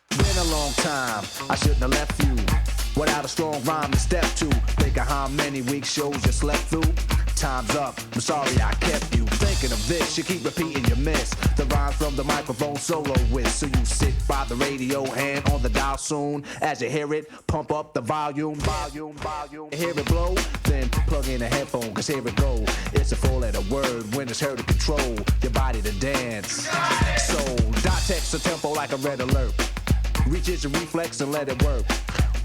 Been a long time, I shouldn't have left you without a strong rhyme to step to. Think of how many week shows you slept through. Time's up, I'm sorry I kept you thinking of this. You keep repeating your miss the rhymes from the microphone solo with. So you sit by the radio, hand on the dial soon. As you hear it, pump up the volume. Hear it blow, then plug in a headphone, cause here it go. It's a four-letter word when it's heard to control your body to dance. So dot text a tempo like a red alert. Reaches your reflex and let it work.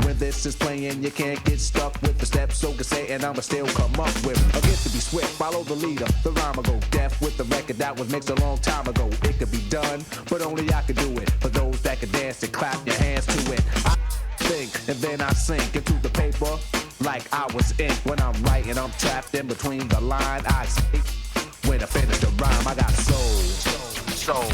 When this is playing, you can't get stuck with the steps, so can say, and I'ma still come up with a gift to be swift, follow the leader, the rhyme go deaf with the record that was mixed a long time ago. It could be done, but only I could do it. For those that can dance and clap your hands to it. I think, and then I sink into the paper like I was ink. When I'm writing, I'm trapped in between the line. I speak when I finish the rhyme. I got soul.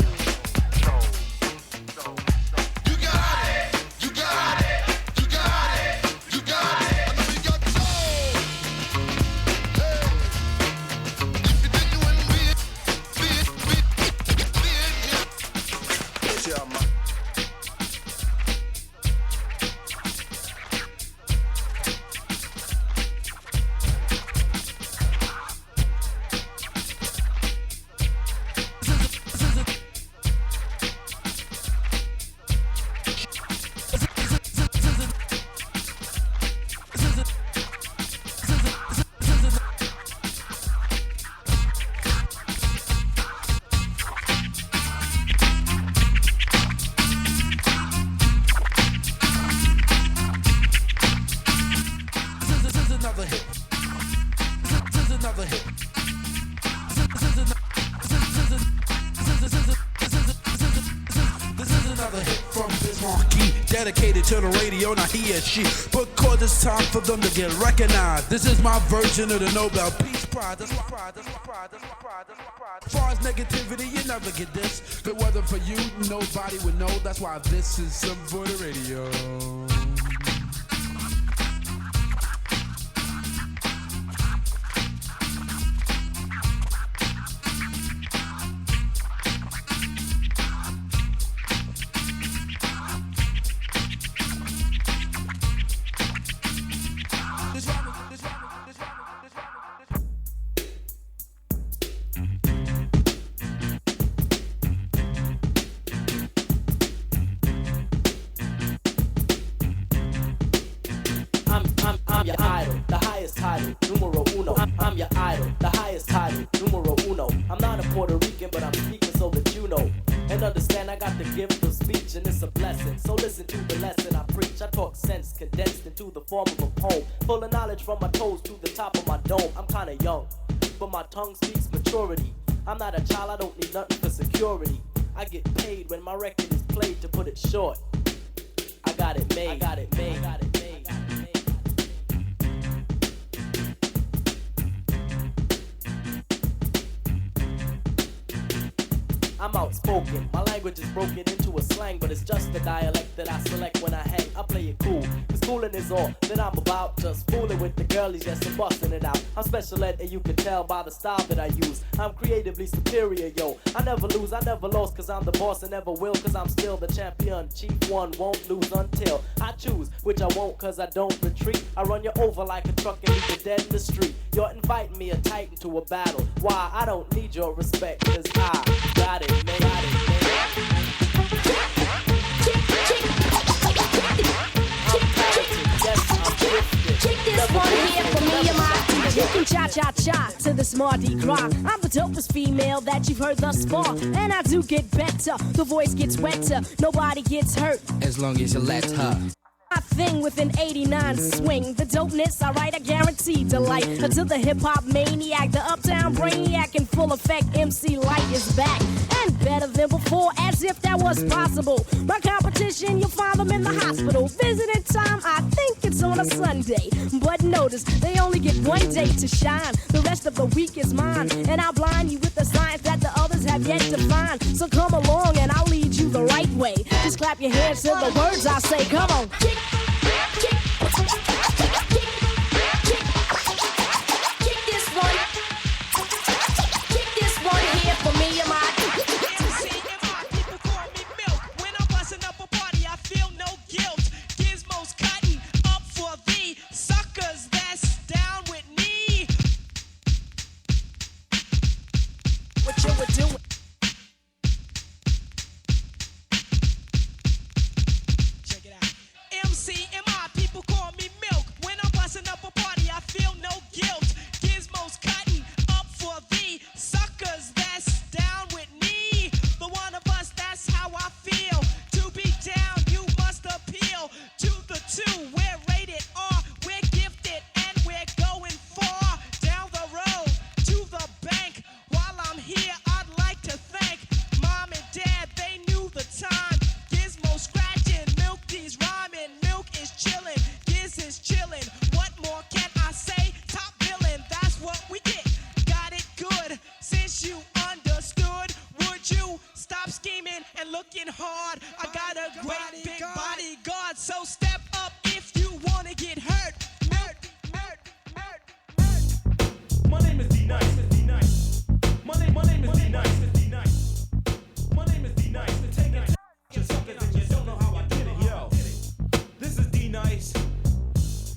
Dedicated to the radio, not he and she, because it's time for them to get recognized. This is my version of the Nobel Peace Prize. That's my pride. As far as negativity, you never get this. Good weather for you, nobody would know. That's why this is something for the radio. I'm your idol, the highest title, numero uno. I'm your idol, the highest title, numero uno. I'm not a Puerto Rican, but I'm speaking so that you know. And understand I got the gift of speech and it's a blessing. So listen to the lesson I preach. I talk sense condensed into the form of a poem. Full of knowledge from my toes to the top of my dome. I'm kinda young, but my tongue speaks maturity. I'm not a child, I don't need nothing for security. I get paid when my record is played, to put it short. I got it made. I'm outspoken, my language is broken into a slang, but it's just the dialect that I select when I hang. I play it cool, cause coolin' is all that I'm about. Just fooling with the girlies, yes, I'm bustin' it out. I'm special ed and you can tell by the style that I use. I'm creatively superior, yo. I never lose, I never lost, cause I'm the boss and never will, cause I'm still the champion. Chief one won't lose until I choose, which I won't, cause I don't retreat. I run you over like a truck and leave you dead in the street. You're inviting me a titan to a battle. Why? I don't need your respect, cause I got it. Check this one here for me and my DJ. You can cha-cha-cha to this Mardi Gras. I'm the dopest female that you've heard thus far, and I do get better. The voice gets wetter, nobody gets hurt as long as you let her. My thing with an 89 swing. The dopeness, alright, I guarantee delight. To the hip-hop maniac, the uptown brainiac in full effect, MC Light is back. And better than before, as if that was possible. My competition, you'll find them in the hospital. Visiting time, I think it's on a Sunday. But notice, they only get one day to shine. The rest of the week is mine. And I'll blind you with the science that the others have yet to find. So come along and I'll lead you the right way. Just clap your hands to the words I say, come on. Kick this one here. working hard. I got a great big bodyguard, so step up if you wanna get hurt. My name is D-Nice. My name is D-Nice. My name is D-Nice. To take it to suckers and you don't know how I did it. Yo, this is D-Nice,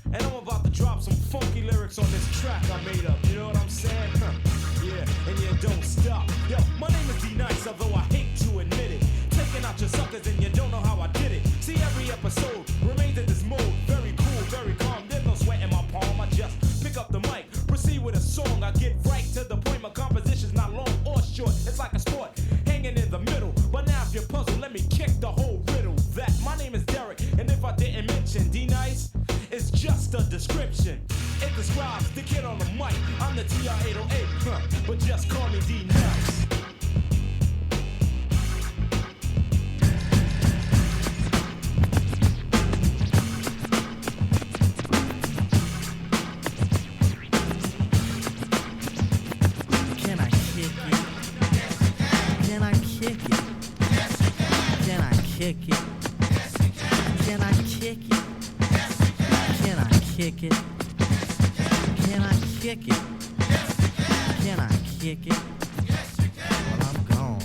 and I'm about to drop some funky lyrics on this track I made up. You know what I'm saying? Yeah, and you don't stop. Yo, my name is D-Nice, although I hate to admit it. Taking out your suckers and you don't know how I did it. See, every episode remains in this mode. Very cool, very calm. There's no sweat in my palm. I just pick up the mic, proceed with a song. I get right to the point. My composition's not long or short. It's like a sport, hanging in the middle. But now if you're puzzled, let me kick the whole riddle. That my name is Derek, and if I didn't mention D-Nice, it's just a description. It describes the kid on the mic. I'm the TR-808, but just call me D-Nice. Can I kick it? Can I kick it? Can I kick it? Can I kick it? Can I kick it? Can I kick it? Can I kick it? Well, I'm gone.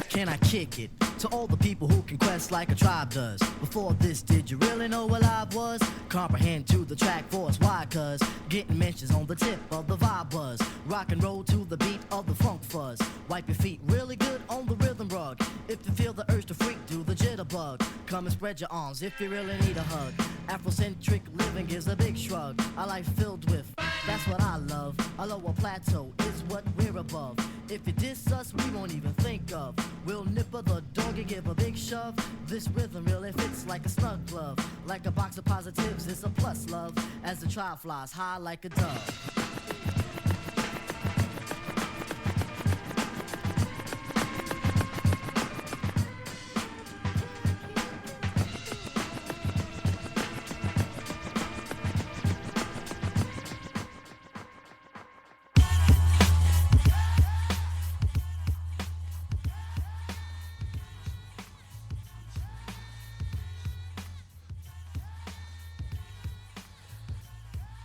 Can I kick it? To all the people who can quest like a tribe does. Before this, did you really know what live was? Comprehend to the track force, why? Cause getting mentions on the tip of the vibe buzz. Rock and roll to the beat of the funk fuzz. Wipe your feet really good on the rhythm rug. If you feel the urge to freak, do the jitterbug. Come and spread your arms if you really need a hug. Afrocentric living is a big shrug. A life filled with, that's what I love. A lower plateau is what we're above. If you diss us, we won't even think of. We'll nipper the dog and give a big shove. This rhythm really fits like a snug glove. Like a box of positives, it's a plus love. As the trial flies high like a dove.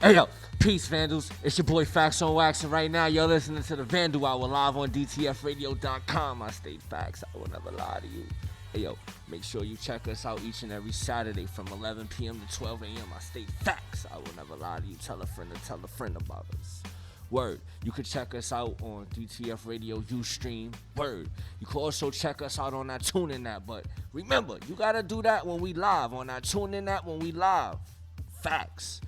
Hey yo, peace Vandals, it's your boy Facts on Wax, and right now you're listening to the Vandal Hour live on DTFradio.com. I state facts, I will never lie to you. Hey yo, make sure you check us out each and every Saturday from 11 p.m. to 12 a.m. I state facts, I will never lie to you. Tell a friend about us. Word, you can check us out on DTF Radio Ustream. Word, you can also check us out on that TuneIn app, but remember, you gotta do that when we live, on that TuneIn app when we live. Facts.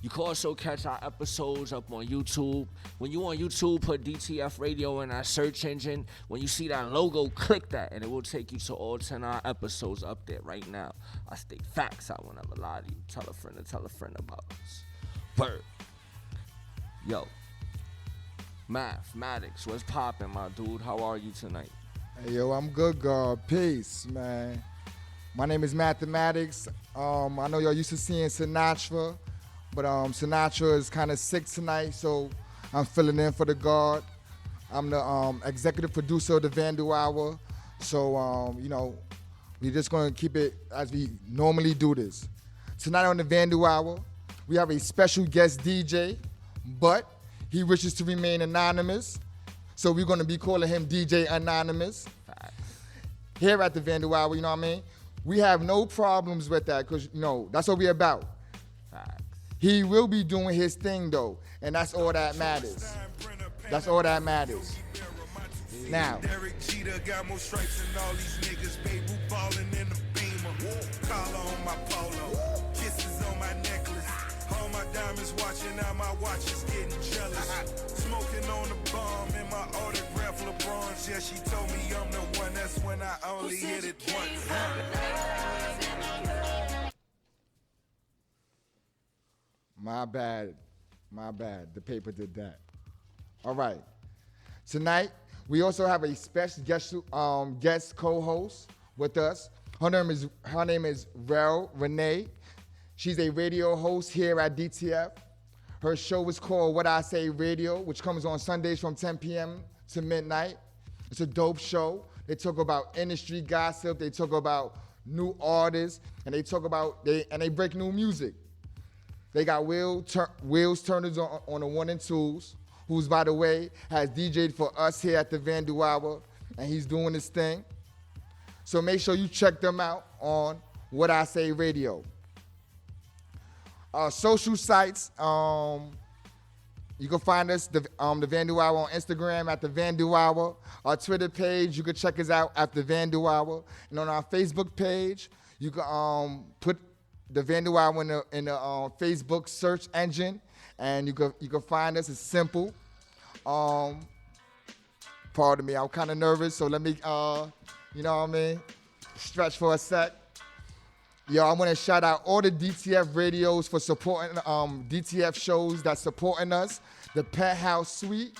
You can also catch our episodes up on YouTube. When you on YouTube, put DTF Radio in our search engine. When you see that logo, click that, and it will take you to all 10 of our episodes up there right now. I state facts, I will never lie to you. Tell a friend about us. Word. Yo. Mathematics, what's poppin', my dude? How are you tonight? Hey, yo, I'm good, God. Peace, man. My name is Mathematics. I know y'all used to seeing Sinatra. But Sinatra is kind of sick tonight, so I'm filling in for the guard. I'm the executive producer of the Vandal Hour. So, you know, we're just going to keep it as we normally do this. Tonight on the Vandal Hour, we have a special guest DJ, but he wishes to remain anonymous. So we're going to be calling him DJ Anonymous. Here at the Vandal Hour, you know what I mean? We have no problems with that because, you know, that's what we're about. He will be doing his thing, though, and that's all that matters. That's all that matters. Now. Derek Jeter got more stripes than all these niggas. Baby ballin' in the Beamer. Collar on my polo. Kisses on my necklace. All my diamonds watching, now my watch is getting jealous. Smoking on the bomb in my autograph LeBron's. Yeah, she told me I'm the one. That's when I only hit it once. My bad. The paper did that. All right. Tonight, we also have a special guest co-host with us. Her name is Rel Renee. She's a radio host here at DTF. Her show is called What I Say Radio, which comes on Sundays from 10 p.m. to midnight. It's a dope show. They talk about industry gossip. They talk about new artists, and they talk about they break new music. They got Wills Turners on the 1 and 2s, who's, by the way, has DJ'd for us here at the Vandal Hour, and he's doing his thing. So make sure you check them out on What I Say Radio. Social sites, you can find us, the Vandal Hour, on Instagram at the Vandal Hour. Our Twitter page, you can check us out at the Vandal Hour. And on our Facebook page, you can put the Vandal Hour in the Facebook search engine, and you can find us. It's simple. Pardon me, I'm kind of nervous, so let me, you know what I mean, stretch for a sec. Yo, I want to shout out all the DTF radios for supporting DTF shows that's supporting us. The Penthouse Suite,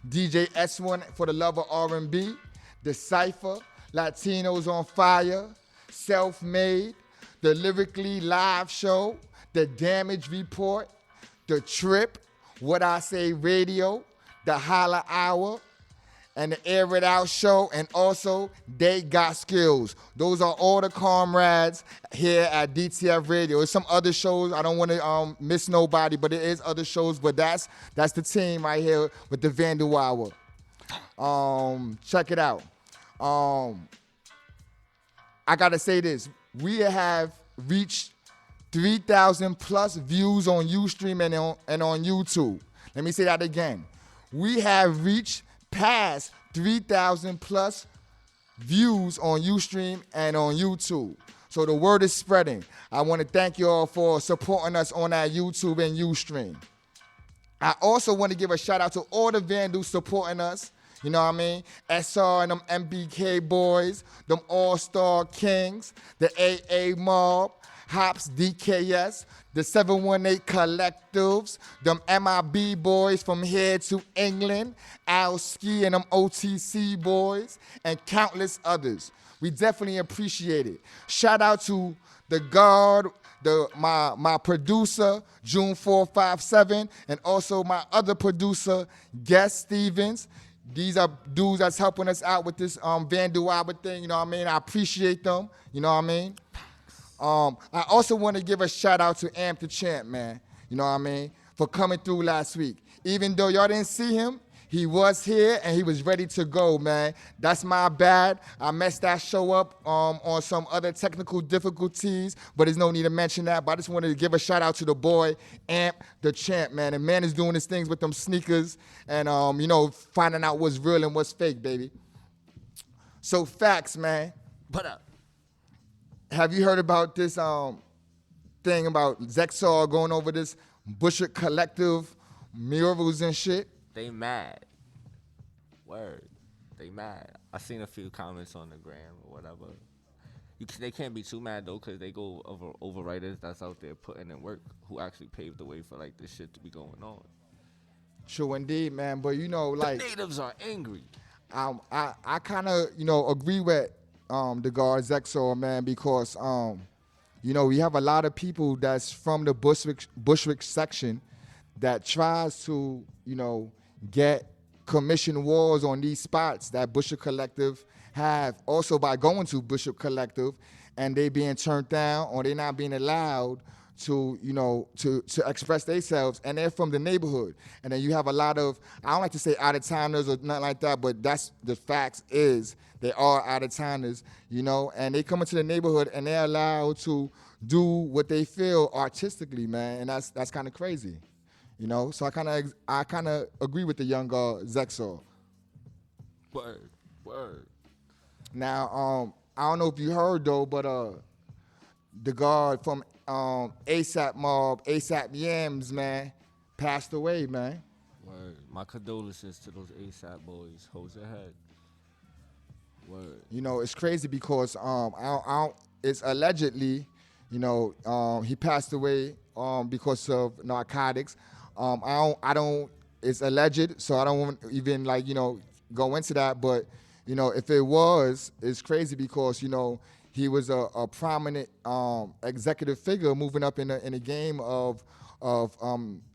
DJ S1 for the love of R&B, The Cypher, Latinos on Fire, Self-Made, the Lyrically Live Show, the Damage Report, the Trip, What I Say Radio, the Holla Hour, and the Air It Out Show, and also They Got Skills. Those are all the comrades here at DTF Radio. There's some other shows. I don't want to miss nobody, but there is other shows. But that's the team right here with the Vandal Hour. Check it out. I gotta say this. We have reached 3,000 plus views on Ustream and on YouTube. Let me say that again. We have reached past 3,000 plus views on Ustream and on YouTube. So the word is spreading. I want to thank you all for supporting us on our YouTube and Ustream. I also want to give a shout out to all the Vandals supporting us. You know what I mean? SR and them MBK boys, them All-Star Kings, the AA Mob, Hops DKS, the 718 Collectives, them MIB boys from here to England, Al Ski and them OTC boys, and countless others. We definitely appreciate it. Shout out to the guard, my producer, June 457, and also my other producer, Guest Stevens. These are dudes that's helping us out with this Vandal Hour thing, you know what I mean? I appreciate them, you know what I mean? I also want to give a shout out to Amp the Champ, man, you know what I mean, for coming through last week. Even though y'all didn't see him, he was here and he was ready to go, man. That's my bad. I messed that show up on some other technical difficulties, but there's no need to mention that. But I just wanted to give a shout out to the boy, Amp the Champ, man. And man is doing his things with them sneakers and, you know, finding out what's real and what's fake, baby. So facts, man. What up? Have you heard about this thing about Zexor going over this Bushwick Collective murals and shit? They mad. Word. They mad. I seen a few comments on the gram or whatever. They can't be too mad though, cause they go over writers that's out there putting in work who actually paved the way for like this shit to be going on. True indeed, man. But you know, like the natives are angry. I kind of agree with the guard Zexor, man, because you know, we have a lot of people that's from the Bushwick section that tries to, you know, get commission walls on these spots that Bushwick Collective have, also by going to Bushwick Collective and they being turned down or they not being allowed to, you know, to express themselves, and they're from the neighborhood. And then you have a lot of, I don't like to say out-of-towners or nothing like that, but that's the facts is they are out-of-towners, you know, and they come into the neighborhood and they're allowed to do what they feel artistically, man, and that's kind of crazy. You know, so I kind of agree with the young girl Zexor. Word. Now, I don't know if you heard though, but the guard from ASAP Mob, ASAP Yams, man, passed away, man. Word. My condolences to those ASAP boys. Hold your head. Word. You know, it's crazy because it's allegedly, you know, he passed away because of narcotics. It's alleged, so I don't want to even, like, you know, go into that. But, you know, if it was, it's crazy because, you know, he was a prominent executive figure moving up in the game of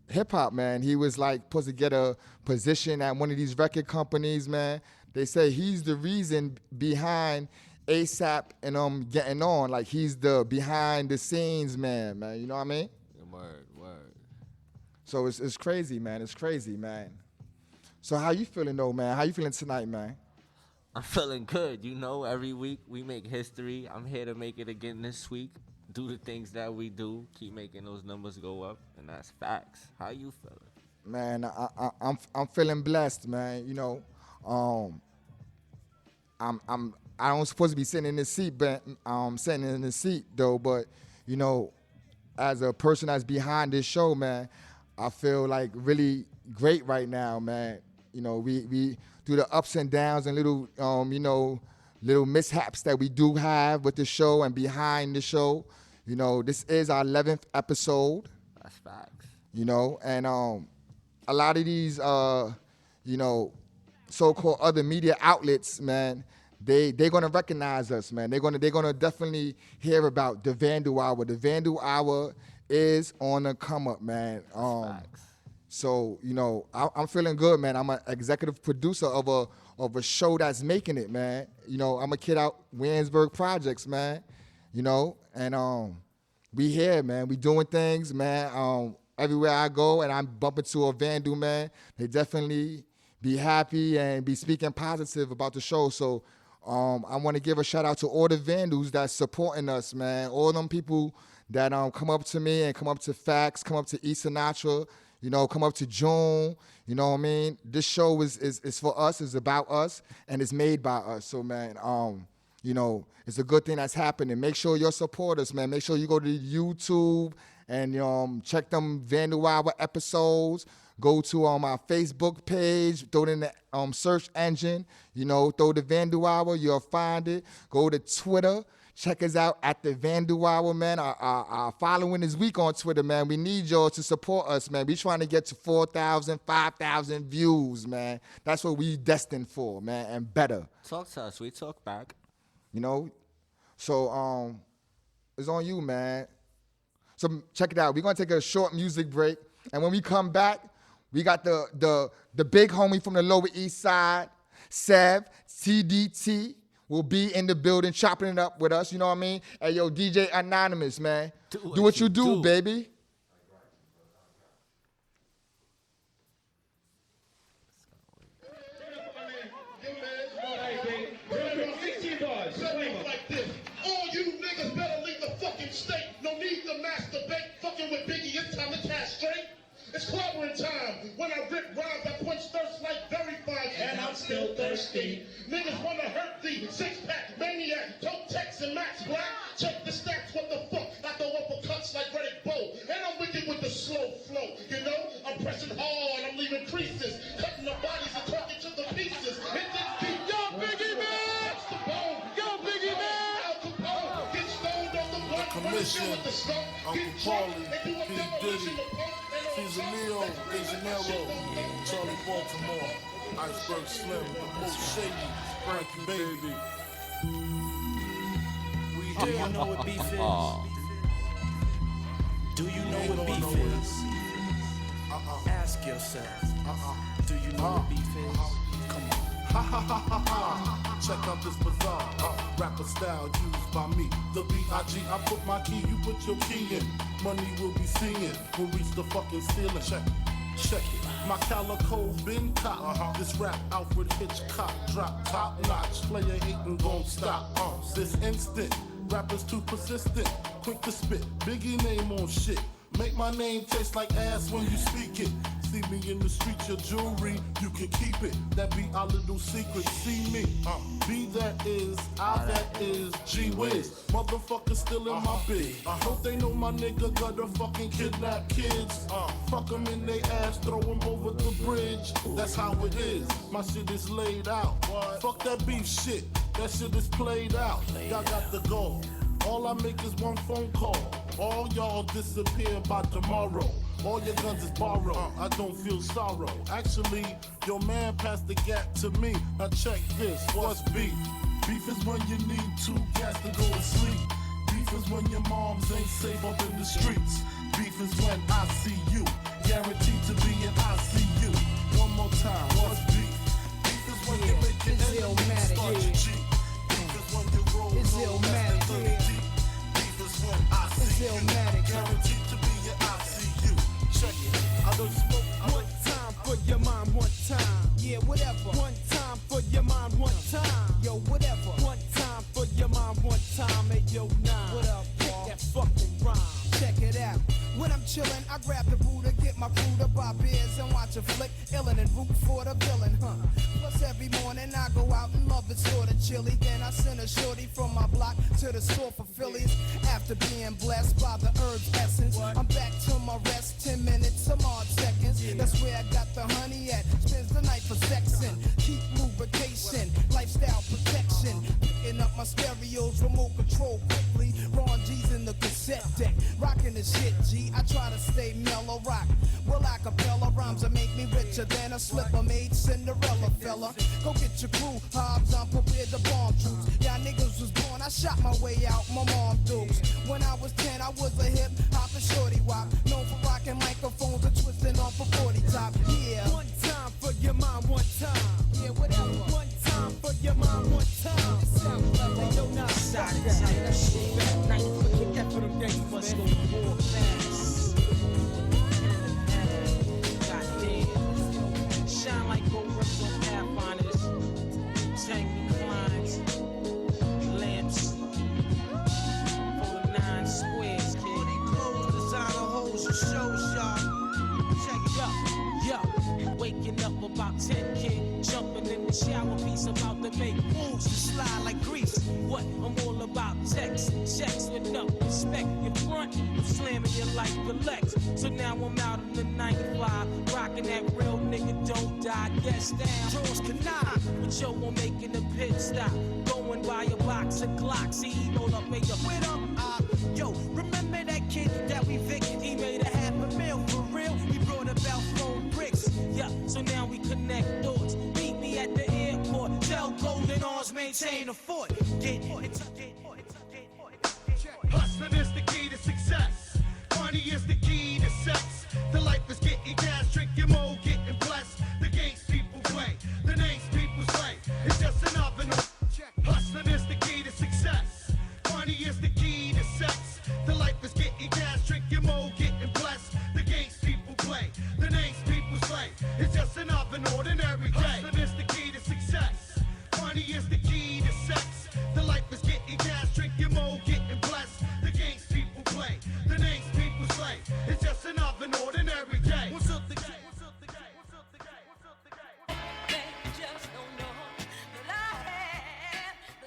hip hop, man. He was like supposed to get a position at one of these record companies, man. they say he's the reason behind ASAP and getting on. Like he's the behind the scenes man. You know what I mean? Word. So it's crazy, man. It's crazy, man. So how you feeling though, man? How you feeling tonight, man? I'm feeling good. You know, every week we make history. I'm here to make it again this week. Do the things that we do. Keep making those numbers go up, and that's facts. How you feeling? Man, I'm feeling blessed, man. You know, I don't supposed to be sitting in this seat, but I'm sitting in the seat though. But you know, as a person that's behind this show, man, I feel like really great right now, man. You know, we through the ups and downs and little little mishaps that we do have with the show and behind the show. You know, this is our 11th episode. That's facts. You know, and a lot of these so-called other media outlets, man, they're gonna recognize us, man. They're gonna definitely hear about the Vandal Hour. The Vandal Hour is on the come up, man. Facts. So you know, I'm feeling good, man. I'm an executive producer of a show that's making it, man. You know, I'm a kid out Williamsburg Projects, man. You know, and we here, man. We doing things, man. Everywhere I go and I'm bumping to a Vandal, man, they definitely be happy and be speaking positive about the show. So I want to give a shout out to all the Vandals that's supporting us, man. All them people that come up to me and come up to Fax, come up to E Sinatra, you know, come up to June. You know what I mean? This show is for us, it's about us, and it's made by us. So, man, you know, it's a good thing that's happening. Make sure you support us, man. Make sure you go to YouTube and check them Vandal Hour episodes. Go to our Facebook page, throw it in the search engine, you know, throw the Vandal Hour, you'll find it. Go to Twitter, check us out at the Vandal Hour, man. Our following is weak on Twitter, man. We need y'all to support us, man. We trying to get to 4,000, 5,000 views, man. That's what we destined for, man, and better. Talk to us. We talk back. You know? So it's on you, man. So check it out. We're going to take a short music break. And when we come back, we got the big homie from the Lower East Side, SEV TDT, will be in the building chopping it up with us. You know what I mean? Hey, yo, DJ Anonymous, man. Do what you do, baby. All you niggas better leave the fucking state. No need to masturbate. Fucking with Biggie, it's time to castrate. It's clobbering time. When I rip rhymes, I quench thirst like very fine. And I'm still thirsty. Niggas wanna hurt thee. Six-pack, maniac, dope text and Max Black. Check the stats, what the fuck? I throw uppercuts like Riddick Bowe. And I'm wicked with the slow flow. You know, I'm pressing hard, I'm leaving creases. Cutting the bodies and talking to the pieces. Hit this beat. Yo, Biggie, man! Touch the bone. Yo, Biggie, man! Al Capone. Get stoned off the blood. Commission, Uncle Paulie, P. Diddy, Caesar Leo, De Janeiro, Charlie Baltimore, Iceberg Slim, the most shady, Frankie Baby. Do you know what beef is? Do you know what beef is? Ask yourself. Do you know what beef is? Come on. Ha ha ha ha ha. Check out this bizarre rapper style used by me. The B.I.G. I put my key, you put your key in. Money will be singing. We'll reach the fucking ceiling. Check it. My calico been cop. This rap Alfred Hitchcock drop top notch. Player hating gon' stop. This instant. Rappers too persistent. Quick to spit. Biggie name on shit. Make my name taste like ass when you speak it. See me in the streets, your jewelry, you can keep it. That be our little secret. See me, B that is, I that is, G Wiz. Motherfuckers still in my bid. Don't they know my nigga gotta fucking kidnap kids? Fuck them in they ass, throw them over the bridge. That's how it is. My shit is laid out. Fuck that beef shit. That shit is played out. Y'all got the goal. All I make is one phone call. All y'all disappear by tomorrow. All your guns is borrowed. I don't feel sorrow. Actually, your man passed the gap to me. Now check this. What's beef? Beef is when you need two cats to go to sleep. Beef is when your moms ain't safe up in the streets. Beef is when I see you. Guaranteed to be in ICU. One more time. What's beef? Beef is when you make your So smoke one time for your mind, one time. Yeah, whatever. One time for your mind, one time. Yo, whatever. One time for your mind, one time. Hey, yo, nine. What up, Paul? That fucking rhyme. Check it out. When I'm chillin', I grab the Buddha, get my crew to buy beers and watch a flick, illin' and root for the villain, huh? Plus every morning I go out and love it sorta chilly. Then I send a shorty from my block to the store for Phillies. After being blessed by the herb's essence, I'm back to my rest, 10 minutes, some odd seconds. That's where I got the honey at. Spends the night for sexin', keep lubrication, lifestyle protection. Picking up my stereos, remote control quickly. Ron G's in the cassette deck, rockin' the shit, G. I try to stay mellow rock. Well, acapella rhymes that make me richer than a slipper-made Cinderella fella. Go get your crew, Hobbs, I'm prepared to bomb troops. Y'all niggas was born, I shot my way out, my mom dukes. When I was 10, I was a hip hop and shorty wop. Known for rocking microphones and twisting off a 40 top. Yeah. One time for your mind, one time. Yeah, whatever. One time for your mind, one time. It sounds like yo, not side that shit. Night, forget that for them days, must go to war fast. Goddamn. Shine like gold rips on Pathfinders. Tank reclines. Lamps. For the 9 squares, kid. Designer hoes and shows, y'all. Check it out. Yo, waking up about 10, kid. Jumping in the shower, piece about to make moves to slide like grease. What? I'm all about text, checks with no respect. Your front, I'm slamming you like the Lex. So now I'm out in the 95, rocking that real nigga don't die. Guess down, George Canard, but yo, I'm making a pit stop. Going by a box of Glocks, he rolled up, made a with him. Yo, remember that kid that we victed? He made a $500,000 for real. He brought about 4 bricks. Yeah, so now we connect doors. Meet me at the airport. Tell Golden Arms maintain a fort. Hustling is the key to success. Money is the key to sex. The life is getting cash, drinking more, getting blessed. The games people play, the names people slay. It's just another. Hustling is the key to success. Money is the key to sex. The life is getting cash, drinking more, getting blessed. The games people play, the names people slay. It's just another ordinary day. Hustling is the key to success. Money is the key to sex. The life is getting cash, drinking more, getting blessed. The games people play, the names people slay. It's just another ordinary day. What's up the game? What's up the game? What's up the game? What's up the game? They just don't know that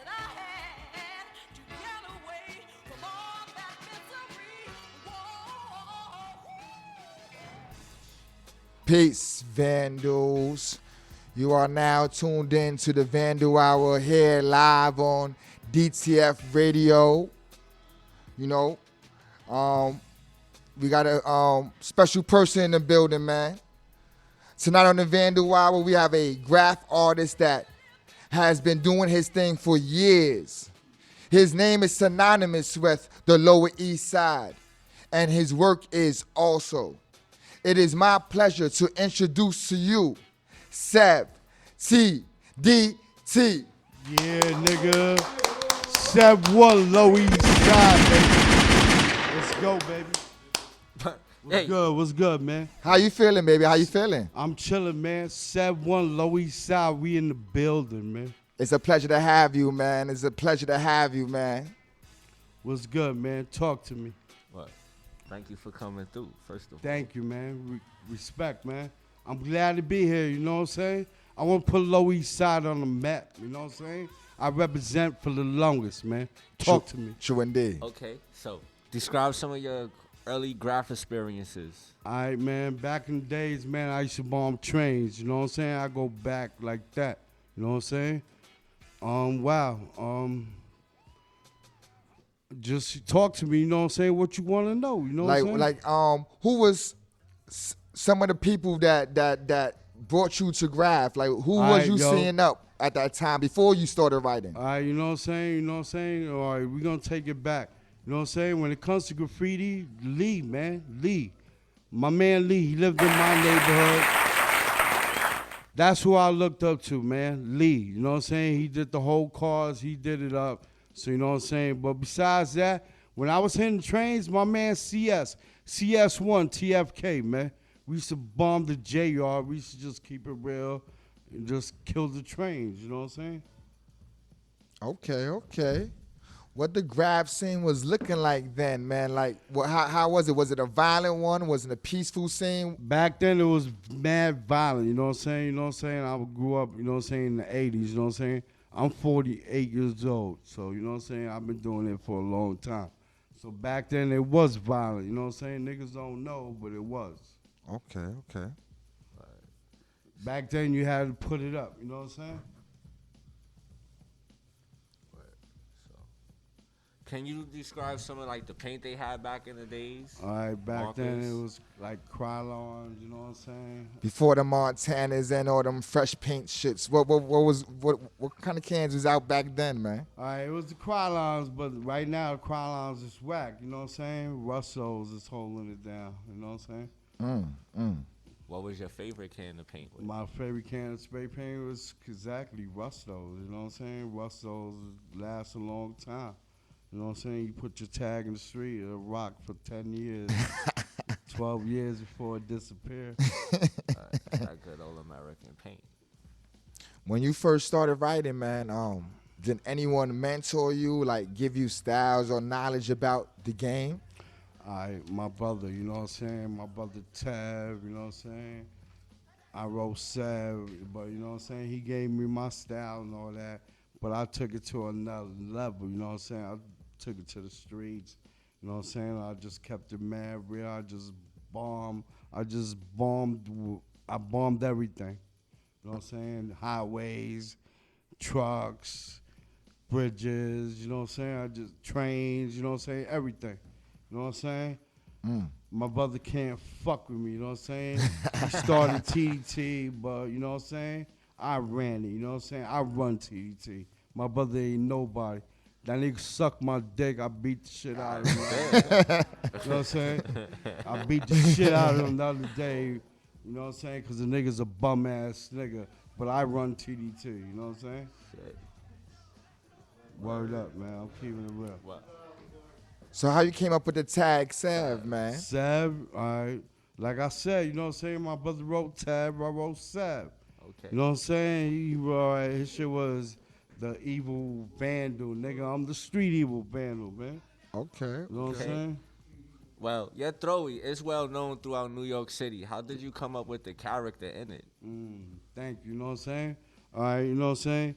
I had to get away from all that misery. Peace, Vandals. You are now tuned in to the Vandal Hour here live on DTF Radio. You know, we got a special person in the building, man. Tonight on the Vandal Hour, we have a graph artist that has been doing his thing for years. His name is synonymous with the Lower East Side, and his work is also. It is my pleasure to introduce to you SEV TDT. Yeah, nigga. SEV 1 Low East Side, baby. Let's go, baby. What's good? What's good, man? How you feeling, baby? How you feeling? I'm chilling, man. SEV 1 Low East Side. We in the building, man. It's a pleasure to have you, man. It's a pleasure to have you, man. What's good, man? Talk to me. What? Thank you for coming through, first of all. Thank you, man. Respect, man. I'm glad to be here, you know what I'm saying? I want to put Low East Side on the map, you know what I'm saying? I represent for the longest, man. Talk to me. True indeed. Okay, so describe some of your early graph experiences. All right, man. Back in the days, man, I used to bomb trains, you know what I'm saying? I go back like that, you know what I'm saying? Wow. Just talk to me, you know what I'm saying? What you want to know, you know what I'm saying? Like, who was some of the people that brought you to graph? Like, who was you seeing up at that time before you started writing? All right, you know what I'm saying? You know what I'm saying? All right, we're going to take it back. You know what I'm saying? When it comes to graffiti, Lee, man, Lee. My man Lee, he lived in my neighborhood. That's who I looked up to, man, Lee. You know what I'm saying? He did the whole cars. He did it up. So, you know what I'm saying? But besides that, when I was hitting trains, my man CS1, TFK, man. We used to bomb the J-Yard. We used to just keep it real and just kill the trains, you know what I'm saying? Okay. What the grab scene was looking like then, man? Like, how was it? Was it a violent one? Was it a peaceful scene? Back then, it was mad violent, you know what I'm saying? You know what I'm saying? I grew up, you know what I'm saying, in the 80s, you know what I'm saying? I'm 48 years old, so, you know what I'm saying? I've been doing it for a long time. So back then, it was violent, you know what I'm saying? Niggas don't know, but it was. Okay. Back then, you had to put it up, you know what I'm saying? Can you describe some of like the paint they had back in the days? All right, back then Markers? it was like Krylons, you know what I'm saying? Before the Montanas and all them fresh paint shits. What kind of cans was out back then, man? All right, it was the Krylons, but right now the Krylons is whack, you know what I'm saying? Russo's is holding it down, you know what I'm saying? What was your favorite can to paint with? My favorite can of spray paint was exactly Russo's, you know what I'm saying? Russo's last a long time. You know what I'm saying? You put your tag in the street, it'll rock for 10 years, 12 years before it disappears. That good old American paint. When you first started writing, man, did anyone mentor you, like give you styles or knowledge about the game? My brother, you know what I'm saying? My brother Tab, you know what I'm saying? I wrote SEV, but you know what I'm saying? He gave me my style and all that, but I took it to another level, you know what I'm saying? I took it to the streets, you know what I'm saying? I just kept it mad real. I bombed everything, you know what I'm saying? Highways, trucks, bridges, you know what I'm saying? Trains, you know what I'm saying? Everything, you know what I'm saying? My brother can't fuck with me, you know what I'm saying? He started TDT, but you know what I'm saying? I ran it, you know what I'm saying? I run TDT. My brother ain't nobody. That nigga suck my dick, I beat the shit out of him. You know what I'm saying? I beat the shit out of him the other day, you know what I'm saying? Because the nigga's a bum ass nigga, but I run TDT, you know what I'm saying? Shit. Word up, man, I'm keeping it real. What? So how you came up with the tag SEV, man? SEV, all right. Like I said, you know what I'm saying? My brother wrote Tab, I wrote SEV. Okay. You know what I'm saying? His shit was the evil vandal, nigga. I'm the street evil vandal, man. Okay. You know what I'm saying? Well, your Throwy is well known throughout New York City. How did you come up with the character in it? Thank you, you know what I'm saying? All right, you know what I'm saying?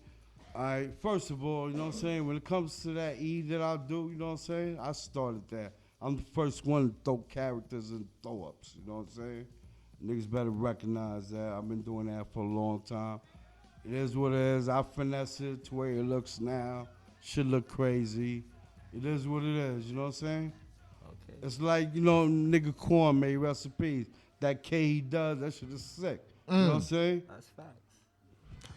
All right, first of all, you know what I'm saying? When it comes to that E that I do, you know what I'm saying? I started that. I'm the first one to throw characters and throw-ups, you know what I'm saying? Niggas better recognize that. I've been doing that for a long time. It is what it is. I finesse it to where it looks now. Shit look crazy. It is what it is, you know what I'm saying? Okay. It's like, you know, nigga Corn made recipes. That K he does, that shit is sick. You know what I'm saying? That's facts.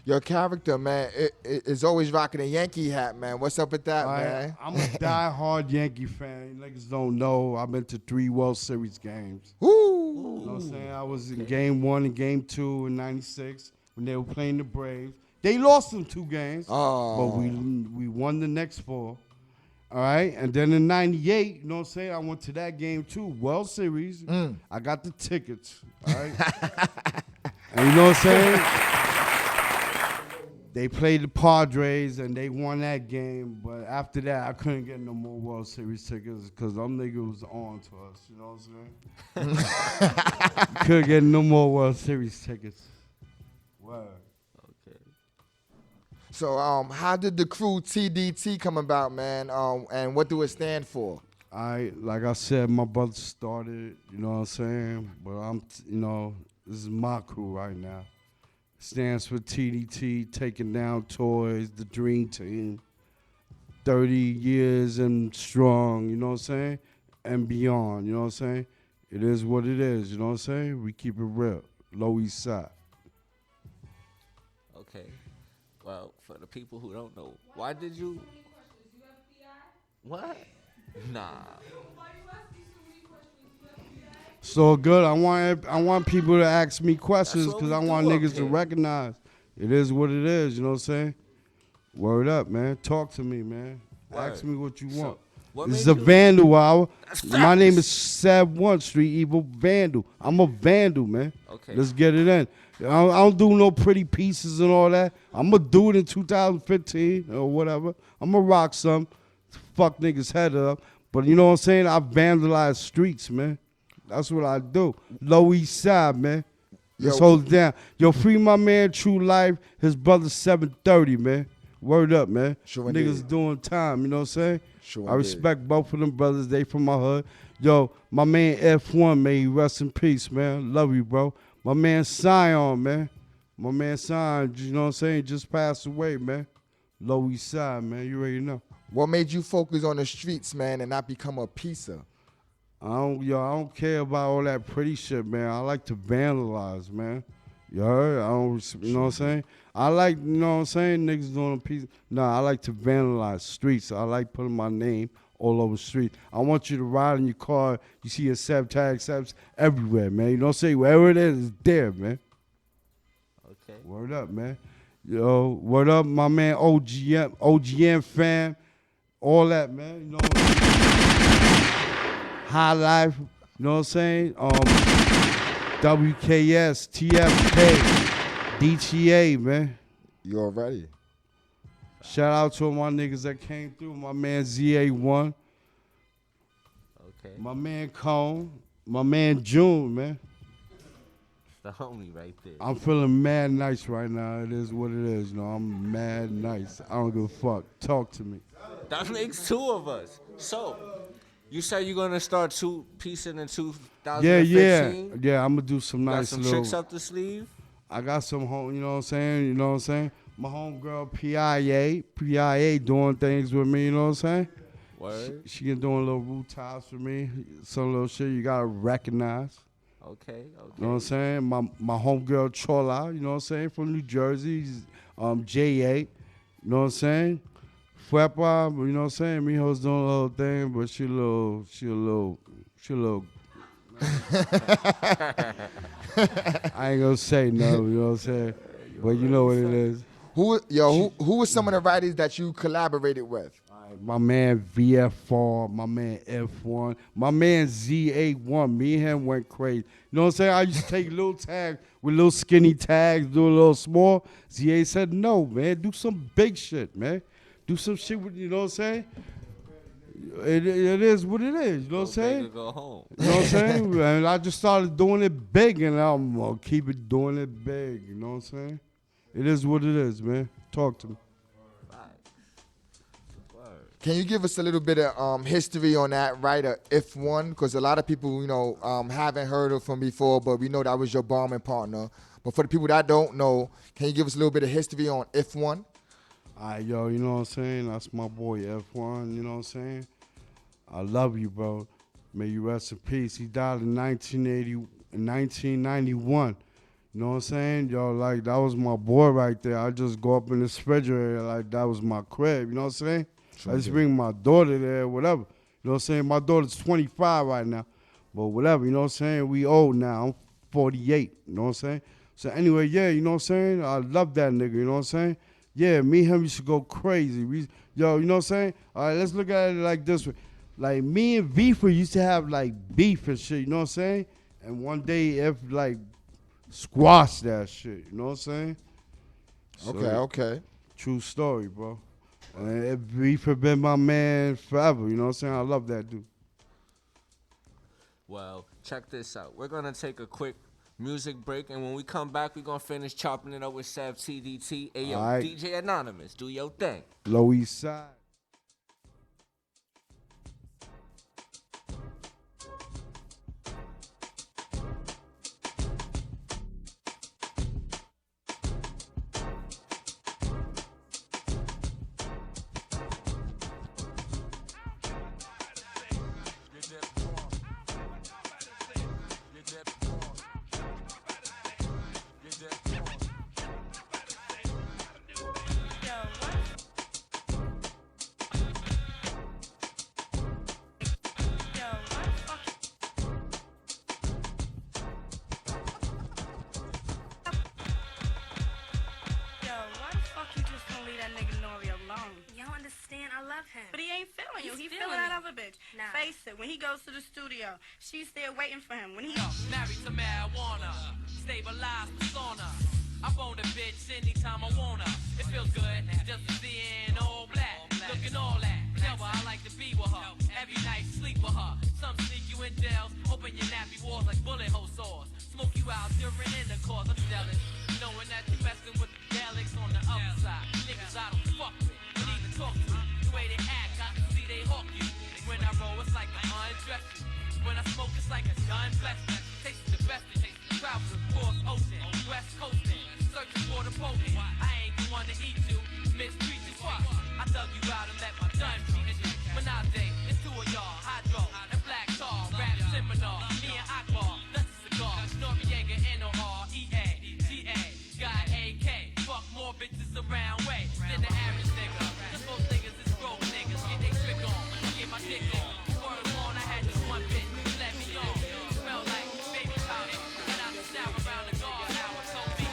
Your character, man, is always rocking a Yankee hat, man. What's up with that, man? I'm a die-hard Yankee fan. Niggas don't know. I've been to 3 World Series games. Woo! You know what I'm saying? I was in Game 1 and Game 2 in '96 when they were playing the Braves. They lost them 2 games, but we won the next 4. All right? And then in '98, you know what I'm saying? I went to that game too, World Series. I got the tickets, all right? And you know what I'm saying? They played the Padres and they won that game, but after that, I couldn't get no more World Series tickets because them niggas was on to us, you know what I'm saying? Couldn't get no more World Series tickets. Word. Okay. So how did the crew TDT come about, man? And what do it stand for? Like I said, my brother started, you know what I'm saying? But this is my crew right now. Stands for TDT, Taking Down Toys, the Dream Team. 30 years and strong, you know what I'm saying? And beyond, you know what I'm saying? It is what it is, you know what I'm saying? We keep it real. Low East Side. Okay. Well, for the people who don't know, why did you... What? Nah. So good. I want people to ask me questions what because we I want do up niggas to here. recognize it is what it is. You know what I'm saying? Word up, man. Talk to me, man. Word. Ask me what you want. What This is made a you- Vandal Hour. That's My name is facts. Sab One Street Evil Vandal. I'm a vandal, man. Okay. Let's get it in. I don't do no pretty pieces and all that. I'm gonna do it in 2015 or whatever. I'm gonna rock some, fuck niggas head up. But you know what I'm saying? I vandalize streets, man. That's what I do. Low East Side, man. Let's Yo. hold it down. Yo, free my man True Life. His brother 730, man. Word up, man. Sure Niggas indeed. doing time, you know what I'm saying? Sure I indeed. respect both of them brothers. They from my hood. Yo, my man F1, man, he rest in peace, man. Love you, bro. My man Sion, man. My man Sion, you know what I'm saying, just passed away, man. Low East Side, man. You already know. What made you focus on the streets, man, and not become a pizza? I don't care about all that pretty shit, man. I like to vandalize, man. You heard? You know what I'm saying? I like, you know what I'm saying, niggas doing a piece. Nah, I like to vandalize streets. I like putting my name all over the street. I want you to ride in your car. You see a SEV tag, SEVs everywhere, man. You know what I'm saying? Wherever it is, it's there, man. Okay. Word up, man. Yo, word up, my man OGM fam. All that, man. You know what I'm saying? High Life, you know what I'm saying? WKS, TFK, DTA, man. You already. Shout out to all my niggas that came through. My man ZA1. Okay. My man Cone. My man June, man. The homie right there. I'm feeling mad nice right now. It is what it is. You know, I'm mad nice. I don't give a fuck. Talk to me. That makes two of us. So, you said you're gonna start piecing in 2015? Yeah, I'm gonna do some Got nice some little. tricks up the sleeve? I got some home, you know what I'm saying? My homegirl PIA doing things with me, you know what I'm saying? Word. She can doing little rooftops for me, some little shit you gotta recognize. Okay. You know what I'm saying? My homegirl Chola, you know what I'm saying, from New Jersey, J8, you know what I'm saying? Fuepa, you know what I'm saying? Mijo's doing a little thing, but she a little. I ain't gonna say no, you know what I'm saying? But you know what it is. Who was some of the writers that you collaborated with? My man VFR, my man F1, my man ZA1. Me and him went crazy. You know what I'm saying? I used to take little tags with little skinny tags, do a little small. ZA said, no, man, do some big shit, man. Do some shit with, you know what I'm saying? It is what it is, you know what I'm saying? Go home. You know what I'm saying? And I just started doing it big, and I'm gonna keep it doing it big, you know what I'm saying? It is what it is, man. Talk to me. Can you give us a little bit of history on that writer, If One? Because a lot of people, you know, haven't heard of him before, but we know that was your bombing partner. But for the people that don't know, can you give us a little bit of history on If One? All right, yo, you know what I'm saying? That's my boy F1, you know what I'm saying? I love you, bro. May you rest in peace. He died in 1991. You know what I'm saying? Yo, like, that was my boy right there. I just go up in the refrigerator like that was my crib, you know what I'm saying? Sure I just do. bring my daughter there, whatever. You know what I'm saying? My daughter's 25 right now. But whatever, you know what I'm saying? We old now. I'm 48, you know what I'm saying? So anyway, yeah, you know what I'm saying? I love that nigga, you know what I'm saying? Yeah, me and him used to go crazy. Yo, you know what I'm saying? All right, let's look at it like this way. Like, me and Vifa used to have, like, beef and shit, you know what I'm saying? And one day, F, like, squashed that shit, you know what I'm saying? Okay. True story, bro. And Vifa been my man forever, you know what I'm saying? I love that dude. Well, check this out. We're gonna take a quick music break, and when we come back, we're gonna finish chopping it up with SEV TDT. Hey, yo, All right. DJ Anonymous, do your thing. Low East Side. understand? I love him. But he ain't feeling you. He He's feeling feeling that me. other bitch. Nah. Face it. When he goes to the studio, she's there waiting for him. When he Married to marijuana, stabilized persona. I phone a bitch anytime I wanna. It feels good just to see in all black, looking all that. Tell her I like to be with her. Every night sleep with her. Some sneak you in jails, open your nappy walls like bullet hole saws. Smoke you out during intercourse. I'm jealous, knowing that you messing with the Daleks on the other side. Niggas I don't fuck with, don't even talk to. The way they act, I can see they hawk you. When I roll, it's like I undress you. When I smoke, it's like a gun blessing. Taste the best, travel across ocean, west coasting, searching for the potent. I ain't the one to eat you, mistreat you, fuck. I dug you out and let my gun treat you. Menage, it's two of y'all, hydro and black tar, rap seminar, me and Akbar, that's a cigar, Noriega, N-O-R-E-A, G-A, guy AK, fuck more bitches around way than the average nigga. Just most niggas is broke niggas, get they trick on, get my dick on. Word on, I had this one bitch, let me on. Smell like baby powder, and I just shower around the guard, now it's on me.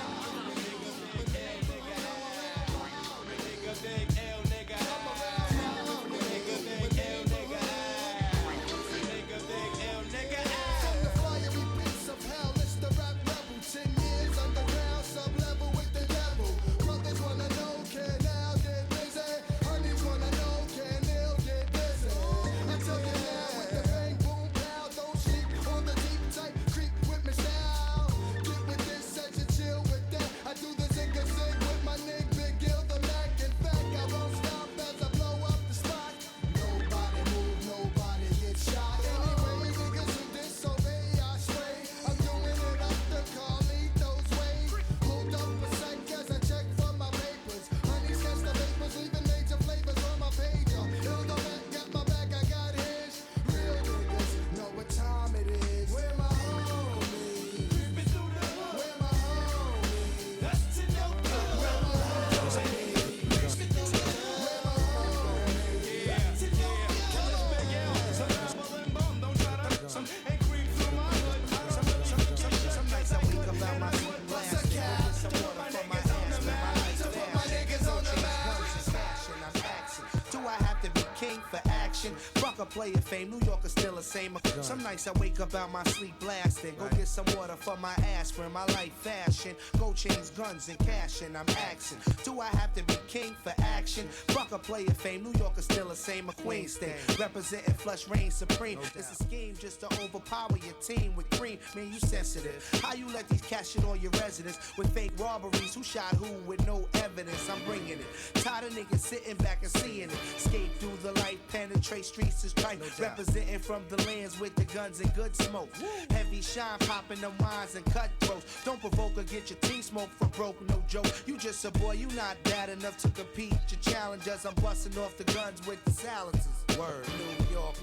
Fuck a player fame, New York is still the same. Some nights I wake up out my sleep blasting. Go get some water for my aspirin, my life fashion. Gold chains, guns, and cash, and I'm axing. Do I have to be king for action? Fuck a player fame, New York is still the same. A Queens thing, representing flush reign supreme. It's a scheme just to overpower your team with cream. Man, you sensitive. How you let these cats shit on your residence with fake robberies? Who shot who with no evidence? I'm bringing it. Tired of niggas sitting back and seeing it. Skate through the light, penetrate streets is tight. Representing from the lands with the guns and good smoke. Heavy shine popping the minds and cutthroats. Don't provoke or get your team smoked for broke, no joke. You just a boy, you not bad enough to compete. Your challengers, I'm busting off the guns with the silencers. Word,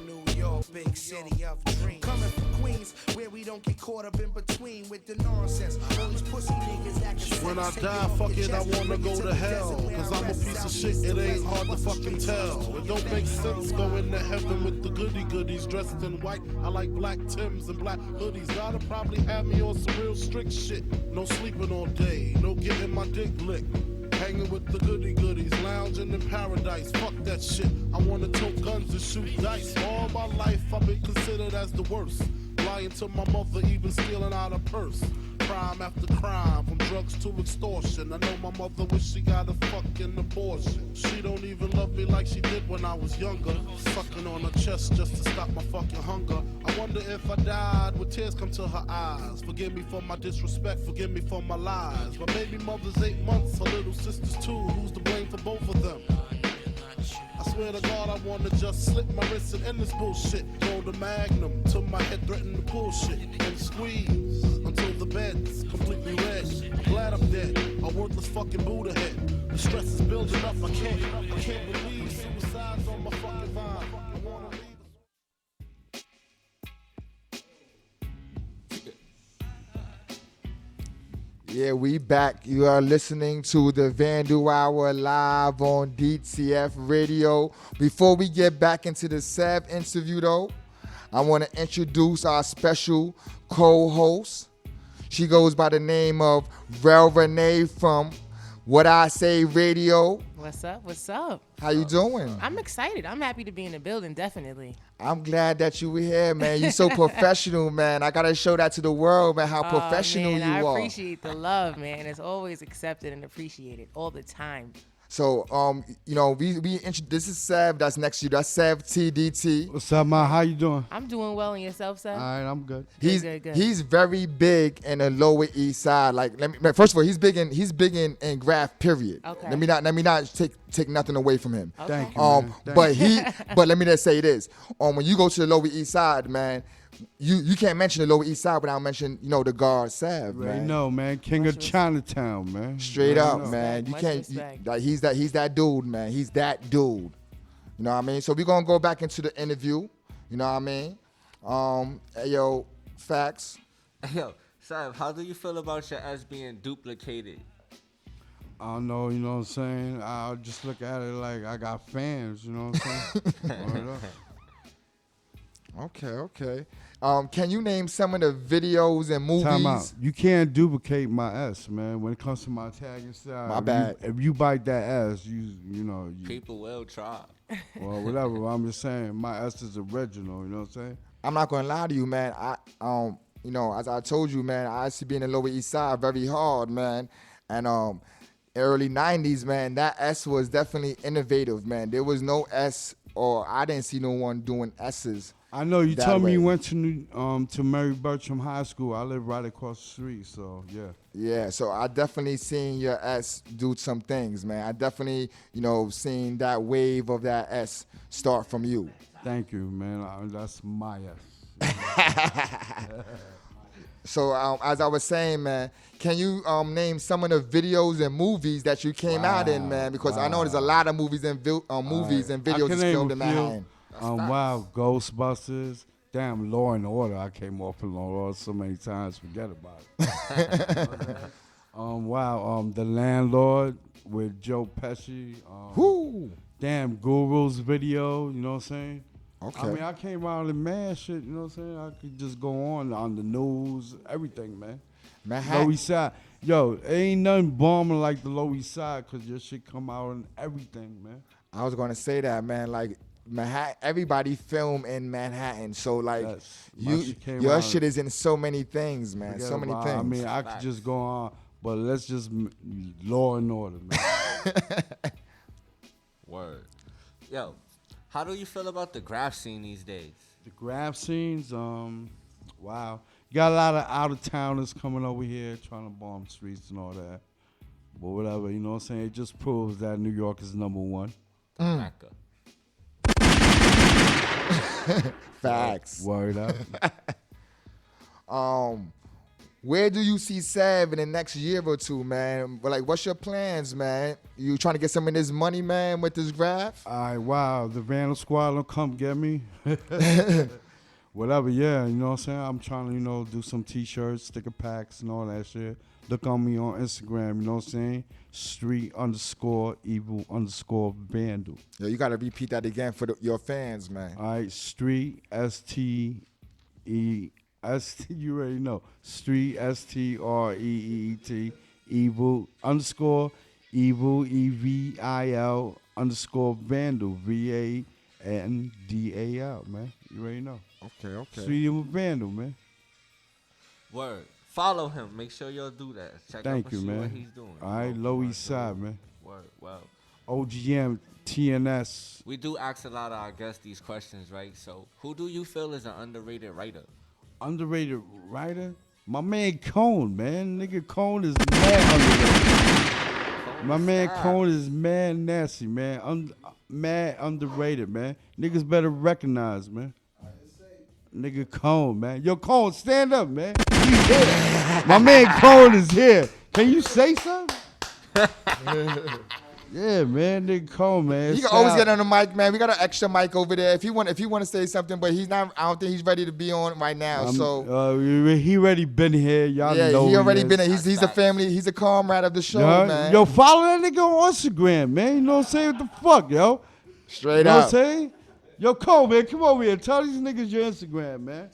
New York, big city of dreams. Coming from Queens, where we don't get caught up in between with the nonsense. All these pussy niggas acting. When I die, fuck it, I wanna go to hell. Cause I'm a piece of shit, it ain't hard to fucking tell. It don't make sense going to heaven with the goody goodies dressed in white. I like black Timbs and black hoodies. Gotta probably have me on some real strict shit. No sleeping all day, no getting my dick licked. Hanging with the goody goodies, lounging in paradise. Fuck that shit. I wanna tote guns and shoot dice. All my life I've been considered as the worst. Lying to my mother, even stealing out a purse. Crime after crime, from drugs to extortion. I know my mother wish she got a fucking abortion. She don't even love me like she did when I was younger. Sucking on her chest just to stop my fucking hunger. I wonder if I died, would tears come to her eyes? Forgive me for my disrespect, forgive me for my lies. My baby mother's 8 months, her little sister's 2. Who's to blame for both of them? I swear to God, I wanna just slip my wrist and end this bullshit. Roll the magnum till my head threaten the bullshit. And squeeze until the bed's completely red. I'm glad I'm dead, a worthless fucking Buddha head. The stress is building up, I can't believe suicide's on my fucking vine. I wanna leave. Yeah, we back. You are listening to the Vandal Hour live on DTF Radio. Before we get back into the SEV interview, though, I want to introduce our special co-host. She goes by the name of Rel Renee from What I Say Radio. What's up? What's up? How you doing? I'm excited. I'm happy to be in the building, definitely. I'm glad that you were here, man. You're so professional, man. I gotta show that to the world, man, how professional man, you I are. appreciate the love, man. It's always accepted and appreciated all the time. So, you know, this is Sev. That's next to you. That's Sev TDT. What's up, man? How you doing? I'm doing well, and yourself, sir? All right, I'm good. Good. He's very big in the Lower East Side. Like, first of all, he's big in Graph. Period. Okay. Let me not take nothing away from him. Okay. Thank you. Man. But let me just say this. When you go to the Lower East Side, man, you can't mention the Lower East Side without mentioning, you know, the guard Sev, man. Right, no, man. King of Chinatown, man. Straight up, man. You Much can't. respect. He's that dude, man. He's that dude. You know what I mean? So we're gonna go back into the interview. You know what I mean? Hey, yo, facts. Yo, Sev, how do you feel about your S being duplicated? I don't know, you know what I'm saying? I'll just look at it like I got fans, you know what I'm saying? Okay. Can you name some of the videos and movies? Time out. You can't duplicate my S, man. When it comes to my tagging style, My bad. If you bite that S, you know. People will try. Well, whatever. I'm just saying, my S is original. You know what I'm saying? I'm not gonna lie to you, man. You know, as I told you, man, I used to be in the Lower East Side very hard, man. And early '90s, man, that S was definitely innovative, man. There was no S, or I didn't see no one doing S's. I know you that told me way. you went to Mary Bertram High School. I live right across the street, so yeah. Yeah, so I definitely seen your S do some things, man. I definitely, you know, seen that wave of that S start from you. Thank you, man. That's my S. So as I was saying, man, can you name some of the videos and movies that you came out in, man? Because I know there's a lot of movies and videos that's filmed in Manhattan. Wow, Ghostbusters. Damn, Law and Order. I came off of Law and Order so many times, forget about it. Wow, The Landlord with Joe Pesci. Damn, Guru's video, you know what I'm saying? Okay. I mean, I came out in mad shit, you know what I'm saying? I could just go on the news, everything, man. Manhattan. Lower East Side. Yo, ain't nothing bombing like the Lower East Side because your shit come out in everything, man. I was going to say that, man. Like, Manhattan, everybody film in Manhattan, so like your shit is in so many things, man. So many things. I mean, I could just go on, but let's just Law and Order, man. Word. Yo, how do you feel about the graph scene these days? The graph scenes, wow. You got a lot of out-of-towners coming over here trying to bomb streets and all that. But whatever, you know what I'm saying? It just proves that New York is number one. Mecca. Facts. Word up. Where do you see Sev in the next year or two, man? But like, what's your plans, man? You trying to get some of this money, man, with this graph? All right, wow. The Vandal Squad will come get me. Whatever, yeah, you know what I'm saying? I'm trying to, you know, do some T-shirts, sticker packs, and all that shit. Look on me on Instagram, you know what I'm saying? Street_evil_vandal. Yo, you got to repeat that again for your fans, man. All right, Street, S-T-E-S-T, you already know. Street, S-T-R-E-E-T, evil, _evil_vandal, V-A-N-D-A-L, man. You already know. Okay. Street Evil Vandal, man. Word. Follow him. Make sure y'all do that. Check Thank out you, and see man. what he's doing. All right, Low East Side, man. Word. Well, OGM, TNS. we do ask a lot of our guests these questions, right? So, who do you feel is an underrated writer? Underrated writer? My man Cone, man. Nigga Cone is mad underrated. My man Cone is mad nasty, man. Mad underrated, man. Niggas better recognize, man. Nigga Cone, man. Yo, Cone, stand up, man. He's here. My man Cone is here. Can you say something? Yeah, man. Nigga Cone, man. You can always get on the mic, man. We got an extra mic over there. If you want to say something, but he's not. I don't think he's ready to be on right now. He already been here. Y'all know. He already been here. He's a family. He's a comrade of the show, man. Yo, follow that nigga on Instagram, man. You know what I'm saying? What the fuck, yo? Straight you know up. What I'm saying? Yo, Cole, man, come over here. Tell these niggas your Instagram, man.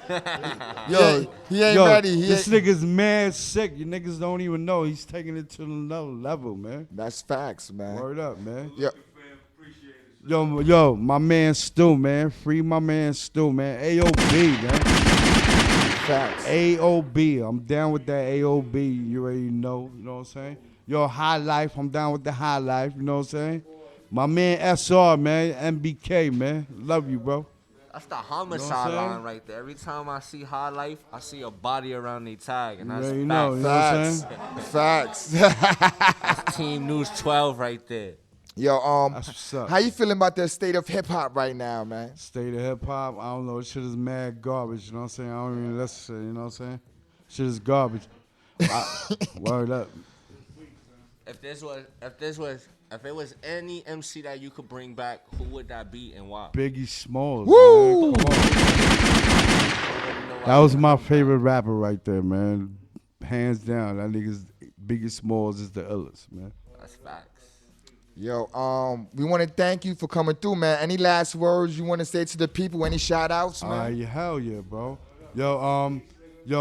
He ain't yo, ready. This nigga's mad sick. You niggas don't even know. He's taking it to another level, man. That's facts, man. Word up, man. Yeah. My man Stu, man. Free my man Stu, man. AOB, man. Facts. AOB. I'm down with that AOB. You already know. You know what I'm saying? Yo, High Life. I'm down with the High Life. You know what I'm saying? My man SR, man. MBK, man. Love you, bro. That's the homicide line right there. Every time I see High Life, I see a body around the tag, and that's you know what I'm saying? Facts. That's Team News 12 right there. Yo, That's what's up. how you feeling about the state of hip hop right now, man? State of hip hop, I don't know. This shit is mad garbage. You know what I'm saying? I don't even listen to it. You know what I'm saying? Shit is garbage. Word up. If it was any MC that you could bring back, who would that be and why? Biggie Smalls. Woo! Man. Come on. That was my favorite rapper right there, man. Hands down. That nigga's Biggie Smalls is the illest, man. That's facts. Yo, we want to thank you for coming through, man. Any last words you want to say to the people? Any shout outs, man? Hell yeah, bro. Yo,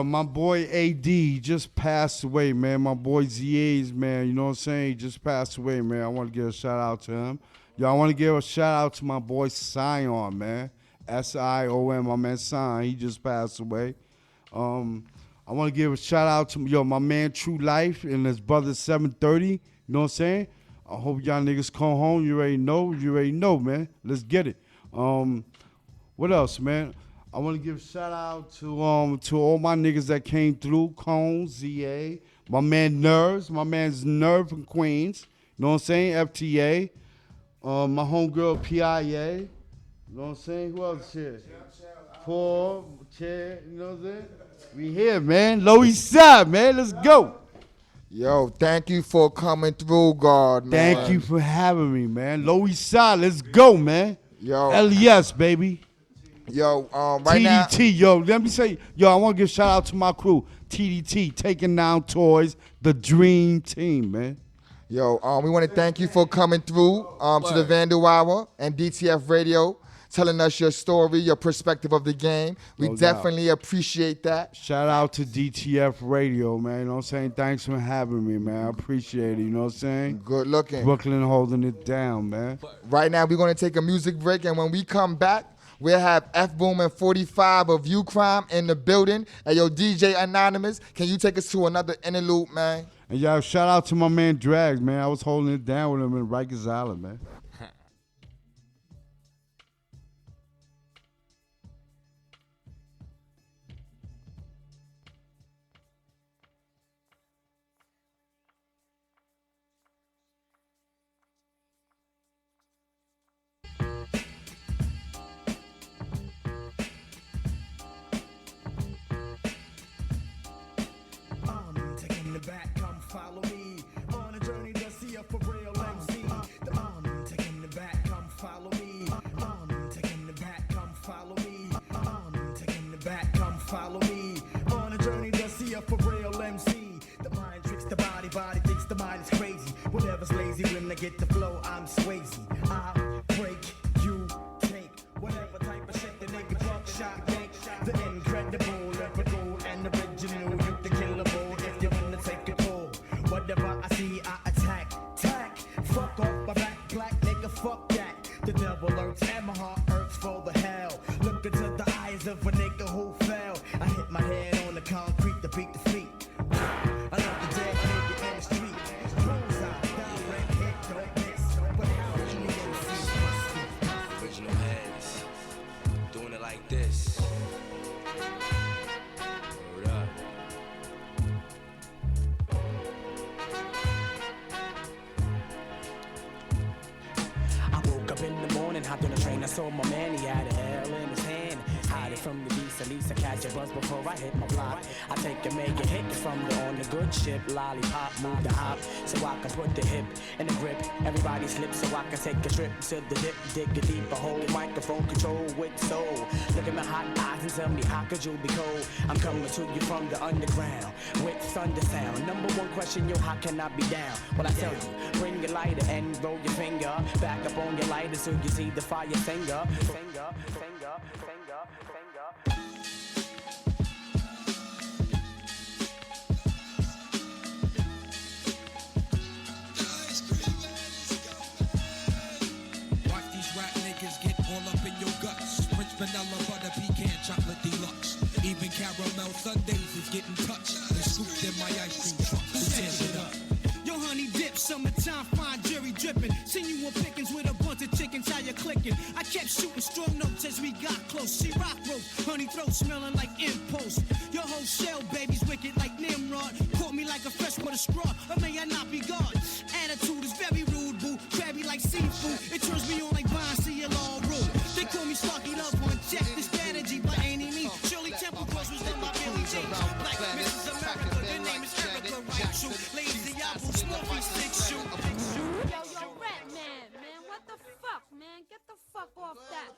my boy AD just passed away, man. My boy ZA's, man, you know what I'm saying? He just passed away, man. I want to give a shout out to him. Yo, I want to give a shout out to my boy Sion, man. SION, my man Sion. He just passed away. I want to give a shout out to my man True Life and his brother 730. You know what I'm saying? I hope y'all niggas come home. You already know, man. Let's get it. What else, man? I want to give a shout out to all my niggas that came through. Cone, ZA, my man Nerves, my man's Nerve from Queens. You know what I'm saying? FTA. My homegirl PIA. You know what I'm saying? Who else here? Paul, Chair, you know what I'm saying? We here, man. Low East Side, man. Let's go. Yo, thank you for coming through, God, man. Thank you for having me, man. Low East Side, let's go, man. Yo. LES, baby. Yo, right now. TDT, yo, let me say, I want to give a shout out to my crew. TDT, Taking Down Toys, the Dream Team, man. Yo, we want to thank you for coming through to the Vandal Hour and DTF Radio, telling us your story, your perspective of the game. We definitely appreciate that. Shout out to DTF Radio, man. You know what I'm saying? Thanks for having me, man. I appreciate it. You know what I'm saying? Good looking. Brooklyn holding it down, man. Right now, we're going to take a music break, and when we come back, we'll have FBOOM and 45 of UKRIME in the building. And yo, DJ Anonymous, can you take us to another interlude, man? And yo, shout out to my man Drags, man. I was holding it down with him in Rikers Island, man. Taking the back, come follow me on a journey to see a for real MC. Taking the back, come follow me. Taking the back, come follow me. Taking the back, come follow me on a journey to see a for real MC. The mind tricks the body, body thinks the mind is crazy. Whatever's lazy when I get the flow, I'm Swayze. I break, you take whatever type of shit the nigga drunk shot make. The incredible, lyrical, and original. You the killable if you wanna take a pull. Whatever I see, I attack. Tack, fuck off my back, black nigga, fuck that. The devil lurks and my heart hurts for the hell. Look into the eyes of a nigga who fell. I hit my head on the concrete to beat the feet. I love the dead nigga in the street. Bullseye, direct hit, don't miss. But how do you see? Original heads, doing it like this. Hold up. I woke up in the morning, hopped on a train, I saw my man, he had a L in his hand. Hide it from the beast, at least I catch a buzz before I hit my block. I take a make a hit from on the good ship, lollipop, move the hop, so I can put the hip in the grip. Everybody slips so I can take a trip to the dip, dig a deeper hole, microphone control with soul. Look at my hot eyes and tell me how could you be cold? I'm coming to you from the underground with thunder sound. Number one question, yo, how can I be down? Well, I tell you, bring your lighter and roll your finger back up on your lighter so you see the fire finger. Sundays is getting touched and scooped in my ice cream truck. Who tears it up? Yo, honey dip, summertime, fine jury dripping. Seen you on pickings with a bunch of chickens, how you clicking? I kept shooting strong notes as we got close. She rock rope, honey throat smelling like impulse. Your whole shell, baby's wicked like Nimrod. Caught me like a fresh with a straw, or may I not be God? Attitude is very rude, boo. Crabby like seafood. It turns me on like Vine, see your law rule. They call me Starkey Love One. Check the strategy, but ain't he me? Shirley Temple Cross was done by Billy Jean. Black Mrs. America, your name is Erica, right? Shoot, lazy apple, smoky six shoot. Yo, Rat Man, what the fuck, man? Get the fuck off that.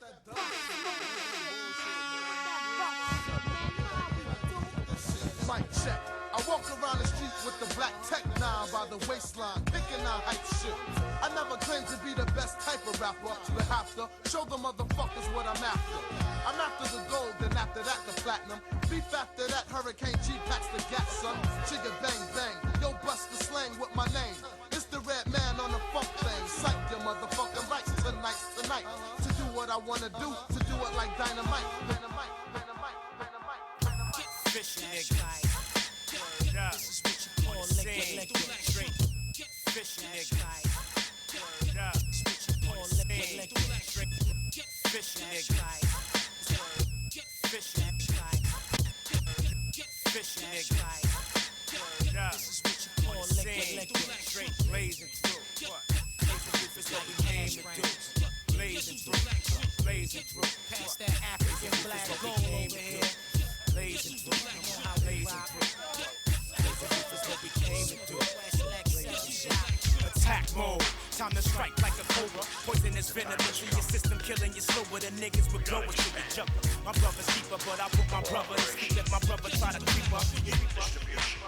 Mic check. I walk around the street with the black tech 9 by the waistline, kicking out hype shit. I never claimed to be the best type of rapper, but have to show the motherfuckers what I'm after. I'm after the gold, then after that the platinum. Beef after that, Hurricane G packs the gas, son. Chigga bang bang, yo bust the slang with my name. It's the red man on the funk thing. Psych your motherfucking rights tonight. To do what I wanna do, to do it like dynamite. Fishing nigga. Yeah. This is what you call liquid. Drink. Fishing nigga. Yeah. This is what you call liquid. Drink. Fishing nigga. Fishing nigga. Fishing nigga. Yeah. This is what you call liquid. Drink. Blazing through. What? This is what we came to do. Blazing through. Blazing through. Pass that African black gold over here. Blazing through. Blazing through. This is what we came to do. Attack mode. Time to strike like a cobra. Poisonous venom into your system, killing you slower than niggas with blowers to the jumper. My brother's deeper, but I put my brother to sleep. Let my brother try to creep up. Distribution.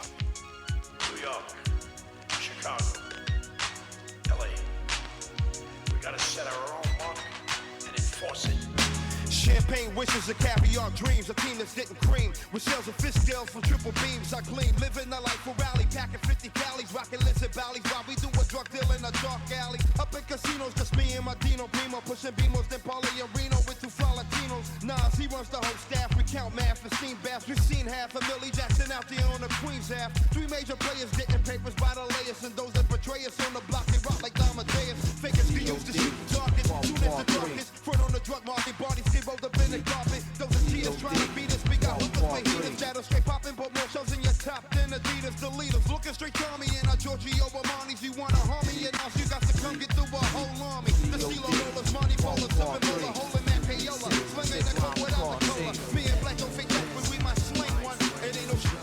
New York, Chicago, LA. We gotta set our own mark and enforce it. Champagne wishes and caviar dreams, a team that's getting cream. With shells and fish scales from triple beams, I gleam. Living a life for rally, packing 50 calories, rocking lizard valleys while we do a drug deal in a dark alley. Up in casinos, just me and my Dino Primo, pushing Beamos, then Paulie and Reno with 2 Florentinos. Nas, he runs the whole staff, we count math and steam baths. We've seen half a Millie Jackson out there on the Queens half. 3 major players getting papers by the layers, and those that betray us on the block, they rock like Amadeus. Fakers can use to shoot the darkest, soon as the darkest. Front on the drug market, bodies get rolled up in the carpet. Those are cheaters trying to beat us. We got hookers for heaters, shadows straight popping, but more shows in your top than Adidas. The leaders looking straight to me in our Giorgio Armani's. You wanna harm me, and now you got to come get through a whole army. The Stilo Rollers, Monty Bowler, Seven Roller, holding that payola. Slinging the coat without the color. Me and Black don't fake that, but we might sling one. It ain't no shit.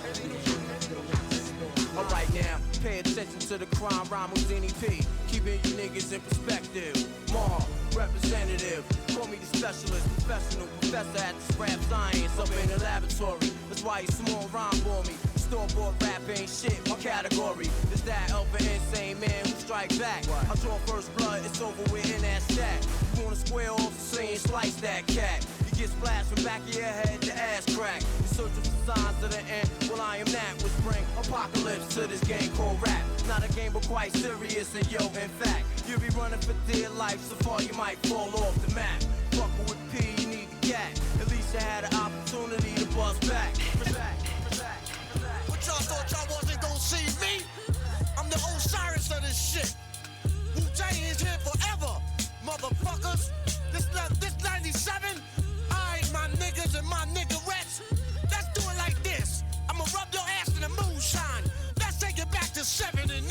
Alright now, pay attention to the crime rhyme with P. Keeping you niggas in perspective. Mar, representative. Call me the specialist, professional professor at the rap science up in the laboratory. That's why you small rhyme for me. Store-bought rap ain't shit, my category. It's that alpha insane man who strike back. I draw first blood, it's over with in that stack. You wanna square off, saying slice that cat. You get splashed from back of your head to ass crack. You're searching for signs of the end, well I am that. Which bring apocalypse to this game called rap. Not a game but quite serious, and yo, in fact, you'll be running for dear life, so far you might fall off the map. Fucking with P, you need the gat. At least you had an opportunity to bust back. What y'all thought y'all wasn't gonna see me? I'm the Osiris of this shit. Wu-Tang is here forever, motherfuckers. This 97, I ain't my niggas and my niggerettes. Let's do it like this. I'ma rub your ass in the moonshine. Let's take it back to 79.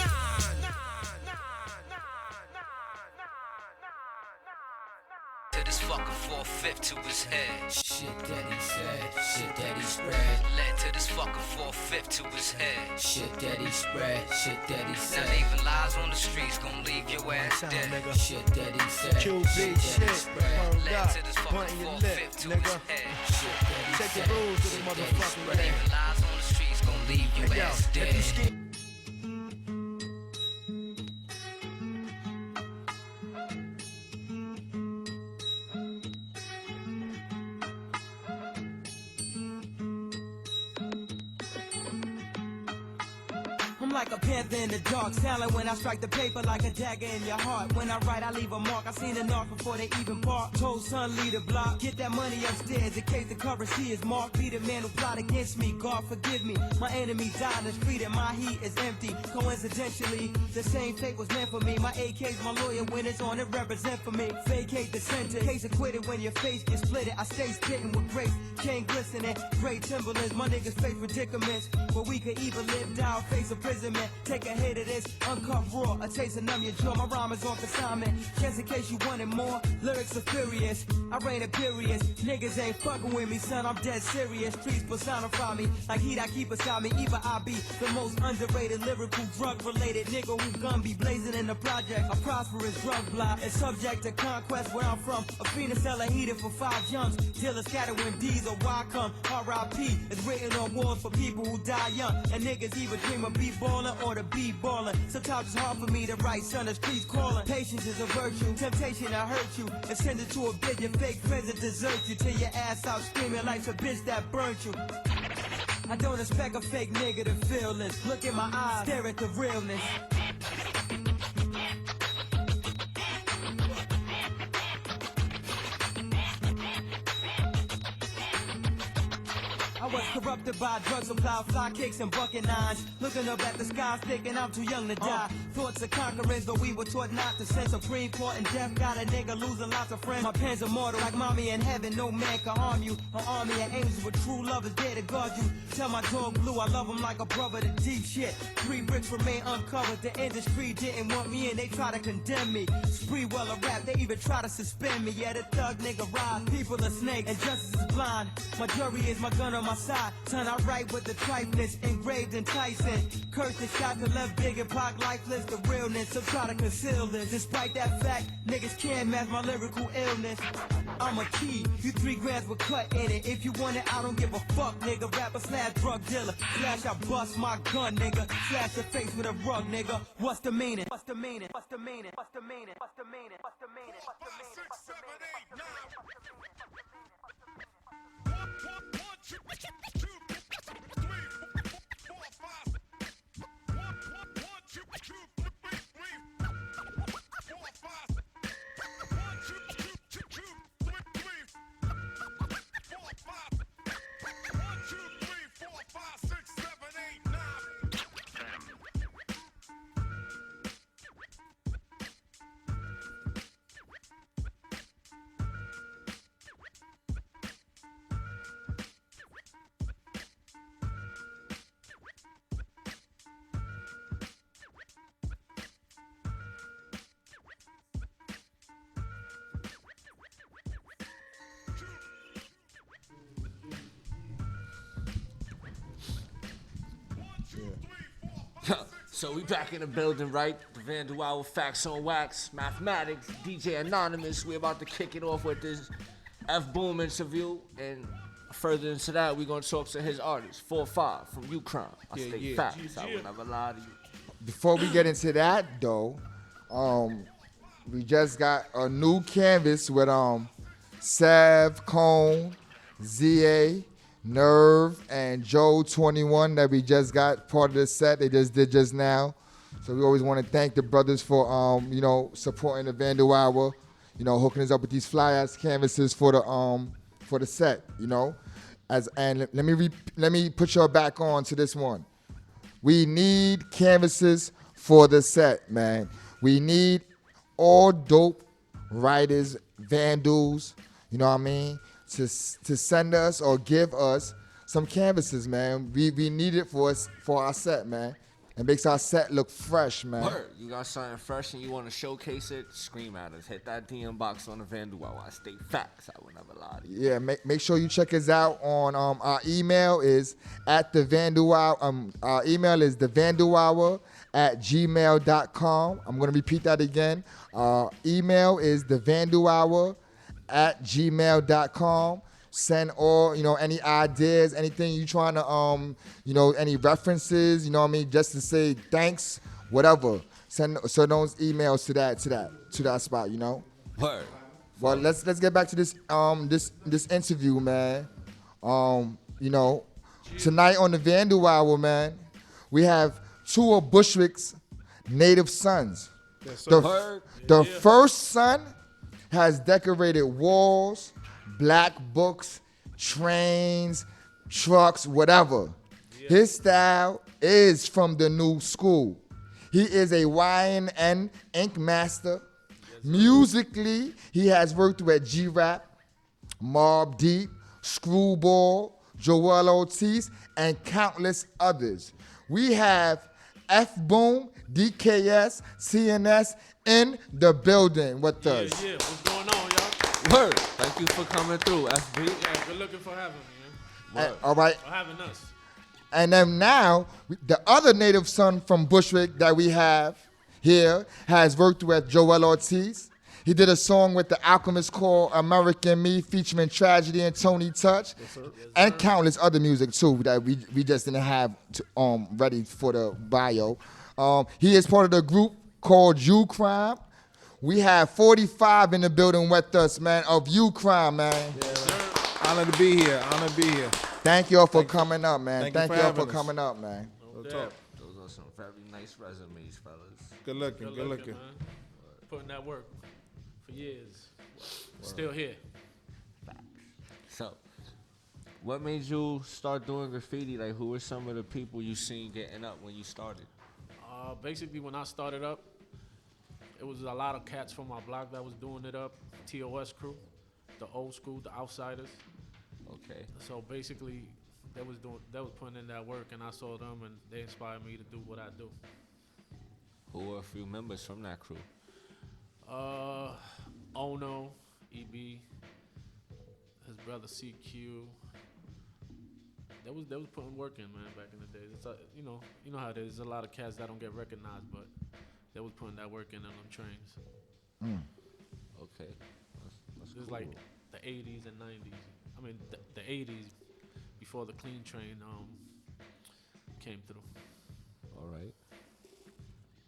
To this fucker 4/5 to his head. Shit that he said, shit that he spread. Led to this fucker 4/5 to his head. Shit that he spread, shit that he said. Now leaving lies on the streets gon' leave your ass dead. Shit that he said, QB shit, Led to this fucker 4/5 to his head. Shit that he Take said, the rules to the motherfucking man. Leaving lies on the streets gon' leave your ass dead. like a panther in the dark, silent when I strike the paper like a dagger in your heart. When I write, I leave a mark. I seen the north before they even bark. Told son, lead the block, get that money upstairs in case the currency is marked. Be the man who plot against me. God forgive me. My enemy died in the street and my heat is empty. Coincidentally, the same fate was meant for me. My AK's my lawyer when it's on, it represent for me. Vacate the center, case acquitted when your face gets split. I stay spitting with grace, chain glistening, great Timberlands. My niggas face predicaments, but we could either live down, face imprisonment. Take a hit of this, uncut raw, a taste of numb your jaw. My rhyme is on consignment, just in case you wanted more. Lyrics are furious, I reign imperious. Niggas ain't fucking with me, son, I'm dead serious. Streets personify me, like heat I keep beside me. Either I be the most underrated, lyrical, drug-related nigga who gun be blazing in the project. A prosperous drug block, is subject to conquest where I'm from. A fiend seller heated for 5 jumps. Dealers scatter when D's or Y come. R.I.P. is written on walls for people who die young. And niggas either dream of B-ballin' or to be ballin'. Sometimes it's hard for me to write, son, the streets calling. Patience is a virtue, temptation to hurt you. And send it to a bitch, your fake friends that desert you. Till your ass out screaming like a bitch that burnt you. I don't expect a fake nigga to feel this. Look in my eyes, stare at the realness. I was corrupted by drug supply, fly kicks and bucket nines. Looking up at the sky, thinking I'm too young to die. Thoughts of conquerors, but we were taught not to send. Supreme Court and death got a nigga losing lots of friends. My pen's immortal, like mommy in heaven, no man can harm you. An army of angels with true love is there to guard you. Tell my dog Blue I love him like a brother to deep shit. 3 bricks remain uncovered, the industry didn't want me and they try to condemn me. Spree well a rap, they even try to suspend me. Yeah, the thug nigga rise, people are snakes and justice is blind. My jury is my gun on my side. Son, I write with the trifleness engraved in Tyson. Curse the shot to left big and Pac lifeless, the realness. So try to conceal this. Despite that fact, niggas can't match my lyrical illness. I'm a key, you 3 grams were cut in it. If you want it, I don't give a fuck, nigga. Rapper slash drug dealer. Slash I bust my gun, nigga. Slash your face with a rug, nigga. What's the meaning? What's the meaning? What's the meaning? What's the meaning? What's the meaning? What's the meaning? What's the meaning? 5, 6, 7, 8, 9. So we back in the building, right? The Vandal Hour, Facts on Wax, Mathematics, DJ Anonymous. We're about to kick it off with this FBOOM interview. And further into that, we're going to talk to his artist, 4-5 from UKRIME. I state facts. I will never lie to you. Before we get into that, though, we just got a new canvas with Sev, Cone, ZA, Nerve, and Joe 21 that we just got part of the set. They just did just now. So we always want to thank the brothers for supporting the Vandal Hour, hooking us up with these fly ass canvases for the set, And let me put y'all back on to this one. We need canvases for the set, man. We need all dope writers, vandals, you know what I mean, to send us or give us some canvases, man. We need it for our set, man. It makes our set look fresh, man. Word. You got something fresh and you want to showcase it, scream at us. Hit that DM box on the Vandal Hour. I state facts. I will never lie to you. Yeah, make sure you check us out on our email is at the Vandal Hour. Our email is thevandalhour@gmail.com. I'm going to repeat that again. Email is thevandalhour@gmail.com. Send all, any ideas, anything you trying to, any references, just to say thanks, whatever. Send those emails to that spot, Word. Well, let's get back to this this interview, man. Tonight on the Vandal Hour, man, we have two of Bushwick's native sons. Yes, sir. The, Word. the Yeah. first son has decorated walls, black books, trains, trucks, whatever. His style is from the new school. He is a YNN ink master. Musically, he has worked with G-Rap, Mobb Deep, Screwball, Joel Ortiz, and countless others. We have FBOOM, DKS, CNS in the building with us. Yeah, what's going on, y'all? Word. Thank you for coming through, FB. Yeah, good looking for having me, man. All right. For having us. And then now, the other native son from Bushwick that we have here has worked with Joel Ortiz. He did a song with the Alchemist called American Me featuring Tragedy and Tony Touch. Yes, sir. And countless other music too that we just didn't have ready for the bio. He is part of the group called UKRIME. We have 45 in the building with us, man, of UKRIME, man. Honored to be here. Honored to be here. Thank y'all for coming up, man. Thank you Thank for y'all having for us. coming up, man. No talk. Those are some very nice resumes, fellas. Good looking. Good looking. Man. Putting that work for years. Still here. So, what made you start doing graffiti? Like, who were some of the people you seen getting up when you started? Basically, when I started up, it was a lot of cats from my block that was doing it up. TOS crew, the old school, the outsiders. Okay. So basically, they was putting in that work, and I saw them, and they inspired me to do what I do. Who were a few members from that crew? Ono, EB, his brother CQ. They was putting work in, man, back in the day. It's you know how it is. There's a lot of cats that don't get recognized, but they was putting that work in on them trains. Okay. That's It was cool. like the 80s and 90s. I mean, the 80s before the clean train came through. All right.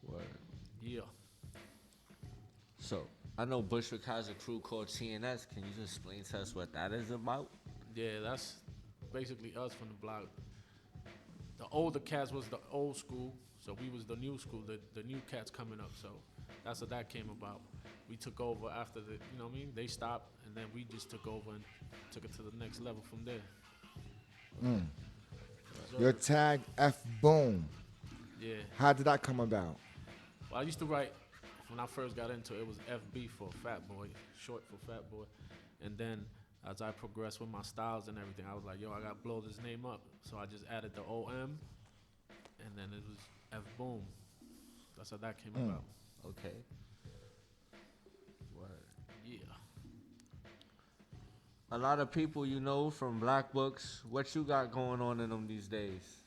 Word. Yeah. So, I know Bushwick has a crew called TNS. Can you just explain to us what that is about? Yeah, that's basically us from the block. The older cats was the old school, so we was the new school, the new cats coming up. So that's what that came about. We took over after the, you know what I mean? They stopped, and then we just took over and took it to the next level from there. Your tag FBOOM. Yeah. How did that come about? Well, I used to write, when I first got into it, it was FB for Fat Boy, short for Fat Boy. And then as I progressed with my styles and everything, I was like, yo, I got to blow this name up. So I just added the OM, and then it was FBOOM. That's how that came about. Okay. Word. Yeah. A lot of people you know from Black Books. What you got going on in them these days?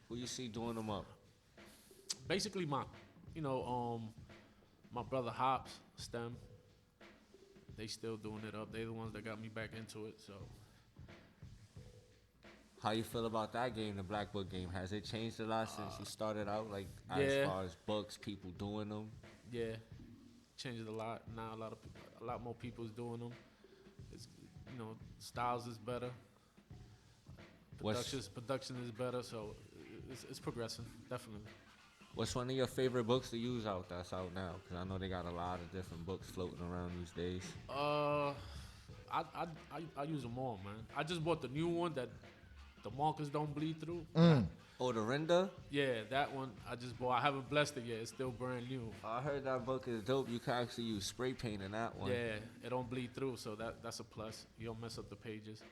Who you see doing them up? Basically, my brother Hops, STEM, they still doing it up. They the ones that got me back into it. So How you feel about that game, the Black Book game? Has it changed a lot since you started out? Like yeah. as far as books, people doing them. Yeah, changed a lot. Now a lot more people's doing them. It's, styles is better. Production is better. So it's progressing, definitely. What's one of your favorite books to use out that's out now? Because I know they got a lot of different books floating around these days. I use them all, man. I just bought the new one that the markers don't bleed through. Oh, the Render? Yeah, that one I just bought. I haven't blessed it yet. It's still brand new. I heard that book is dope. You can actually use spray paint in that one. Yeah, it don't bleed through, so that's a plus. You don't mess up the pages.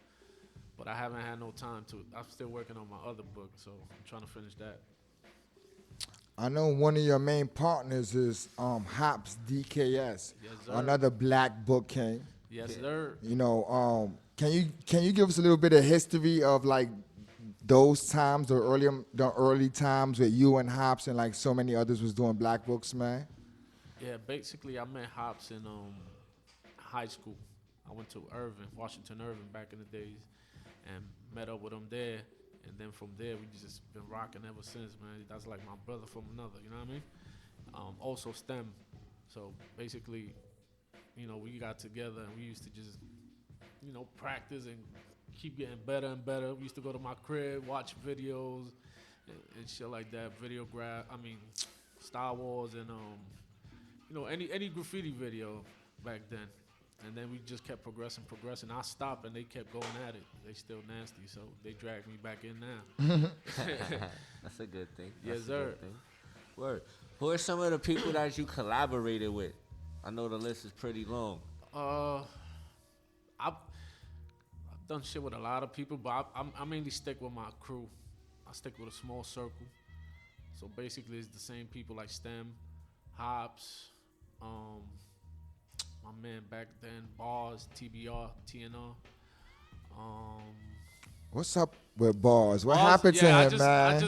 But I haven't had no time to. I'm still working on my other book, so I'm trying to finish that. I know one of your main partners is Hops DKS, Yes, sir. another Black Book king. Yes, sir. Can you give us a little bit of history of like those times, the early times with you and Hops and like so many others was doing Black Books, man? Yeah, basically I met Hops in high school. I went to Washington Irving back in the days, and met up with him there. And then from there, we just been rocking ever since, man. That's like my brother from another, you know what I mean? Also STEM. So basically, we got together and we used to just, practice and keep getting better and better. We used to go to my crib, watch videos, and shit like that. Star Wars and any graffiti video back then. And then we just kept progressing. I stopped and they kept going at it. They still nasty, so they dragged me back in now. That's a good thing. Yes, That's a sir. good thing. Word. Who are some of the people that you collaborated with? I know the list is pretty long. I've done shit with a lot of people, but I mainly stick with my crew. I stick with a small circle. So basically, it's the same people like Stem, Hops, my man back then, Bars, TBR, TNR. What's up with Bars? What Bars, happened to him, man?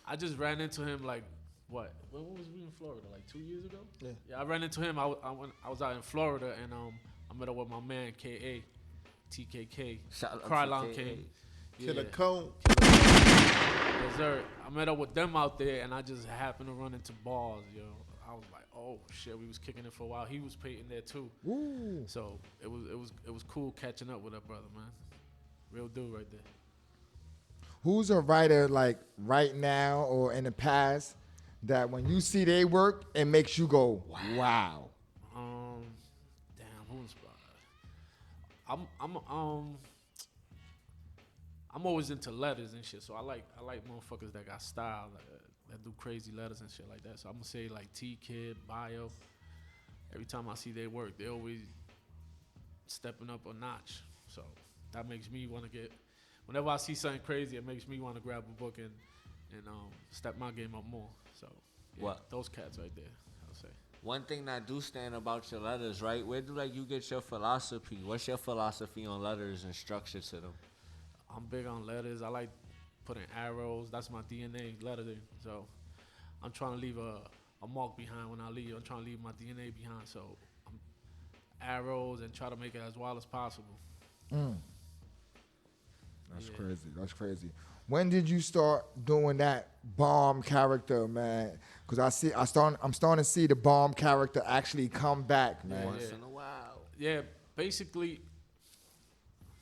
I just ran into him like what? When was we in Florida? Like 2 years ago? Yeah. I ran into him. I was out in Florida and I met up with my man KA, TKK. Shout out to Krylon KA. King. Killer Cone. Yes, sir. I met up with them out there and I just happened to run into Bars, yo. I was like, oh shit, we was kicking it for a while. He was painting there too. Ooh. So it was cool catching up with that brother, man. Real dude right there. Who's a writer like right now or in the past that when you see their work, it makes you go, wow. Damn, who inspired? I'm always into letters and shit, so I like motherfuckers that got style, that do crazy letters and shit like that. So I'm gonna say like T-Kid, Bio. Every time I see their work, they always stepping up a notch. So that makes me want to get. Whenever I see something crazy, it makes me want to grab a book and step my game up more. So yeah, What? those cats right there, I'll say. One thing that do stand about your letters, right? Where do you get your philosophy? What's your philosophy on letters and structure to them? I'm big on letters. I like putting arrows. That's my DNA, lettering. So I'm trying to leave a mark behind when I leave. I'm trying to leave my DNA behind. So arrows and try to make it as wild as possible. That's crazy. That's crazy. When did you start doing that bomb character, man? Because I'm starting to see the bomb character actually come back, man. Once in a while. Yeah, basically,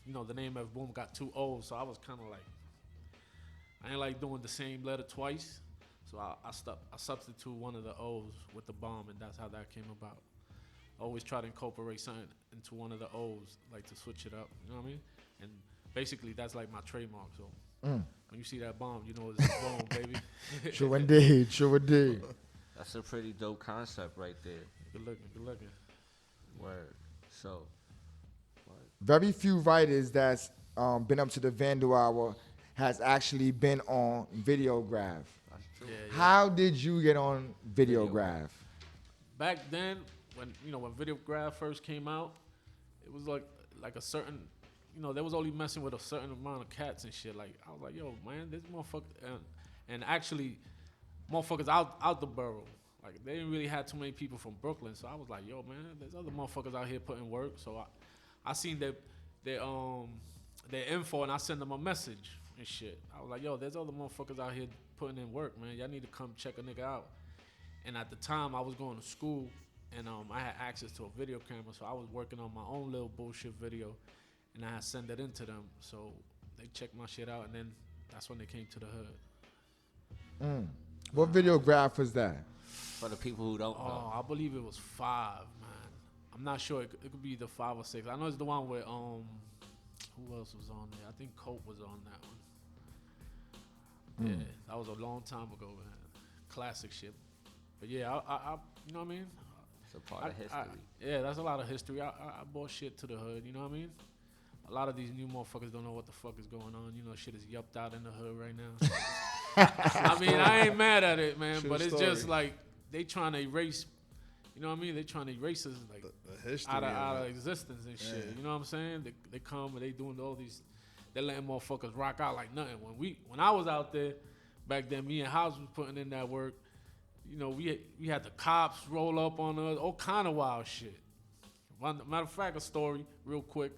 the name FBOOM got 2 O's, so I was kind of like, I ain't like doing the same letter twice, so I substitute one of the O's with the bomb, and that's how that came about. I always try to incorporate something into one of the O's, like to switch it up, you know what I mean? And basically, that's like my trademark, so when you see that bomb, you know it's a bomb, baby. True indeed, true indeed. That's a pretty dope concept right there. Good looking. Word. So, Very few writers that's been up to the Vandal Hour has actually been on Videograph. That's true. Yeah. How did you get on Videograph? Back then, when Videograph first came out, it was like a certain, they was only messing with a certain amount of cats and shit. Like I was like, yo, man, this motherfucker, and actually, motherfuckers out the borough. Like they didn't really have too many people from Brooklyn, so I was like, yo, man, there's other motherfuckers out here putting work. So I seen their info and I sent them a message and shit. I was like, yo, there's other motherfuckers out here putting in work, man. Y'all need to come check a nigga out. And at the time, I was going to school and I had access to a video camera, so I was working on my own little bullshit video, and I had sent it into them. So they checked my shit out, and then that's when they came to the hood. What Videograph was that? For the people who don't know. I believe it was 5, man. I'm not sure. It could be the 5 or 6. I know it's the one where who else was on there? I think Cope was on that one. Yeah, that was a long time ago, man. Classic shit. But yeah, I you know what I mean? It's a part of history. Yeah, that's a lot of history. I brought shit to the hood, you know what I mean? A lot of these new motherfuckers don't know what the fuck is going on. Shit is yupped out in the hood right now. I mean, I ain't mad at it, man, but it's just like they trying to erase, you know what I mean? They trying to erase us like the history out of existence and shit. Yeah. You know what I'm saying? They come and they doing all these, they letting motherfuckers rock out like nothing. When I was out there back then, me and Hobbs was putting in that work. We had the cops roll up on us, all kind of wild shit. Matter of fact, a story real quick.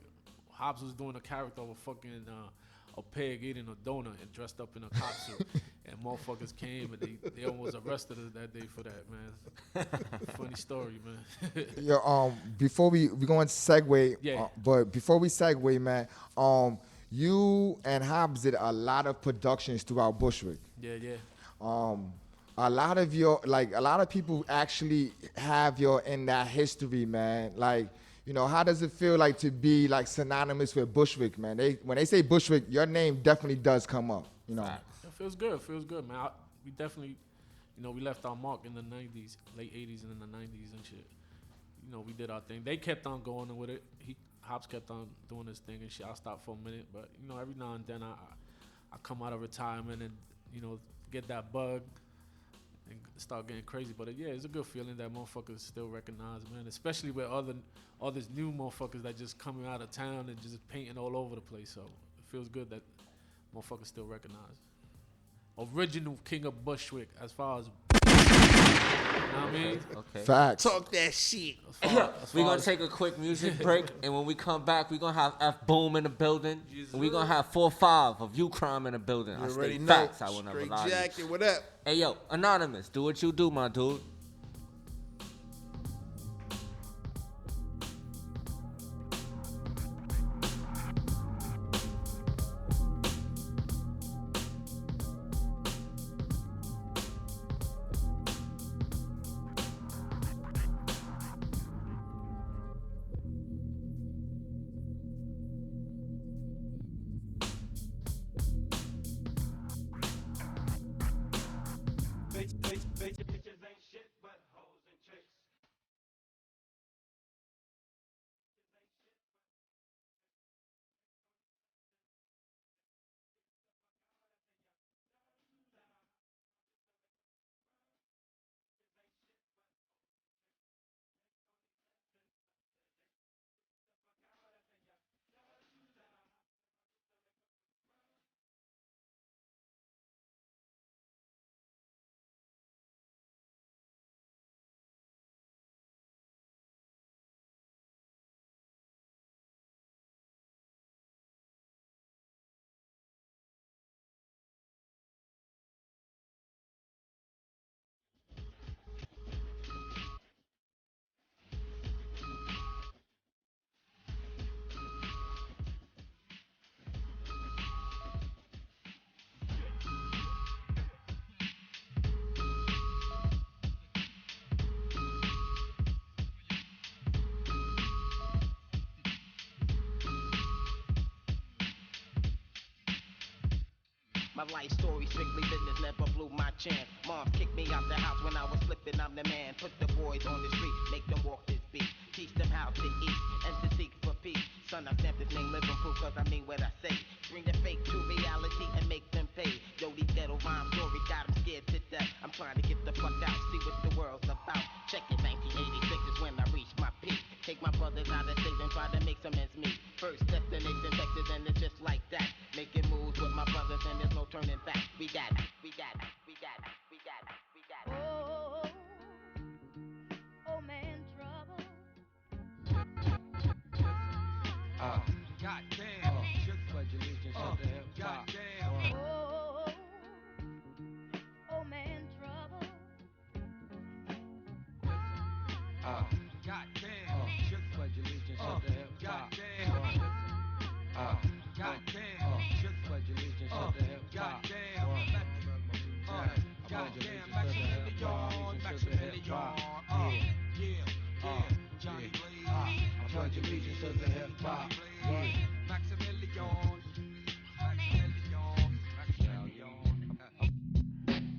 Hobbs was doing a character of a fucking a pig eating a donut and dressed up in a cop suit, and motherfuckers came and they almost arrested us that day for that, man. Funny story, man. Yo, before we going to segue, Yeah. but before we segue, man, You and Hobbs did a lot of productions throughout Bushwick. Yeah. A lot of people actually have your in that history, man. Like, you know, how does it feel like to be like synonymous with Bushwick, man? When they say Bushwick, your name definitely does come up, you know. It feels good, man. We definitely, you know, we left our mark in the 90s, late 80s and in the 90s and shit. You know, we did our thing. They kept on going with it. Hops kept on doing his thing and shit. I stopped for a minute, but, you know, every now and then I come out of retirement and, you know, get that bug and start getting crazy. But yeah, it's a good feeling that motherfuckers still recognize, man. Especially with all these new motherfuckers that just coming out of town and just painting all over the place. So it feels good that motherfuckers still recognize. Original King of Bushwick, as far as, you know what I mean? Okay. Facts. Talk that shit. We're going to take a quick music break, and when we come back, we're going to have FBOOM in the building, and we're going to have 4-5 of UKRIME in the building. You I already state know. facts. I will never Straight lie to you. jacket, what up? Hey, yo, Anonymous, do what you do, my dude. My life story, strictly business, never blew my chance. Mom kicked me out the house when I was slipping, I'm the man. Put the boys on the street, make them walk this beat. Teach them how to eat and to seek for peace. Son, I stamp this name living proof cause I mean what I say. Bring the fake to reality and make them pay. Yo, these ghetto rhyme stories got them scared to death. I'm trying to get the fuck out, see what the world's about. Check it, 1986 is when I reached my peak. Take my brothers out of state and try to make some ends meet. First destination Texas and it's just like that. Making moves with my brothers and there's no turning back. We got it, we got it, we got it, we got it, we got it. Oh man, trouble. Goddamn, just pledge allegiance to the hip hop. Goddamn. Oh man, trouble. Goddamn, just pledge allegiance to the hip hop. Goddamn, just pledge allegiance to the hip hop. Goddamn, Maximilian, yeah, Johnny Blaze. I pledge allegiance to the hip hop.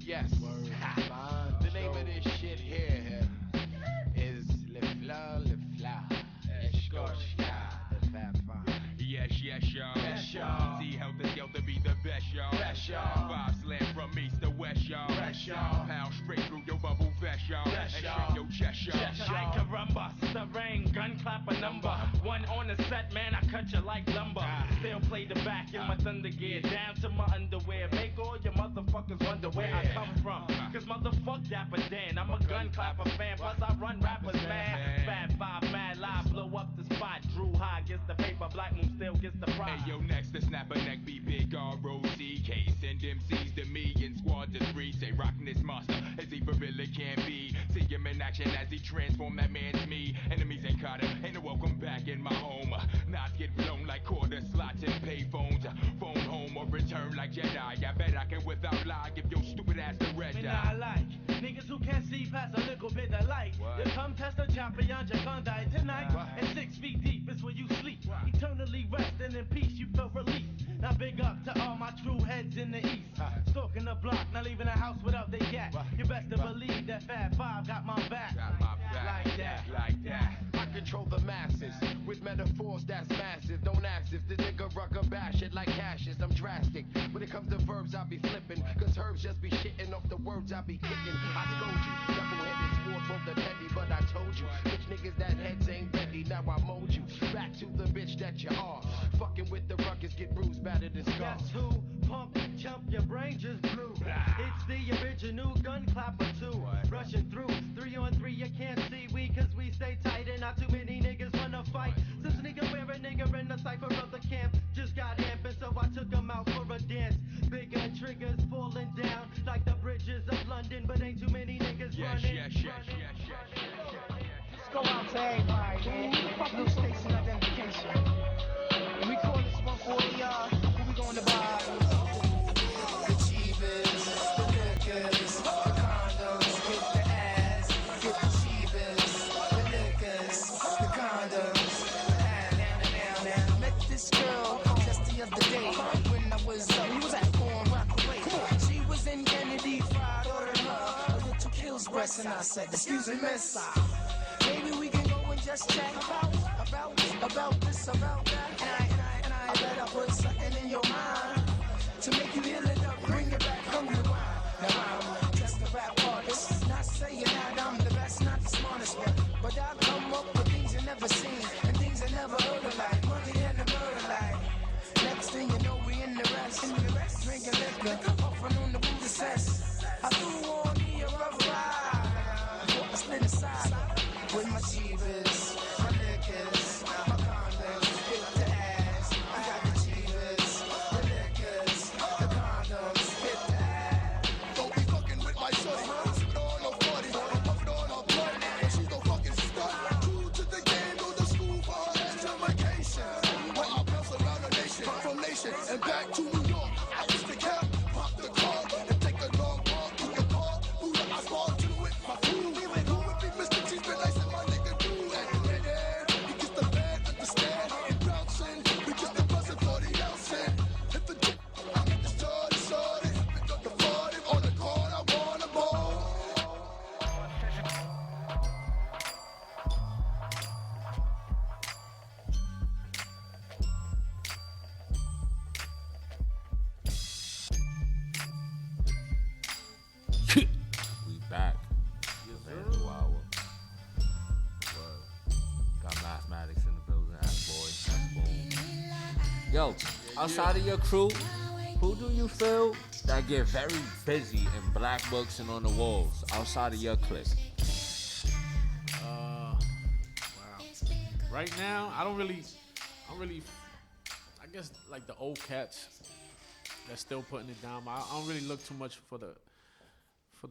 Yes. The name of this shit here is Le Fla. Yes, y'all. See how the Delta be the best, y'all. Five slam from east to west, y'all. Pound straight through your bubble vest, y'all. And shake your chest, y'all. Like a rumba, rain, gun clap a number. One on the set, man, I cut you like lumber. Still play the back in my thunder gear, down to my underwear. Make all your motherfuckers wonder where I come from. Cause motherfuck Dapper Dan, I'm a gun clapper fan. Plus I run rappers mad. Fat Five, mad live, blow up the spot. Drew High gets the paper, Black Moon still gets the prize. Hey, yo, next to snap a neck, be big R-O-C-K. Send MCs to me in squad to three. Say rockin' this monster as he for really can be. see him in action as he transformed that man's me. Enemies ain't caught him, ain't no welcome back in my home. Knots get blown like quarter slots and pay phones. Phone home or return like Jedi. I bet I can without lie give your stupid ass the red Man, eye. I like niggas who can't see past a little bit of light. You come test a chop beyond your gun die tonight. And 6 feet deep is where you sleep. Eternally rest and in peace you feel relief. Now big up to all my true heads in the east. Stalking the block, not leaving the house without they gat. You best to believe that Fat Five got my back. Like that. Like that. I control the masses with metaphors that's massive. Don't ask if the nigga rucker bash it like Cassius. I'm drastic. When it comes to verbs, I be flipping. Cause herbs just be shitting off the words I be kicking. I scold you. Double-headed sword from the petty, but I told you. Bitch niggas that heads ain't ready. Now I mold you. Back to the bitch that you are. Fucking with the ruckus, get bruised, battered and scarred. Guess who? Pump, chump, your brain just blew. It's the original gun clapper too. Rushing through 3 on 3, you can't see we cause we stay tight and not too many niggas wanna fight. Since nigga wear a nigga in the cypher of the camp just got amping, so I took him out for a dance. Bigger triggers falling down like the bridges of London, but ain't too many niggas running. Let's go out to everybody, man. New station identification. We call this 140 yard. Who we going to buy? The cheapest, the liquors, the condoms, get the ass, get the cheapest, the liquors, the condoms, now. Met this girl just the other day when I was at Born Rockaway. She was in Kennedy, fried ordered her a little kills breast, and I said, excuse me, miss. Maybe we can go and just chat about this, about that. And I bet I put something in your mind to make you heal it up, bring it back, hungry wine. Now I'm just a rap artist, not saying that I'm the best, not the smartest one, but I come up with things you never seen and things I never heard of, like money and the murder, like. Next thing you know, we in the rest, drinking liquor, offering on the booty cess. I threw on me a rough ride, I split aside with my cheevers, my liquors, my condoms, hit the ass. I got the cheevers, the liquors, the condoms, hit the ass. Don't be fucking with my shorty. Sippin' on no 40, puffin' on her blood, and she's no fucking stud. True to the game, go to school for her education. Where I bounce around the nation, from nation and back to New York. I used to cap, pop the car, and take a long walk through the park. Who the asphalt to it, my food. Who would be Mr. Cheese, been nice and my nigga do. And he gets the bad, understand, and bouncing. We just the bus and 40 else in. Hit the jet, I get the shorty. Pick up the 40 on the corner, I wanna ball. We back. Vandal Hour. Word. Got mathematics in the building. FBOOM. Yo, outside of your crew, who do you feel that get very busy in black books and on the walls outside of your clique? Wow. Right now, I guess like the old cats that's still putting it down. I don't really look too much for the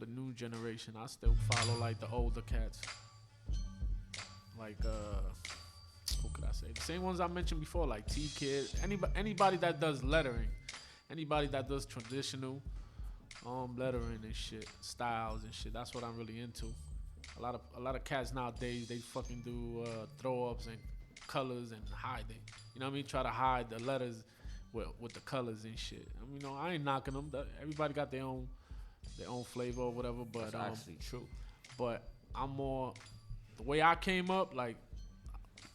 new generation. I still follow like the older cats. Like who could I say? The same ones I mentioned before, like T-Kid. Anybody that does lettering, anybody that does traditional lettering and shit, styles and shit. That's what I'm really into. A lot of cats nowadays, they fucking do throw ups and colors and hide it. You know what I mean? Try to hide the letters with the colors and shit. I mean, I ain't knocking them. Everybody got their own flavor or whatever. But That's actually true. But I'm more the way I came up, like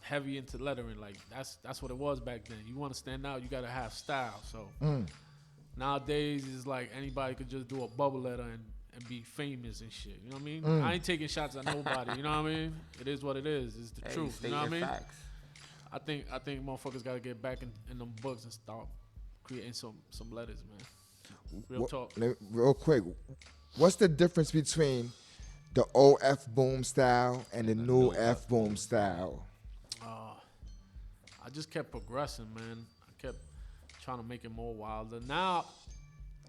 heavy into lettering. Like that's what it was back then. You want to stand out, you gotta have style. So nowadays it's like anybody could just do a bubble letter and be famous and shit. You know what I mean? I ain't taking shots at nobody. You know what I mean? It is what it is. It's the truth. You know what I mean? Facts. I think motherfuckers gotta get back in them books and start creating some letters, man. Real talk. Real quick, what's the difference between the old FBOOM style and the new FBOOM style? I just kept progressing, man. I kept trying to make it more wilder. Now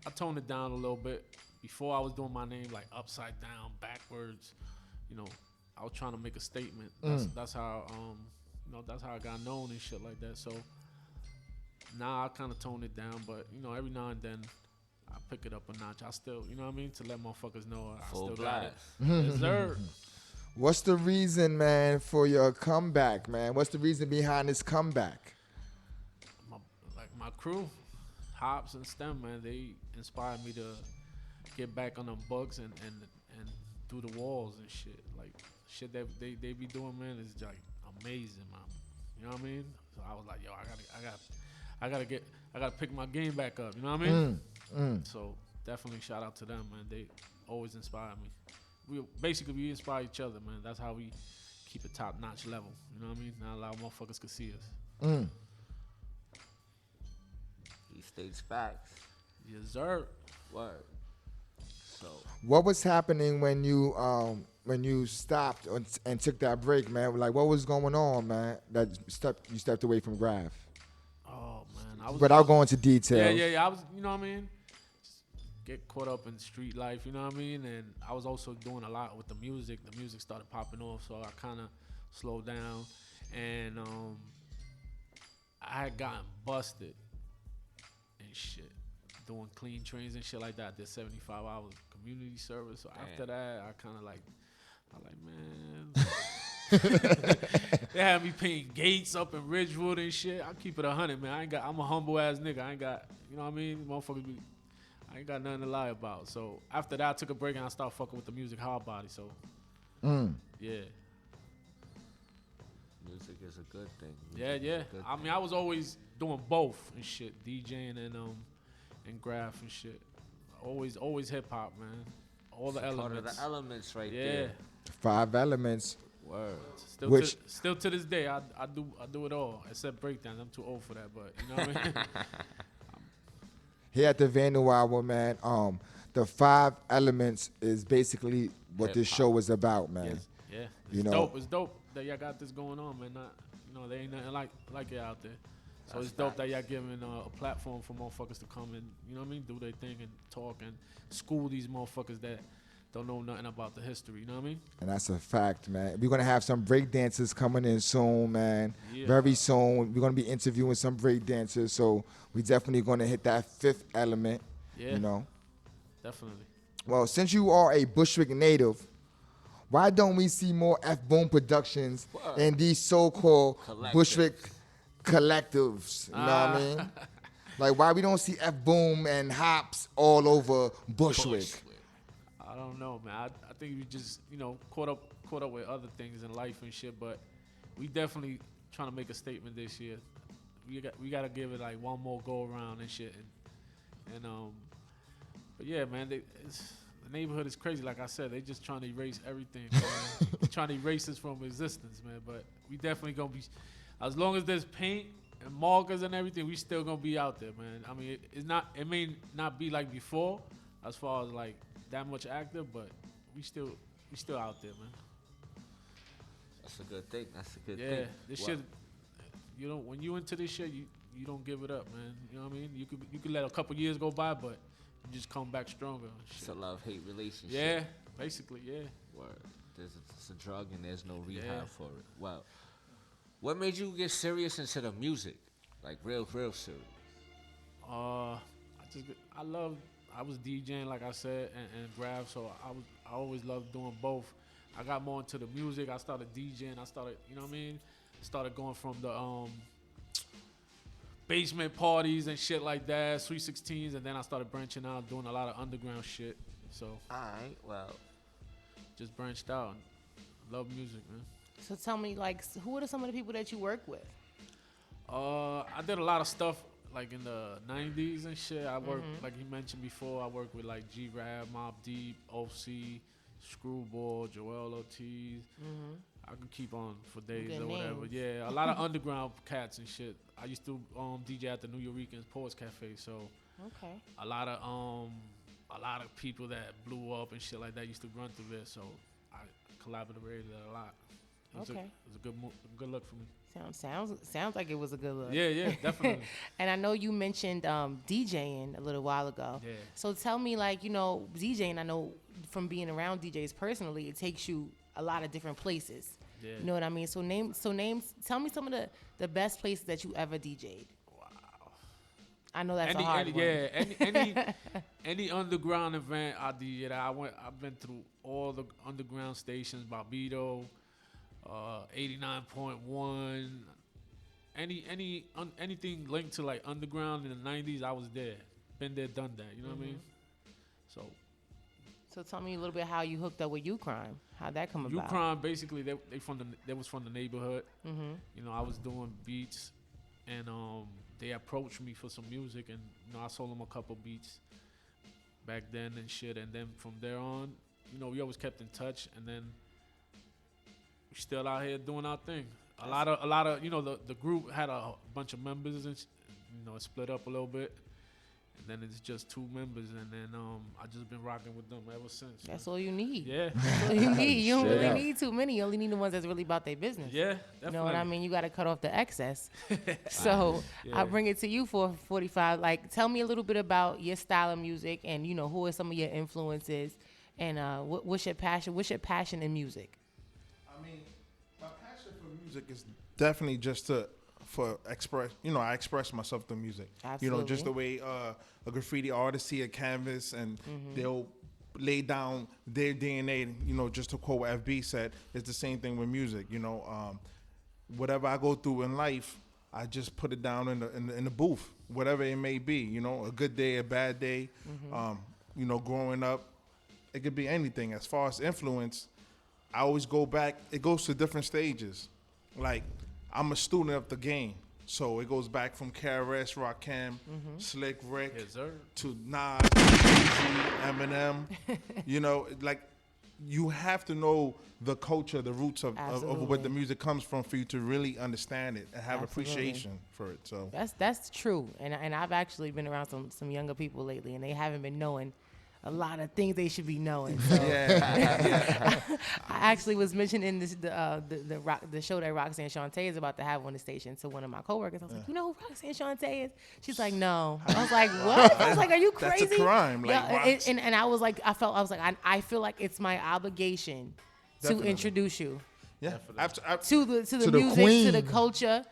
I toned it down a little bit. Before I was doing my name like upside down, backwards, I was trying to make a statement. That's how that's how I got known and shit like that. So now I kind of tone it down, but every now and then I pick it up a notch. I still, you know what I mean, to let motherfuckers know I Full still got it. blast. Yes, sir. What's the reason, man, for your comeback, man? What's the reason behind this comeback? My crew, Hops and Stem, man, they inspired me to get back on them bugs and through the walls and shit. Like shit that they be doing, man, is like amazing, man. You know what I mean? So I was like, yo, I gotta pick my game back up. You know what I mean? So definitely shout out to them, man. They always inspire me. We inspire each other, man. That's how we keep a top notch level. You know what I mean? Not a lot of motherfuckers could see us. He states facts. Yes, sir. Word. So what was happening when you stopped and took that break, man? Like, what was going on, man? That you stepped away from Graph. Oh man, Without going into detail. Yeah. I was, you know what I mean? Just get caught up in street life, you know what I mean? And I was also doing a lot with the music. The music started popping off, so I kind of slowed down. And I had gotten busted and shit, doing clean trains and shit like that. I did 75 hours community service. So after that, I kind of like, man, they had me painting gates up in Ridgewood and shit. I keep it 100, man. I'm a humble ass nigga. I ain't got, you know what I mean? Motherfuckers be, I ain't got nothing to lie about. So after that, I took a break and I started fucking with the music hard body. So yeah. Music is a good thing. Yeah. I mean, I was always doing both and shit, DJing and graph and shit. Always hip hop, man. All the elements. Part of the elements right there. 5 elements. Word. Still to this day, I do it all except breakdowns. I'm too old for that, but you know what I mean. Here at the Vandal Hour, man, the 5 elements is basically what this show is about, man. Yes. Yeah, it's dope that y'all got this going on, man. There ain't nothing like it out there. So it's dope that y'all giving a platform for motherfuckers to come and, you know what I mean, do their thing and talk and school these motherfuckers that don't know nothing about the history, you know what I mean? And that's a fact, man. We're going to have some break dancers coming in soon, man. Yeah. Very soon. We're going to be interviewing some break dancers, so we definitely going to hit that 5th element, you know? Definitely. Well, since you are a Bushwick native, why don't we see more FBOOM productions in these so-called Bushwick collectives? You know what I mean? Like, why we don't see FBOOM and Hops all over Bushwick? I don't know, man. I think we just, caught up with other things in life and shit, but we definitely trying to make a statement this year. We got to give it like one more go around and shit. And but yeah, man, the neighborhood is crazy. Like I said, they just trying to erase everything, man. Trying to erase us from existence, man. But we definitely gonna be, as long as there's paint and markers and everything, we still gonna be out there, man. I mean, it may not be like before, as far as like that much active, but we still out there, man. That's a good thing. Thing. Yeah, this shit. When you into this shit, you don't give it up, man. You know what I mean? You could let a couple years go by, but you just come back stronger. It's a love-hate relationship. Yeah, basically, yeah. Word. It's a drug and there's no rehab for it. Well, what made you get serious into the music? Like real serious? I was DJing, like I said, and grab, so I always loved doing both. I got more into the music. I started DJing. I started, you know what I mean? Started going from the basement parties and shit like that, Sweet 16s, and then I started branching out, doing a lot of underground shit. So, alright, well, just branched out. Love music, man. So tell me, like, who are some of the people that you work with? I did a lot of stuff like in the 90s and shit. I worked, like he mentioned before, I worked with like G-Rab, Mobb Deep, OC, Screwball, Joel Ortiz. I could keep on for days or whatever. Yeah, a lot of underground cats and shit. I used to DJ at the New Yorkers Poets Cafe, so a lot of people that blew up and shit like that used to run through there. So I collaborated a lot. Okay. It was a good look for me. Sounds like it was a good look. Yeah, definitely. And I know you mentioned DJing a little while ago. Yeah. So tell me, like, DJing, I know from being around DJs personally, it takes you a lot of different places. Yeah. You know what I mean? So tell me some of the best places that you ever DJ'd. Wow. I know that's a hard one. Yeah, any underground event I DJ'd. I've been through all the underground stations, Barbito, 89.1, anything linked to like underground in the 90s, I was there. Been there, done that. You know what I mean? So tell me a little bit how you hooked up with UKRIME. How'd that come about? UKRIME, basically, they was from the neighborhood. Mm-hmm. You know, I was doing beats, and they approached me for some music, and I sold them a couple beats back then and shit. And then from there on, we always kept in touch, and then we still out here doing our thing. A lot of the group had a bunch of members, and it split up a little bit. And then it's just 2 members, and then I just been rocking with them ever since. That's all you need. Yeah. That's all you need. You don't really need too many. You only need the ones that's really about their business. Yeah, definitely. You know what I mean? You got to cut off the excess. So I'll bring it to you for 45. Like, tell me a little bit about your style of music, and who are some of your influences, and what's your passion? What's your passion in music? I mean, my passion for music is definitely just express. I express myself through music. Absolutely. Just the way a graffiti artist see a canvas and they'll lay down their DNA. Just to quote what FB said, it's the same thing with music. Whatever I go through in life, I just put it down in the booth, whatever it may be. A good day, a bad day. Growing up, it could be anything. As far as influence, I always go back. It goes to different stages. Like, I'm a student of the game, so it goes back from KRS, Rakim, Slick Rick, to Nas, Eminem. Like, you have to know the culture, the roots of where the music comes from for you to really understand it and have appreciation for it. So that's true, and I've actually been around some younger people lately, and they haven't been knowing a lot of things they should be knowing. So. I actually was mentioning this the show that Roxanne Shante is about to have on the station to one of my coworkers. I was like, you know who Roxanne Shante is? She's like, no. I was like, what? I was like, are you crazy? That's a crime. Like, and I was like, I I feel like it's my obligation to introduce you. Yeah. To the music, queen. to the culture,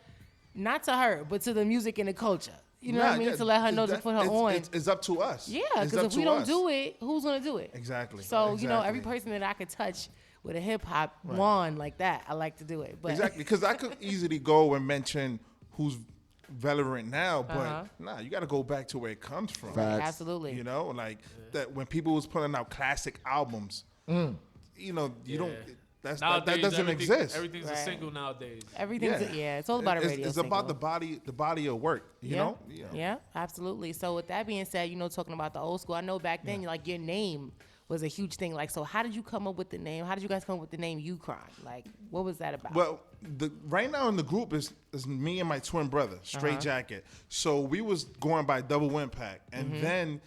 not to her, but to the music and the culture. You know what I mean? To let her know to put her on. It's up to us. Yeah, because if we don't do it, who's going to do it? Exactly. So, every person that I could touch with a hip-hop wand like that, I like to do it. But exactly, because I could easily go and mention who's relevant now, but you got to go back to where it comes from. Right, absolutely. That when people was putting out classic albums, you don't... That doesn't exist. Everything's a single nowadays. Everything's it's all about a radio It's single. about the body of work, you know? Yeah, absolutely. So with that being said, talking about the old school, I know back then, like, your name was a huge thing. Like, so how did you come up with the name? How did you guys come up with the name UKRIME? Like, what was that about? Well, right now in the group is me and my twin brother, Straight Jacket. So we was going by Double Impact, and then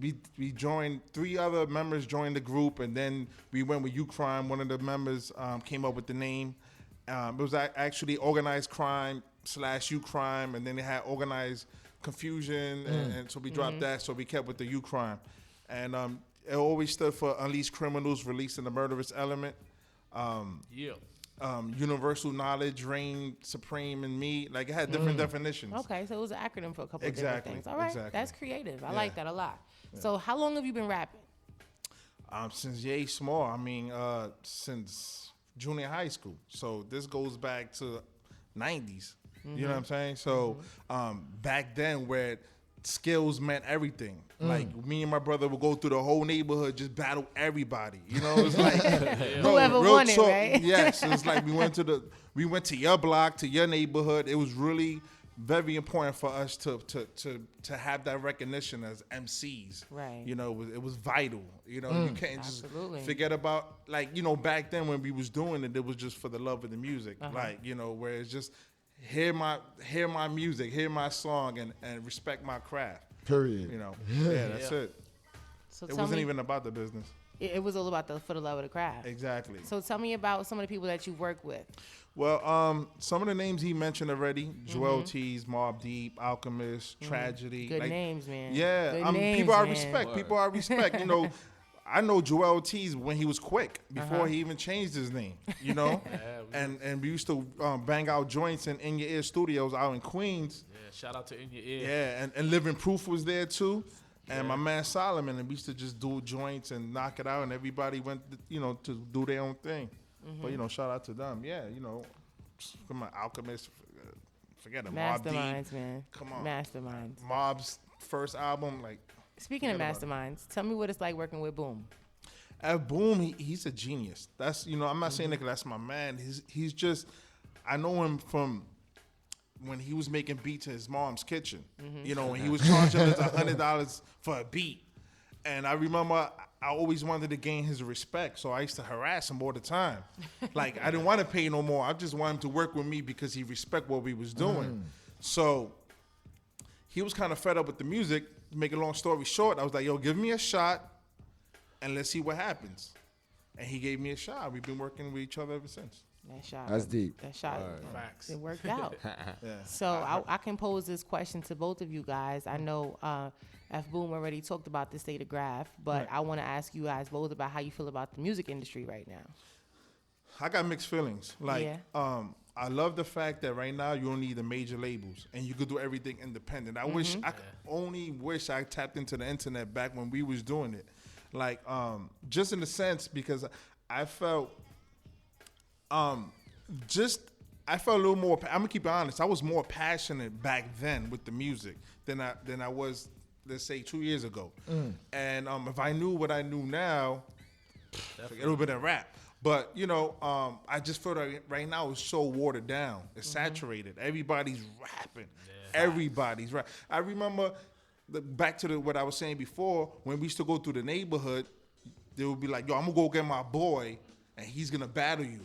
we joined, 3 other members joined the group, and then we went with UKRIME. One of the members came up with the name. It was actually Organized Crime / UKRIME, and then they had Organized Confusion, and so we dropped that, so we kept with the UKRIME. And it always stood for Unleashed Criminals, Releasing the Murderous Element. Universal Knowledge, Reign Supreme in Me. Like, it had different definitions. Okay, so it was an acronym for a couple of different things. All right, that's creative. I like that a lot. Yeah. So how long have you been rapping? Since yay small. I mean, since junior high school. So this goes back to 90s. You know what I'm saying? So back then, where skills meant everything. Like, me and my brother would go through the whole neighborhood, just battle everybody. It's like whoever won it, right? Yes, it's like we went to your block, to your neighborhood. It was really very important for us to have that recognition as MCs. Right. It was vital. You can't just forget about, like, back then when we was doing it, it was just for the love of the music. Like, where it's just hear my music, hear my song, and respect my craft. Period. That's it. So it wasn't even about the business. it was all about for the love of the craft. Exactly. So tell me about some of the people that you work with. Well, some of the names he mentioned already: Joel T's, Mobb Deep, Alchemist, Tragedy. Good names, man. Yeah, Good names, people I man. respect. People I respect. You know, I know Joel T's when he was Quick before he even changed his name. You know, and we used to bang out joints in Your Ear Studios out in Queens. Yeah, shout out to In Your Ear. Yeah, and Living Proof was there too. And my man Solomon, and we used to just do joints and knock it out, and everybody went, to do their own thing. But shout out to them. Yeah, come on, Alchemist, forget it. Mobb Deep. Masterminds, man. Come on, Masterminds. Mobb's first album, like. Speaking of masterminds, tell me what it's like working with Boom. Boom, he's a genius. That's I'm not saying that 'cause that's my man. He's just, I know him from when he was making beats in his mom's kitchen. When he was charging us $100 for a beat. And I remember I always wanted to gain his respect, so I used to harass him all the time. Like, I didn't want to pay no more. I just wanted him to work with me because he respect what we was doing. So he was kind of fed up with the music. To make a long story short, I was like, yo, give me a shot and let's see what happens. And he gave me a shot. We've been working with each other ever since. That shot. That's deep. That shot. Facts. It worked out. Yeah. So I can pose this question to both of you guys. I know FBOOM already talked about the state of graph, but I want to ask you guys both about how you feel about the music industry right now. I got mixed feelings. Like, I love the fact that right now you don't need the major labels and you could do everything independent. I only wish I tapped into the internet back when we was doing it. Like, just in a sense, because I felt I felt a little more. I'm gonna keep it honest. I was more passionate back then with the music than I was, let's say, 2 years ago. And if I knew what I knew now, it would have been a rap. But I just feel like right now it's so watered down. It's saturated. Everybody's rapping. Yeah. Everybody's rap. I remember back to what I was saying before. When we used to go through the neighborhood, they would be like, "Yo, I'm gonna go get my boy." And he's gonna battle you.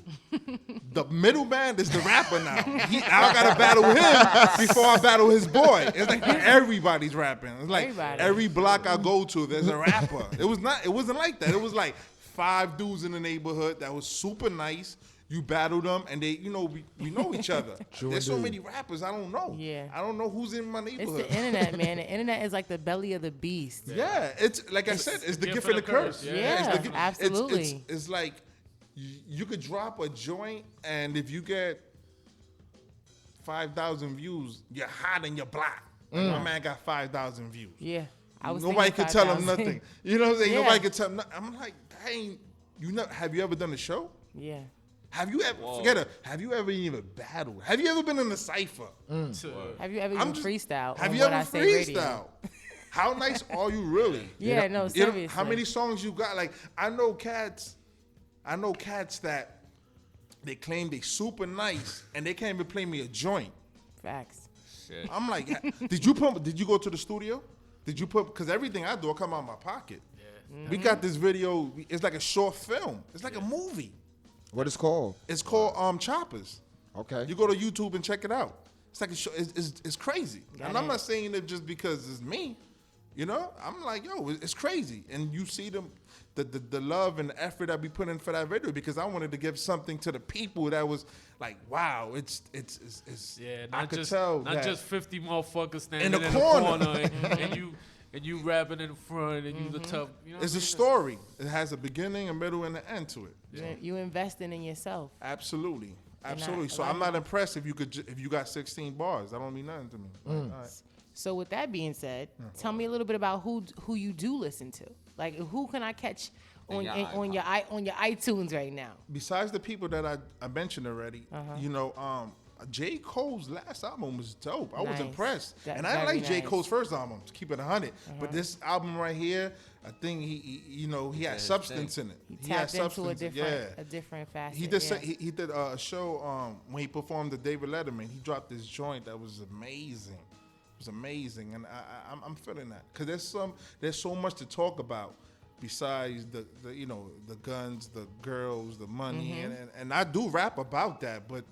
The middleman is the rapper now. I gotta battle him before I battle his boy. It's like everybody's rapping. It's like every block I go to, there's a rapper. It wasn't like that. It was like 5 dudes in the neighborhood that was super nice. You battle them, and they, we know each other. There's so many rappers I don't know. Yeah, I don't know who's in my neighborhood. It's the internet, man. The internet is like the belly of the beast. Yeah, it's like I said, it's the gift and the curse. Yeah, absolutely. It's like. You could drop a joint, and if you get 5,000 views, you're hot in your block. Like my man got 5,000 views. Yeah, nobody could tell him nothing. You know what I'm saying? Yeah. Nobody could tell him nothing. I'm like, dang, have you ever done a show? Yeah. Have you ever have you ever even battled? Have you ever been in a cypher? Have you ever even freestyled? Have you ever freestyled? How nice are you really? Yeah, no, seriously. How many songs you got? Like, I know cats that they claim they super nice and they can't even play me a joint. Facts. Shit. I'm like, did you go to the studio? Because everything I do, I come out of my pocket. Yeah. We got this video. It's like a short film. It's like a movie. What is it called? It's called Choppers. Okay. You go to YouTube and check it out. It's like a show. It's crazy. And I'm not saying it just because it's me. I'm like, yo, it's crazy. And you see them. The love and the effort I be putting in for that video because I wanted to give something to the people that was like, wow, it's not just 50 motherfuckers standing in the corner and you rapping in the front and you the tough. It's a story. It has a beginning, a middle, and an end to it. Yeah. You investing in yourself. Absolutely. So I'm not impressed if you got 16 bars. That don't mean nothing to me. All right. So with that being said, tell me a little bit about who you do listen to. Like, who can I catch on your iTunes right now? Besides the people that I mentioned already, J. Cole's last album was dope. I was impressed, and I like J. Cole's first album. To keep it 100, but this album right here, I think he had substance in it. He tapped into a different facet. He did a show when he performed the David Letterman. He dropped this joint that was amazing. It was amazing, and I'm feeling that because there's so much to talk about besides the guns, the girls, the money, and I do rap about that. But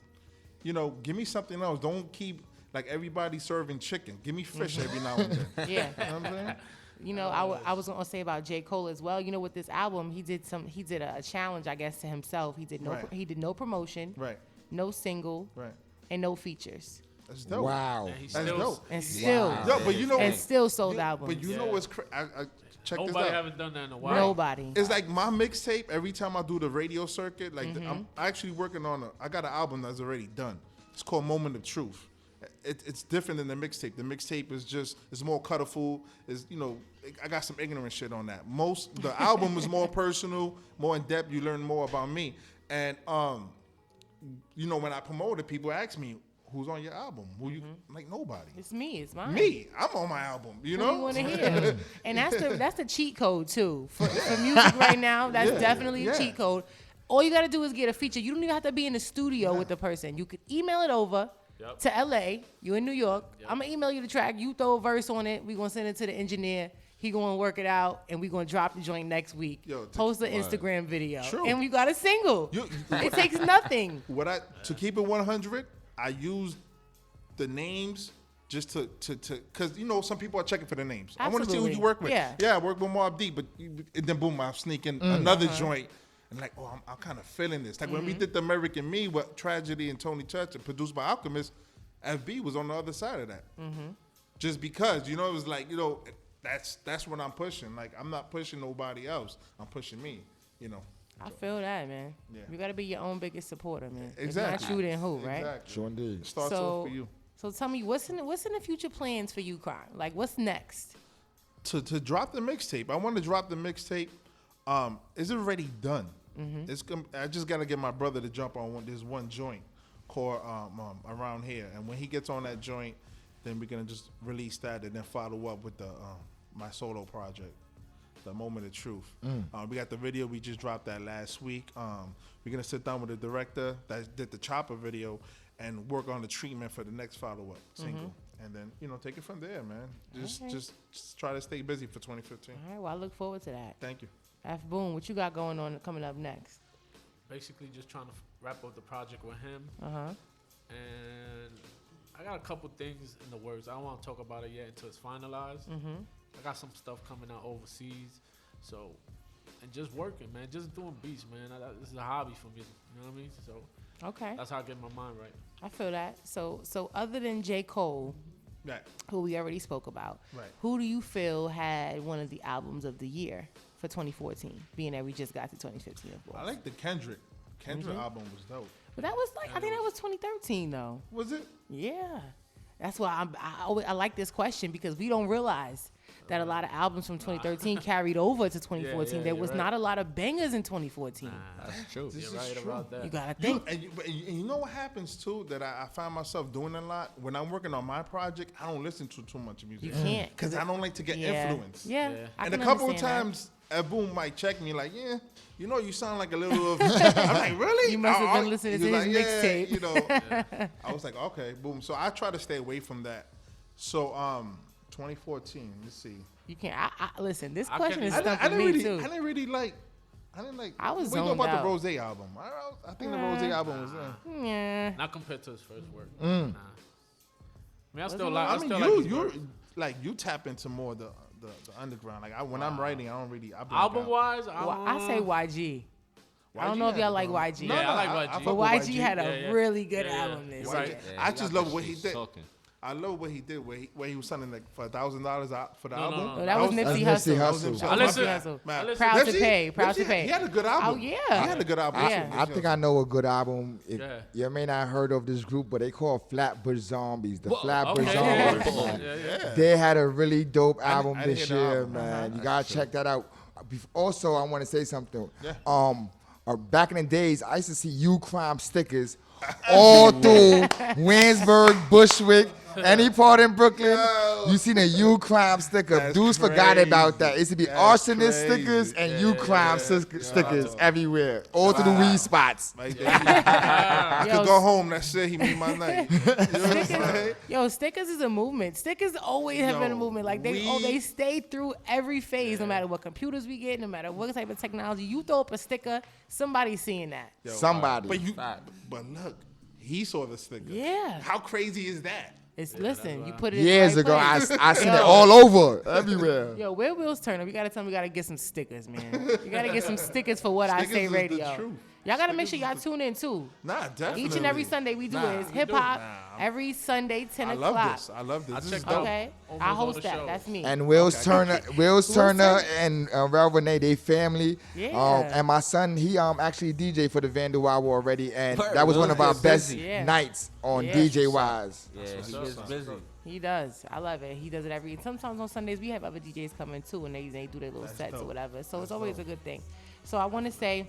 give me something else. Don't keep like everybody serving chicken. Give me fish every now and then. Yeah, you know what I'm saying? You know, I was gonna say about J. Cole as well. You know, with this album, he did a challenge, I guess, to himself. He did no promotion, no single, and no features. That's dope. Wow, that's dope. And still, but you know, and still sold albums. But you know what's check this out. Nobody haven't done that in a while. Nobody. It's like my mixtape. Every time I do the radio circuit, like I'm actually working on I got an album that's already done. It's called Moment of Truth. It's different than the mixtape. The mixtape is it's more colorful. I got some ignorant shit on that. The album is more personal, more in depth. You learn more about me. And when I promoted, people ask me, "Who's on your album?" I'm like, nobody. It's me. It's mine. Me. I'm on my album. You know. Who you want to hear? And that's the cheat code too for music right now. That's definitely a cheat code. All you gotta do is get a feature. You don't even have to be in the studio with the person. You could email it over to LA. You in New York. I'm gonna email you the track. You throw a verse on it. We gonna send it to the engineer. He gonna work it out, and we gonna drop the joint next week. Post an Instagram video, and we got a single. It takes nothing. To keep it 100, I use the names just to because some people are checking for the names. Absolutely. I want to see who you work with. Yeah, I work with Mobb Deep, but then boom, I sneak in another joint. And like, I'm kind of feeling this. Like when we did the American Me with Tragedy and Tony Church, produced by Alchemist, FB was on the other side of that. Just because, it was like, that's what I'm pushing. Like I'm not pushing nobody else. I'm pushing me. I feel that, man. Yeah. You got to be your own biggest supporter, man. Exactly. If not you, then who, right? Exactly. Sure indeed. It starts off for you. So tell me, what's in the future plans for UKRIME? Like, what's next? To drop the mixtape. I want to drop the mixtape. It's already done. I just got to get my brother to jump on this one joint called Around Here. And when he gets on that joint, then we're going to just release that and then follow up with my solo project, The Moment of Truth. We got the video. We just dropped that last week. We're going to sit down with the director that did the Chopper video and work on the treatment for the next follow-up single. And then, take it from there, man. Just try to stay busy for 2015. All right, well, I look forward to that. Thank you. FBOOM, what you got going on coming up next? Basically, just trying to wrap up the project with him. And I got a couple things in the works. I don't want to talk about it yet until it's finalized. I got some stuff coming out overseas. So, and just working, man. Just doing beats, man. This is a hobby for me. You know what I mean? So, okay. That's how I get my mind right. I feel that. So other than J. Cole, who we already spoke about, who do you feel had one of the albums of the year for 2014, being that we just got to 2015, of course? I like the Kendrick album was dope. But that was I think that was 2013 though. Was it? Yeah. That's why I like this question, because we don't realize that a lot of albums from 2013 carried over to 2014. There was not a lot of bangers in 2014. That's true. You're right about that. You gotta think. And you know what happens too, that I find myself doing a lot when I'm working on my project. I don't listen to too much music. You can't, because I don't like to get influenced. Yeah. And a couple of times, FBOOM might check me like, you sound like a little. I'm like, really? You must have been listening to his mixtape. I was like, okay, boom. So I try to stay away from that. So 2014. Let's see. You can't. I listen. This question is stuck with me too. I didn't really like. I was What do you know zoned about out. the Rose album? I think the Rose album was. Yeah. Not compared to his first work. Nah. I mean, I still like. I I mean, still like his you work. like you tap into more the underground. Like when I'm writing, I don't really. Album wise, I say YG. I don't know if y'all like YG. Yeah, I like YG. But YG had a really good album this year. Right. I just love what he did. I love what he did, where he was selling like for $1,000 for the album. No, that was Nipsey Hussle. I listen. Proud to pay. Proud to pay. He had a good album. Oh yeah, he had a good album. I think I know a good album. You may not have heard of this group, but they call Flatbush Zombies. The Flatbush Zombies. They had a really dope album this year, man. You gotta check that out. Also, I want to say something. Back in the days, I used to see UKRIME stickers all through Williamsburg, Bushwick, any part in Brooklyn. You seen a UKRIME sticker. Dudes forgot about that. It used to be arsonist stickers and UKRIME stickers everywhere, all through the weed spots. I could go home. That's it. He made my night. Stickers is a movement. Stickers always have been a movement. Like they stay through every phase, no matter what computers we get, no matter what type of technology. You throw up a sticker, somebody's seeing that. Somebody. But look, he saw the sticker. Yeah. How crazy is that? Listen, you put it in Years the right ago, place. I seen Yo. it all over, everywhere. Yo, where Wheels Turner? You gotta tell me, we gotta get some stickers, man. You gotta get some stickers for what I Stickers say is the radio. truth. Y'all gotta make sure y'all tune in too. Nah, definitely. Each and every Sunday we do it. It's we hip do. hop. Nah, Every Sunday, 10 I o'clock. love this. I love this. This is dope. Okay, I host that. That's me. And Will's Turner, and Rel Renee, they family. Yeah. And my son, he actually DJ for the Vandal Hour already, and Word, that was one of our Will's best busy. Yeah. nights on Yeah. DJ Wise. Yeah, he gets busy. He does. I love it. He does it every. Sometimes on Sundays we have other DJs come in too, and they do their little sets or whatever. So it's always a good thing. So I want to say,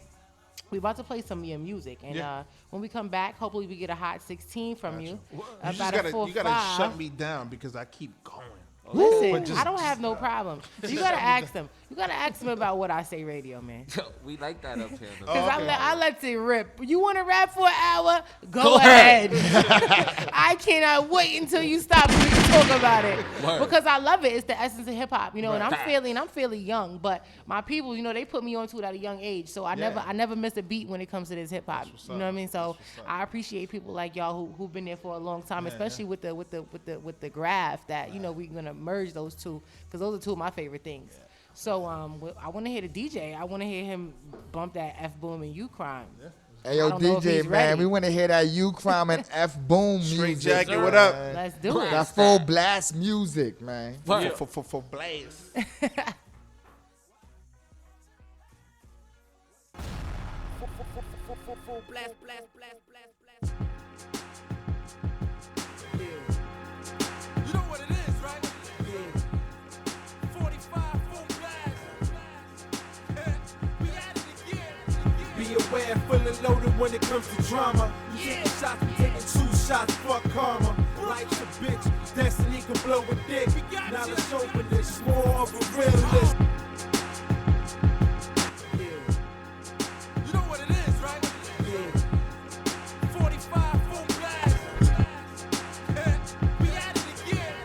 we're about to play some of your music, and when we come back, hopefully we get a hot 16 from you. You gotta shut me down because I keep going. Listen, I don't have no problem. You gotta ask them. You gotta ask them about what I say radio, man. We like that up here. Though. Because I let it rip. You want to rap for an hour? Go ahead. I cannot wait until you stop so we can talk about it. Word. Because I love it. It's the essence of hip hop, you know. And Right. I'm fairly young, but my people, you know, they put me onto it at a young age. So I never miss a beat when it comes to this hip hop. You know what I mean? So I appreciate people like y'all who've been there for a long time, especially with the graph that you know we're gonna merge those two because those are two of my favorite things. So I want to hear the DJ. I want to hear him bump that FBOOM and UKRIME. Hey, yo, DJ, man, we want to hear that UKRIME and FBOOM music. Straight jacket, what up? Man. Let's do it. That full blast music, man. For blast. Full blast. You know what it is, right? Yeah. 45 full blast. We at it again. Be aware, fully loaded when it comes to drama. You taking shots, we taking 2 shots, fuck karma. Life's a bitch, destiny can blow a dick. Now let's open this, more of a realist. You know what it is, right? Yeah. 45 full blast. We at it again.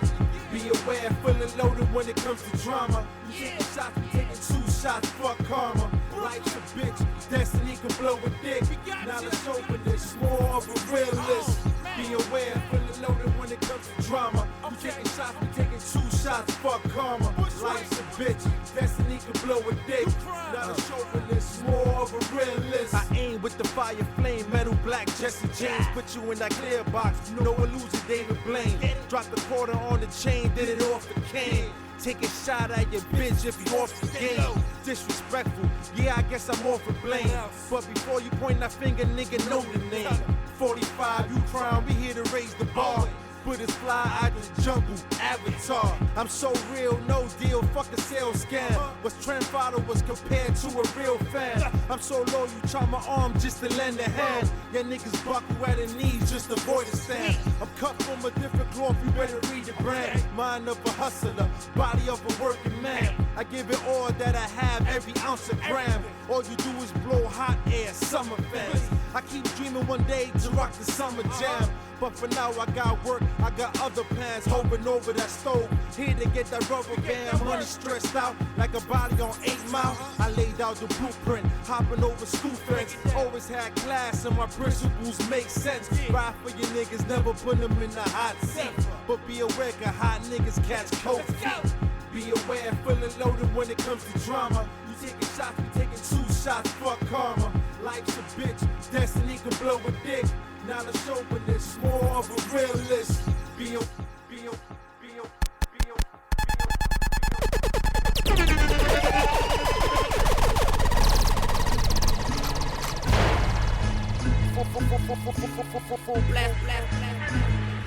Be aware, fully loaded when it comes to drama. You taking shots, we taking 2 shots, fuck karma. Life's a bitch, destiny can blow a dick. Now let's open this, more of a realist. Be aware, fully loaded when it comes to drama. You taking shots, we taking 2 shots, fuck karma. Life's a bitch, destiny can blow a dick. Now let's open this, more of a realist. I aim with the fire flame, metal black Jesse James. Put you in that clear box, no illusion, David Blaine. Drop the quarter on the chain, did it off the cane. Take a shot at your bitch if you off the game. Disrespectful, yeah, I guess I'm off for blame. But before you point that finger, nigga, know the name. 45, UKRIME, we here to raise the bar. Put his fly out the jungle, avatar. I'm so real, no deal, fuck a sales scam. What's trend followers compared to a real fan? I'm so low, you try my arm just to lend a hand. Yeah, niggas buckle at the knees just to avoid a stand. I'm cut from a different cloth, you better read the brand. Mind of a hustler, body of a working man. I give it all that I have, every ounce of gram. All you do is blow hot air, summer fans. I keep dreaming one day to rock the summer jam. But for now I got work, I got other plans, hovering over that stove. Here to get that rubber band, money stressed out like a body on 8 Mile. I laid out the blueprint, hopping over school fence. Always had class and my principles make sense. Ride for your niggas, never put them in the hot seat. But be aware, cause hot niggas catch cold feet. Be aware, fully loaded when it comes to drama. You taking shots, we taking 2 shots, fuck karma. Life's a bitch, destiny can blow a dick. Now let's open this, more of a realist. Be a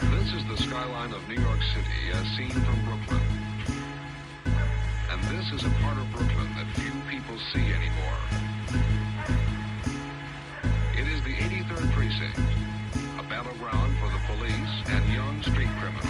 This is the skyline of New York City as seen from Brooklyn. And this is a part of Brooklyn that few people see anymore. It is the 83rd precinct, a battleground for the police and young street criminals.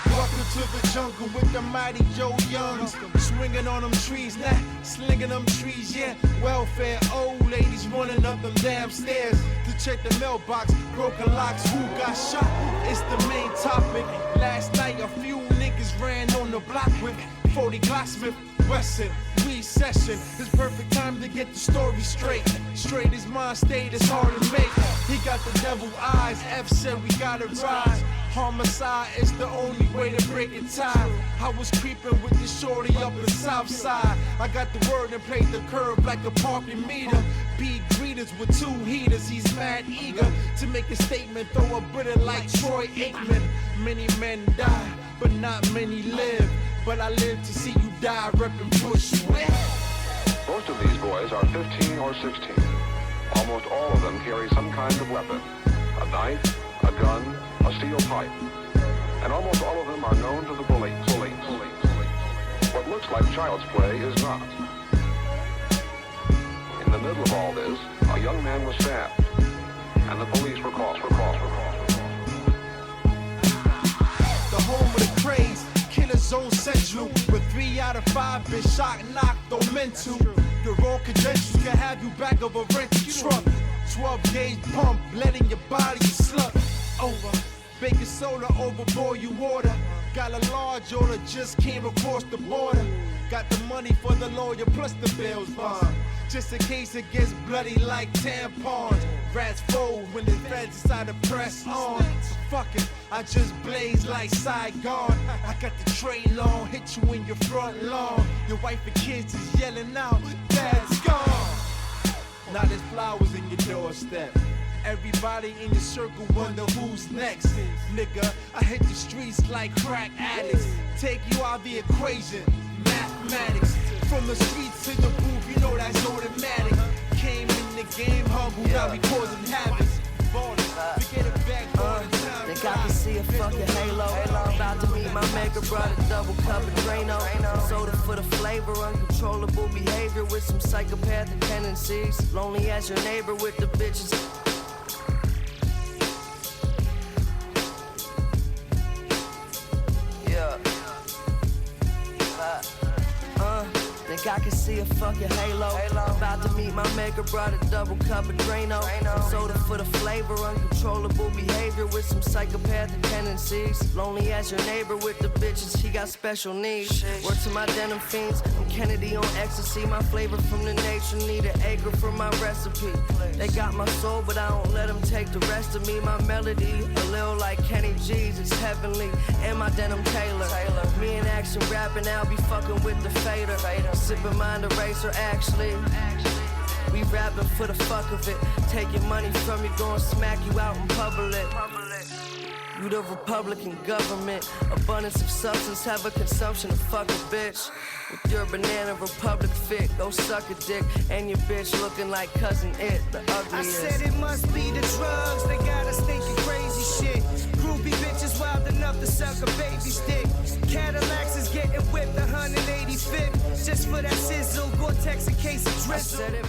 Welcome to the jungle with the mighty Joe Youngs. Swinging on them trees, nah, slinging them trees, yeah. Welfare, old ladies running up them damn stairs to check the mailbox. Broken locks, who got shot? It's the main topic. Last night, a few niggas ran on the block with 40 Glock Smith Wesson. Recession, it's perfect time to get the story straight. Straight as mind state, it's hard to make. He got the devil eyes, F said we gotta rise. Homicide is the only way to break a tie. I was creeping with the shorty up the south side. I got the word and played the curve like a parking meter. Big greeters with 2 heaters, he's mad eager to make a statement, throw a bullet like Troy Aikman. Many men die, but not many live. But I live to see you die, reppin' Bushwick. Most of these boys are 15 or 16. Almost all of them carry some kind of weapon. A knife, a gun, a steel pipe. And almost all of them are known to the police. What looks like child's play is not. In the middle of all this, a young man was stabbed, and the police were called. The home of the craze, killer zone central, with 3 out of 5 been shot, knocked, or mental. Your raw credentials can have you back of a rented truck. 12 gauge pump, letting your body slump over. Baking soda over boiling water. Got a large order, just came across the border. Got the money for the lawyer plus the bail's bond. Just in case it gets bloody like tampons. Rats fold when the feds decide to press on. Fuck it, I just blaze like Saigon. I got the tray long, hit you in your front lawn. Your wife and kids is yelling out, Dad's gone. Now there's flowers in your doorstep. Everybody in your circle wonder who's next. Nigga, I hit the streets like crack addicts. Take you out the equation, mathematics. From the streets to the booth, you know that's automatic. Came in the game humble, now we causing habits. We get it back all the time. Think I can see a fucking halo. About to meet my maker, brought a double cup of Drano. Soda for the flavor, uncontrollable behavior with some psychopathic tendencies. Lonely as your neighbor with the bitches. Think I can see a fucking halo. About to meet my maker, brought a double cup of Drano. Soda for the flavor, uncontrollable behavior with some psychopathic tendencies. Lonely as your neighbor with the bitches, he got special needs. Word to my denim fiends, I'm Kennedy on ecstasy. My flavor from the nature, need an acre for my recipe. They got my soul, but I don't let them take the rest of me. My melody, a little like Kenny G's, it's heavenly. And my denim Taylor. Me in action rapping, I'll be fucking with the fader. Sipping mind eraser, actually. We rapping for the fuck of it. Taking money from you, gon' smack you out in public. You the Republican government. Abundance of substance, have a consumption of fuck a bitch. With your banana republic fit, go suck a dick. And your bitch looking like cousin it, the ugliest. I said it must be the drugs, they got us thinking crazy shit. Groupie bitches wild enough to suck a baby's dick. Cadillacs is getting whipped 185th. Just for that sizzle, Gore-Tex in case of drizzle. I said it.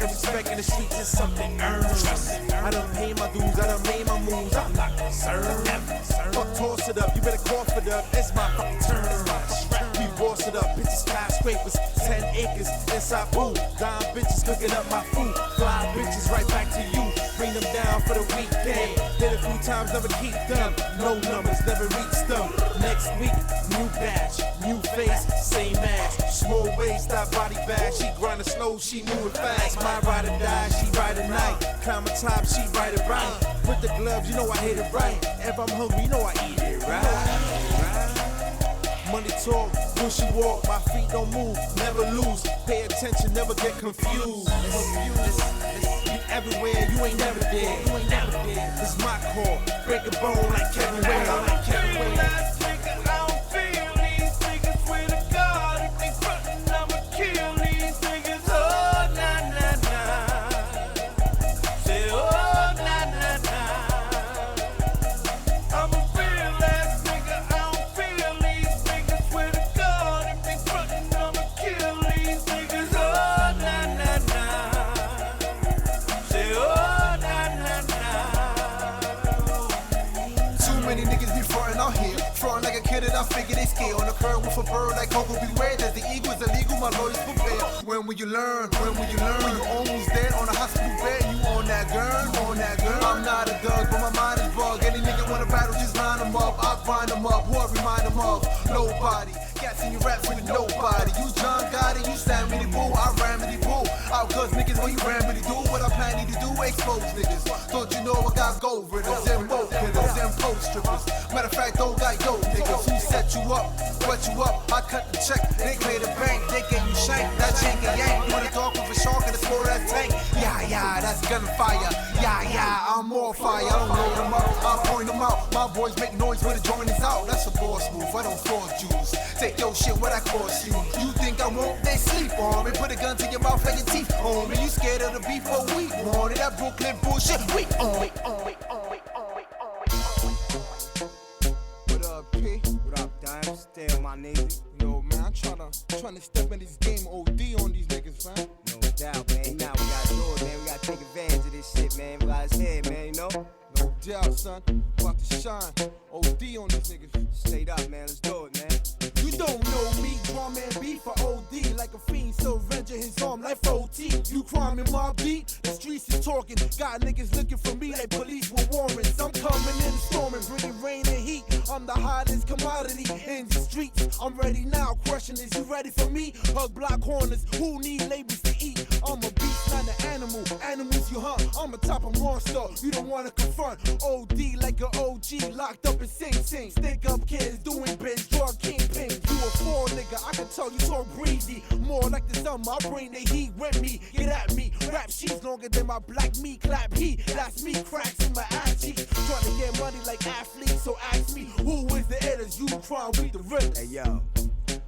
Respect in the streets is something earned. I done paid my dues, I done made my moves. I'm not concerned. Fuck, toss it up, you better cough it up. It's my fucking turn. We boss it up, bitches skyscrapers, 10 acres inside pool. Dime bitches cooking up my food. Fly bitches right back to you. Bring them down for the weekend. Hit a few times, never keep them. No numbers, never reach them. Next week, new batch, new face, same ass. Small waist, that body bag. She grinding slow, she moving fast. My ride or die, she ride at night. Climb on top, she ride it right. With the gloves, you know I hit it right. If I'm hungry, you know I eat it right. Money talk, bushy walk, my feet don't move, never lose. Pay attention, never get confused. Be everywhere, you ain't never there. It's my call, break a bone like Kevin Ware. I figure they scale on the curb with a bird like Coco beware that the eagle is illegal, my lawyers prepare. When will you learn? When will you learn? When you almost dead on a hospital bed, you on that girl, you on that girl. I'm not a dog, but my mind is bug. Any nigga wanna battle, just line them up. I'll grind them up, who I remind them of? Nobody. Cats in your raps with nobody. You John Gotti, you Sam Mitty Boo, I ram Mitty Boo. Out cuz niggas, what you ram Mitty do? What I planning to do? Expose niggas. Don't you know I got gold riddles, them boat killers, them post strippers. Matter of fact, don't got yo niggas who set you up, wet you up. I cut the check, they clear the bank, they get you shank. That jank and yank, wanna talk with a shark and a small ass tank. Yeah, that's gunfire. Yeah, I'm more fire. I don't load them up, I point them out. My boys make noise when the joint is out. That's a boss move, I don't force Jews. Take your shit, what I cost you. You think I won't? They sleep on me. Put a gun to your mouth like your teeth on me. You scared of the beef for we want it. That Brooklyn bullshit, we on it. What up, P? What up, Dime? Still my nigga. Yo, man, I'm trying to step in this game OD on these niggas, man. No doubt, man. Now we gotta do it, man. We gotta take advantage of this shit, man. We got his head, man, you know? No doubt, son. About to shine. OD on these niggas. Straight up, man. Let's do it, man. You don't know me, drum and beat for OD. Like a fiend, still render his arm like 14. You crime in my beat, the streets is talking. Got niggas looking for me like police with warrants. I'm coming in storming, bringing rain and heat. I'm the hottest commodity in the streets. I'm ready now, question is you ready for me? Hug block corners, who need labels to eat? I'm a beast, not an animal. Animals you hunt, I'm a type of monster. You don't wanna confront. OD like an OG, locked up in Sing Sing. Stick up kids doing biz, drug kingpin. You a fool nigga, I can tell you talk breezy. More like the sun, my brain the heat with me. Get at me, rap sheets longer than my black meat. Clap heat, that's me, cracks in my ass cheeks. Trying to get money like athletes, so ask me, who is the hitters? You crime, we the realest. Hey yo,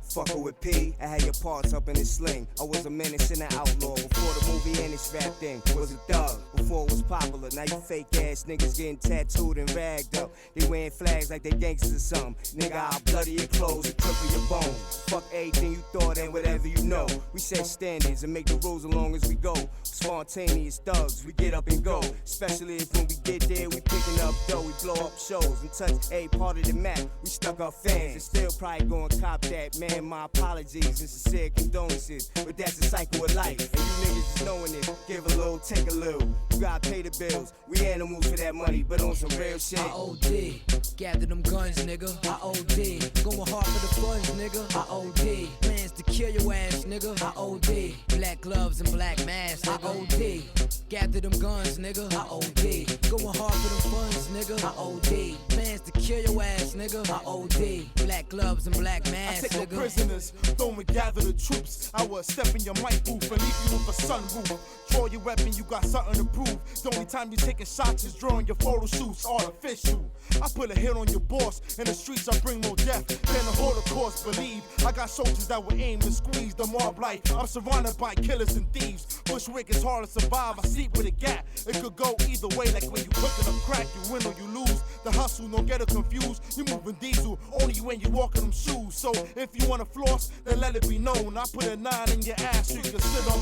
fuckin' with P, I had your parts up in his sling. I was a menace and an outlaw before the movie and this rap thing. Was a thug before it was popular. Now you fake ass niggas getting tattooed and ragged up. They wearing flags like they gangsters or something. Nigga, I'll bloody your clothes and triple your bones. Fuck everything you thought and whatever you know. We set standards and make the rules along as we go. Spontaneous thugs, we get up and go. Especially if when we get there, we picking up dough. We blow up shows and touch a part of the map. We stuck up fans and still probably gonna cop that, man. My apologies and sincere condolences, but that's the cycle of life. And you niggas is knowing it, give a little, take a little. You gotta pay the bills, we animals for that money, but on some real shit. I OD, gather them guns, nigga. I OD, going hard for the funds, nigga. I OD, plans to kill your ass, nigga. I OD, black gloves and black masks, I OD, gather them guns, nigga. I OD, going hard for them funds, nigga. I OD, plans to kill your ass, nigga. I OD, black gloves and black masks, I take nigga. prisoners, don't gather the troops. I will step in your mic booth and leave you with a sunroof. Draw your weapon, you got something to prove. The only time you taking shots is drawing your photo shoots, artificial. I put a hit on your boss, in the streets I bring more death than the Holocaust. Believe, I got soldiers that will aim and squeeze the mob life. I'm surrounded by killers and thieves. Bushwick is hard to survive, I sleep with a gap. It could go either way, like when you cooking up crack, you win or you lose. The hustle, don't get it confused. You moving diesel, only when you walk in them shoes. So if you wanna floss, then let it be known. I put a 9 in your ass so you can sit on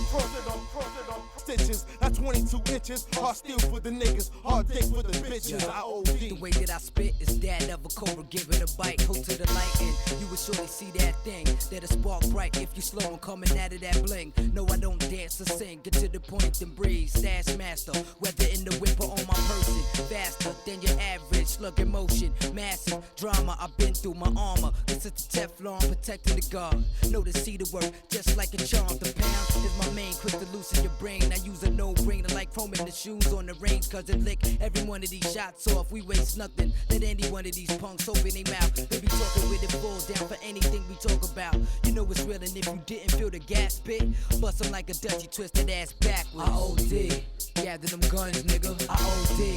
stitches. That's 22 inches. Hard steel for the niggas, hard dick for the bitches. I OD. The way that I spit is that of a cobra, give it a bite. Hold to the light and you will surely see that thing. That'll spark bright if you slow and coming out of that bling. No, I don't dance or sing. Get to the point and breathe. Stash master, whether in the whip or on my person. Faster than your average, slug in motion. Massive drama, I've been through my armor. This is the Teflon protecting the guard. Know the see the work, just like a charm. The pound is my main, quick to loosen your brain. I use a no-brainer like chroming the shoes on the range, cause it lick every one of these shots off. We waste nothing. Let any one of these punks open their mouth. They be talking with it full down for anything we talk about. You know it's real, and if you didn't feel the gas pit, bust them like a Dutchie, twisted ass backwards. I OD, gather them guns, nigga. I OD.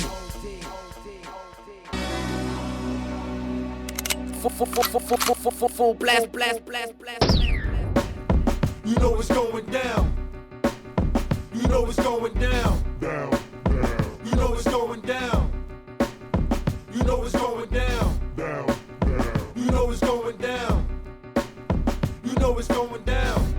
Full blast. You know it's going down. You know it's going down. You know it's going down. You know it's going down. You know it's going down. You know it's going down.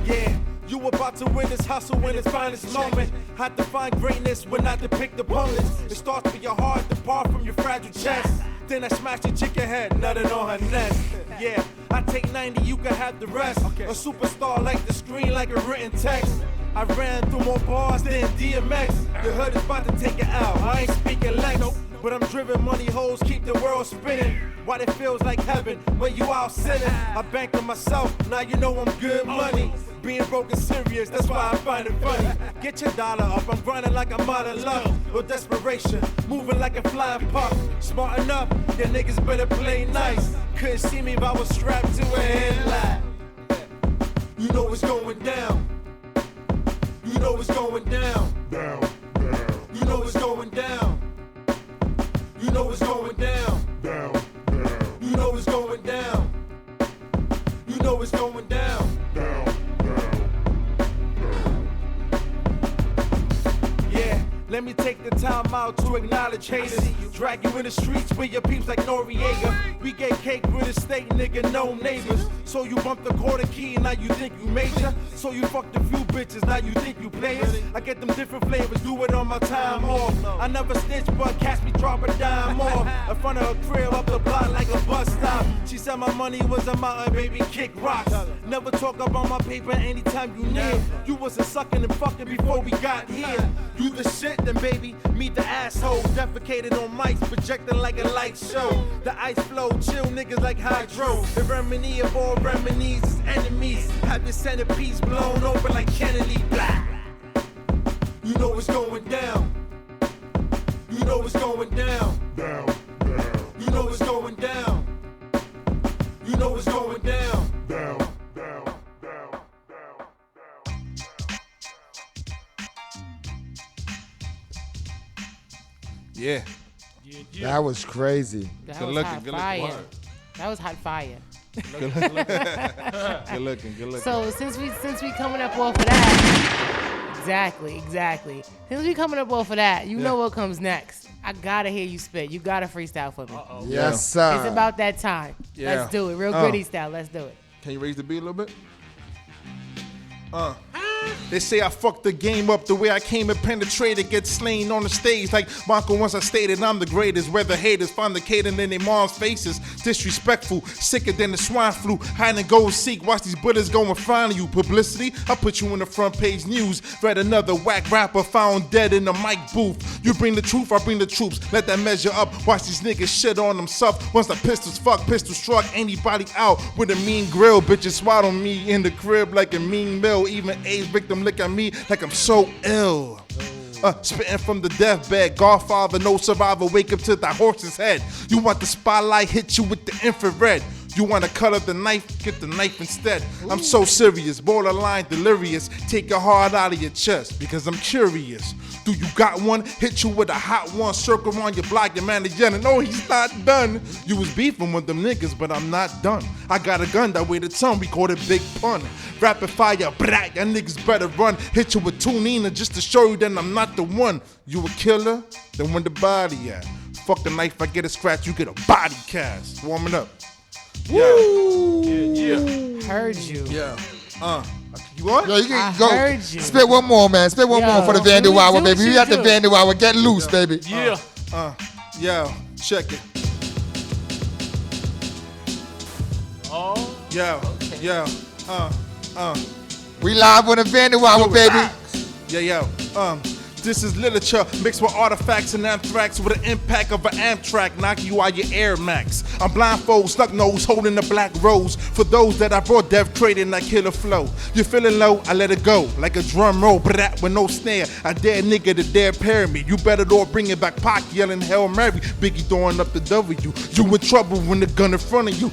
Yeah, you about to win this hustle in its finest moment. Had to find greatness when I depict opponents. It starts with your heart, depart from your fragile chest. Then I smash your chicken head, nutted on her nest. Yeah, I take 90, you can have the rest. A superstar like the screen, like a written text. I ran through more bars than DMX. The hood is about to take it out. I ain't speaking Lex, but I'm driven. Money hoes keep the world spinning. What it feels like heaven when you out sinning. I bank on myself, now you know I'm good money. Being broke is serious, that's why I find it funny. Get your dollar up, I'm grinding like I'm out of luck. No desperation, moving like a flying pup. Smart enough, your niggas better play nice. Couldn't see me if I was strapped to a headlight. You know it's going down. You know it's going down. You know it's going down. You know it's going down. You know it's going down. You know it's going down. Yeah, let me take the time out to acknowledge haters. Drag you in the streets with your peeps like Noriega. We get cake with a steak, nigga, no neighbors. So you bumped the quarter key and now you think you major. So you fucked a few bitches, now you think you players. I get them different flavors, do it on my time off. I never snitch, but catch me drop a dime off. In front of her crib, up the block like a bus stop. She said my money was a mountain, baby, kick rocks. Never talk about my paper anytime you near. You wasn't sucking and fucking before we got here. You the shit, then baby, meet the asshole. Defecated on mics, projecting like a light show. The ice flow, chill niggas like hydro. The remedy of all remedies is enemies. Have your centerpiece blown open like Kennedy. Blah. You know it's going down. You know it's going down. You know it's going down. You know it's going down. Yeah. That was crazy. That Good was looking, hot good fire. looking. That was hot fire. Good looking, good looking. So since we coming up off of that, exactly. Since we coming up off of that, you know what comes next. I gotta hear you spit. You gotta freestyle for me. Yes, sir. It's about that time. Yeah. Let's do it. Real gritty style. Let's do it. Can you raise the beat a little bit? They say I fucked the game up the way I came and penetrated, get slain on the stage like Marco once I stated I'm the greatest. Where the haters find the cadence in their mom's faces, disrespectful, sicker than the swine flu. Hide and go seek, watch these bullets go and find you. Publicity, I put you in the front page news. Read another whack rapper found dead in the mic booth. You bring the truth, I bring the troops. Let that measure up. Watch these niggas shit on themselves. Once the pistols fuck, pistol struck anybody out with a mean grill. Bitches swat on me in the crib like a mean mill. Even AIDS victim look at me like I'm so ill. Spitting from the deathbed, Godfather, no survivor, wake up to the horse's head. You want the spotlight, hit you with the infrared. You want to cut up the knife, get the knife instead. I'm so serious, borderline delirious. Take your heart out of your chest because I'm curious. Do you got one? Hit you with a hot one, circle around your block, your manager, and no, he's not done. You was beefing with them niggas, but I'm not done. I got a gun that weighed a ton, we called it Big Pun. Rapid fire, brat, y'all niggas better run. Hit you with two Nina just to show you that I'm not the one. You a killer? Then when the body at? Fuck the knife, I get a scratch, you get a body cast. Warming up. Woo! Yeah. Heard you. Yeah. You want? Yo, you can go. Heard you. Spit one more, man. Spit one more for the Vandal Hour, baby. We got the Vandal Hour. Get loose, baby. Yeah. Yo, check it. Oh. Yo, We live on the Vandal Hour, baby. Yeah, yo. This is literature mixed with artifacts and anthrax with an impact of an Amtrak knocking you out your Air Max. I'm blindfold, stuck nose, holding the black rose. For those that I brought death trading that killer flow. You're feeling low, I let it go like a drum roll, brat with no snare. I dare nigga to dare parry me. You better all bring it back, Pac yelling Hail Mary. Biggie throwing up the W. You in trouble when the gun in front of you.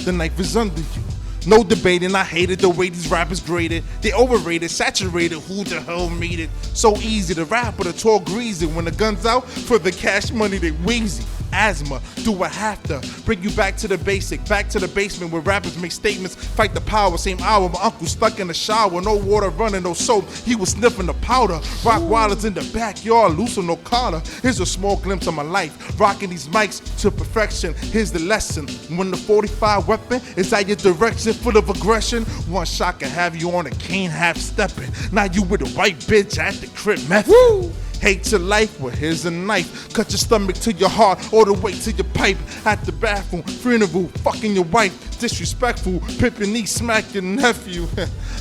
The knife is under you. No debating, I hated the way these rappers graded. They overrated, saturated, who the hell made it? So easy to rap with a tall greasy. When the gun's out, for the cash money they wheezy. Asthma, do I have to bring you back to the basic, back to the basement where rappers make statements, fight the power. Same hour, my uncle stuck in the shower, no water running, no soap. He was sniffing the powder. Rock wilders in the backyard, loose on no collar. Here's a small glimpse of my life, rocking these mics to perfection. Here's the lesson: when the 45 weapon is at your direction, full of aggression, one shot can have you on a cane half stepping. Now you with a white bitch at the crib method. Woo! Hate your life, well here's a knife. Cut your stomach to your heart, all the way to your pipe. At the bathroom, funeral, fucking your wife. Disrespectful, pimping knee, smack your nephew.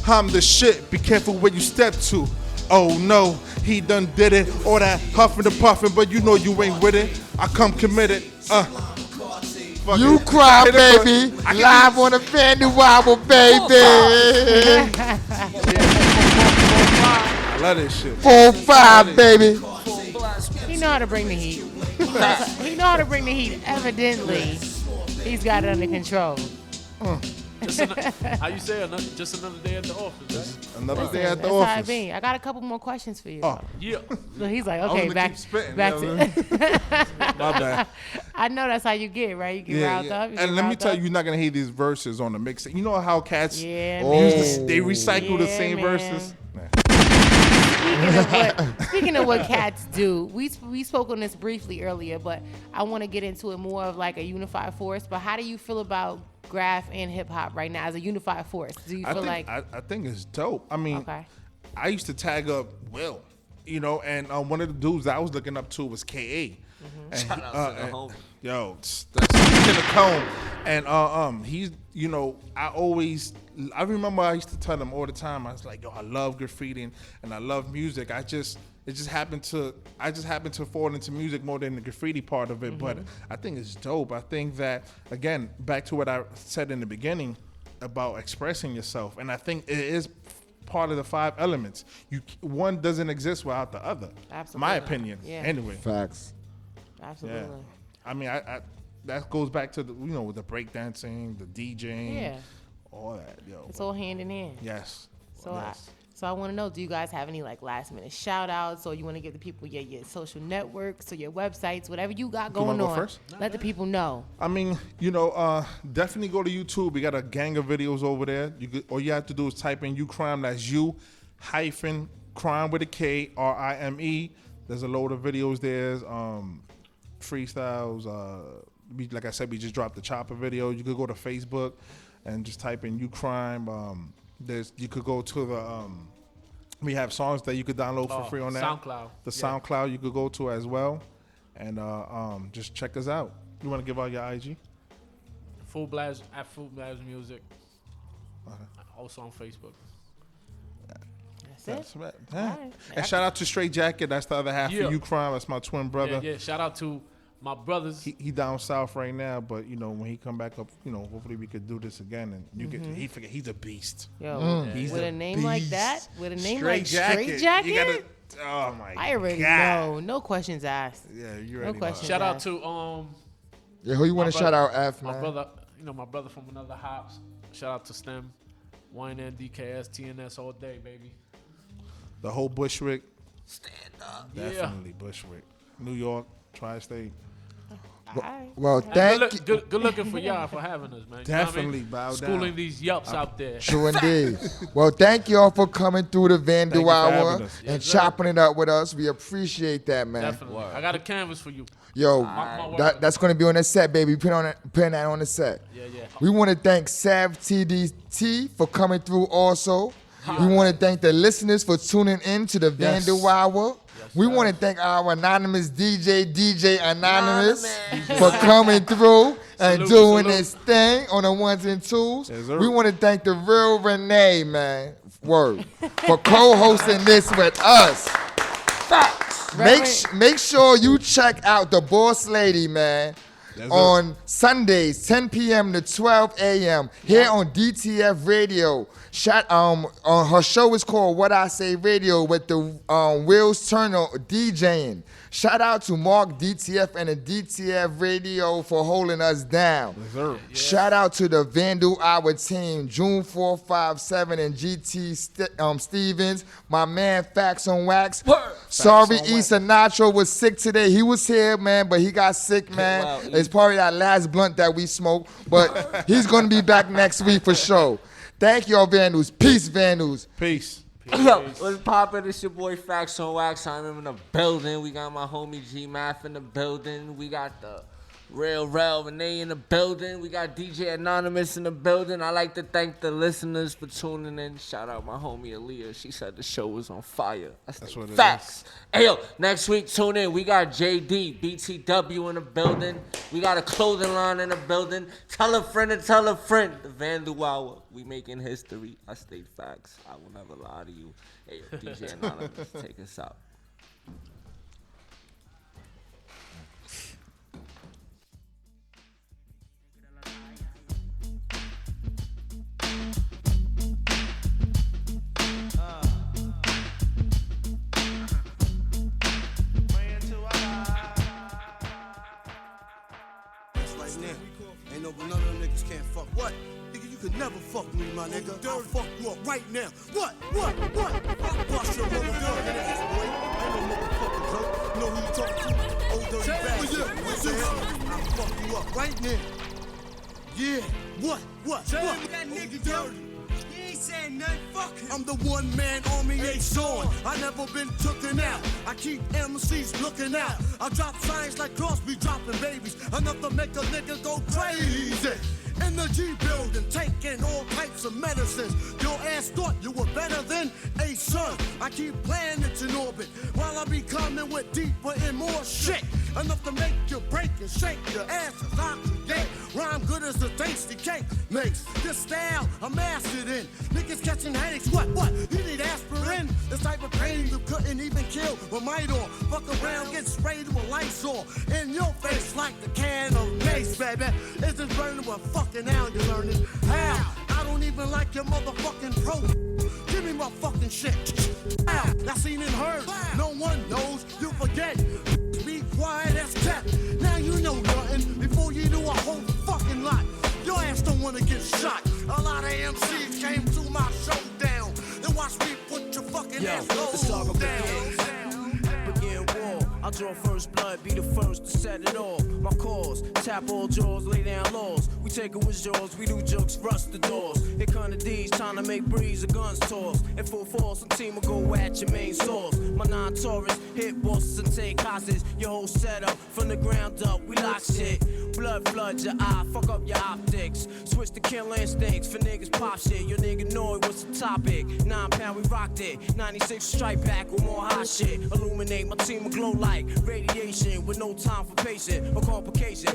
I'm the shit, be careful where you step to. Oh no, he done did it. All that huffing and puffing, but you know you ain't with it. I come committed, You cry, baby. Live on the FanDuel Hour, baby. I love this shit. 4-5, baby. He know how to bring the heat. He know how to bring the heat. Evidently, he's got it under control. How you say just another day at the office, right? Another day at the That's office. how it be. I got a couple more questions for you. Oh, yeah. So he's like, I was okay, gonna back keep spitting, to. My bad. I know that's how you get, right? You get riled up. And let me tell you, you're not gonna hear these verses on the mix. You know how cats Yeah, they recycle the Yeah, same man. verses. Speaking of what cats do, we spoke on this briefly earlier, but I want to get into it more of like a unified force. But how do you feel about graph and hip hop right now as a unified force? Do you feel I think it's dope. I mean, Okay. I used to tag up Will, you know, and one of the dudes that I was looking up to was KA. And Shout out to the homie. Yo, that's Killer Cone. And he's, you know, I remember I used to tell him all the time, I was like, yo, I love graffiti and I love music. I just happened to fall into music more than the graffiti part of it. But I think it's dope. I think that, again, back to what I said in the beginning about expressing yourself. And I think it is part of the 5 elements. One doesn't exist without the other. Absolutely. My opinion. Yeah. Anyway. Facts. Absolutely. Yeah. I mean, I that goes back to the, you know, with the breakdancing, the DJing, Yeah. all that. Yo, It's all hand in hand. yes. So yes. I want to know, do you guys have any like last minute shout outs, or you want to give the people your social networks or your websites, whatever you got You wanna going go on? first? Let the people know. I mean, you know, definitely go to YouTube. We got a gang of videos over there. All you have to do is type in UKRIME. That's U-crime with a K, RIME. There's a load of videos there. Freestyles. Like I said, we just dropped the Chopper video. You could go to Facebook and just type in UKRIME. You could go to the. We have songs that you could download for free on that. SoundCloud. The Yeah. SoundCloud you could go to as well, and just check us out. You want to give out your IG? Full Blast Music. Also on Facebook. That's it. right. All Yeah. right. And shout out to Straight Jacket. That's the other half Yeah. of UKRIME. That's my twin brother. Yeah. Shout out to my brothers. He down south right now, but you know when he come back up, you know hopefully we could do this again. And you get he forget he's a beast. Yo, He's with a name like that, with a name like Straight Straight Jacket, You gotta, oh my I already God. know. No questions asked. Yeah, you No already know. questions Shout out asked. to Yeah, who you want my to shout brother- out, F, My man? brother, my brother from another hops. Shout out to STEM, YNN, DKS, TNS all day, baby. The whole Bushwick. Stand up. Definitely Bushwick. New York, Tri-State. Well, And thank good looking for y'all for having us, man. You know what I Definitely mean? bow down. Schooling these yups out there. True indeed. Well, thank y'all for coming through the Thank you FanDuel for Hour having us. and Yes, sir. chopping it up with us. We appreciate that, man. Definitely. I got a canvas for you. Yo, My word. that's going to be on the set, baby. Putting that on the set. Yeah. We want to thank SEV TDT for coming through also. We want to thank the listeners for tuning in to the Yes. FanDuel Hour. We want to thank our anonymous DJ Anonymous for coming through and Salute, doing salute. his thing on the ones and twos. Yes, sir. We want to thank the real Renee, man, for co-hosting this with us. Facts. Make sure you check out the Boss Lady, man. On Sundays, 10 p.m. to 12 a.m. here on DTF Radio. Her show is called What I Say Radio with the Wills Turner DJing. Shout out to Mark DTF and the DTF Radio for holding us down. Shout out to the Vandal Hour team, June 457 and GT Stevens. My man Facts on Wax. Sorry, E. Sinatra was sick today. He was here, man, but he got sick, man. Wow, It's probably that last blunt that we smoked, but he's going to be back next week for sure. Thank y'all, Vandals. Peace, Vandals. Peace. Yo, what's poppin'? It's your boy Facts on Wax. I'm in the building. We got my homie G Math in the building. We got the Real Renee in the building. We got DJ Anonymous in the building. I like to thank the listeners for tuning in. Shout out my homie Aaliyah. She said the show was on fire. That's what facts. Hey yo, next week tune in. We got JD, BTW in the building. We got a clothing line in the building. Tell a friend and tell a friend. The Vandal Hour. We making history. I state facts. I will never lie to you. Hey yo, DJ Anonymous, take us out. Ain't no none of them niggas can't fuck. What? Nigga, you could never fuck me, my nigga. I'll fuck you up right now. What? I'll bust your mother dog in the ass, boy. Ain't no motherfucking joke. You know who you talking to? Old dirty bastard. What the hell? I'll fuck you up right now. Yeah. What? That nigga dirty. He ain't saying nothing, fuck him. I'm the one man army ain't showing. I never been tooken out. I keep MCs looking out. I drop signs like Crosby dropping babies. Enough to make a nigga go crazy. In the G building, taking all types of medicines. Your ass thought you were better than a son. I keep planets in orbit while I be coming with deeper and more shit. Enough to make you break and shake your asses out today. Rhyme good as a tasty cake makes. This style I mastered in. Niggas catching headaches, what? You need aspirin? This type of pain you couldn't even kill with might on. Fuck around, get sprayed with Lysol. In your face like the can of mace, baby. Is this burning with fucking now you're learning? How? I don't even like your motherfucking pro. Give me my fucking shit. How? I seen and heard. No one knows. You forget. Be quiet as kept. Now you know nothing before you do a whole fucking lot. Your ass don't wanna get shot. A lot of MCs came to my showdown. Then watch me put your fucking ass low down. Begin war. I draw first blood, be the first to set it off. My cause, tap all jaws, lay down laws. We take it with jaws, we do jokes, rust the doors. Here come the D's, trying to make breeze, the guns toss. In full force, some team will go at your main source. My non-Taurus, hit bosses and take hostage. Your whole setup, from the ground up, we lock shit. Blood flood your eye, fuck up your optics. Switch to kill instincts, for niggas pop shit. Your nigga know it, what's the topic? 9 pound, we rocked it. 96 strike back with more hot shit. Illuminate, my team will glow like radiation with no time for patient or complication.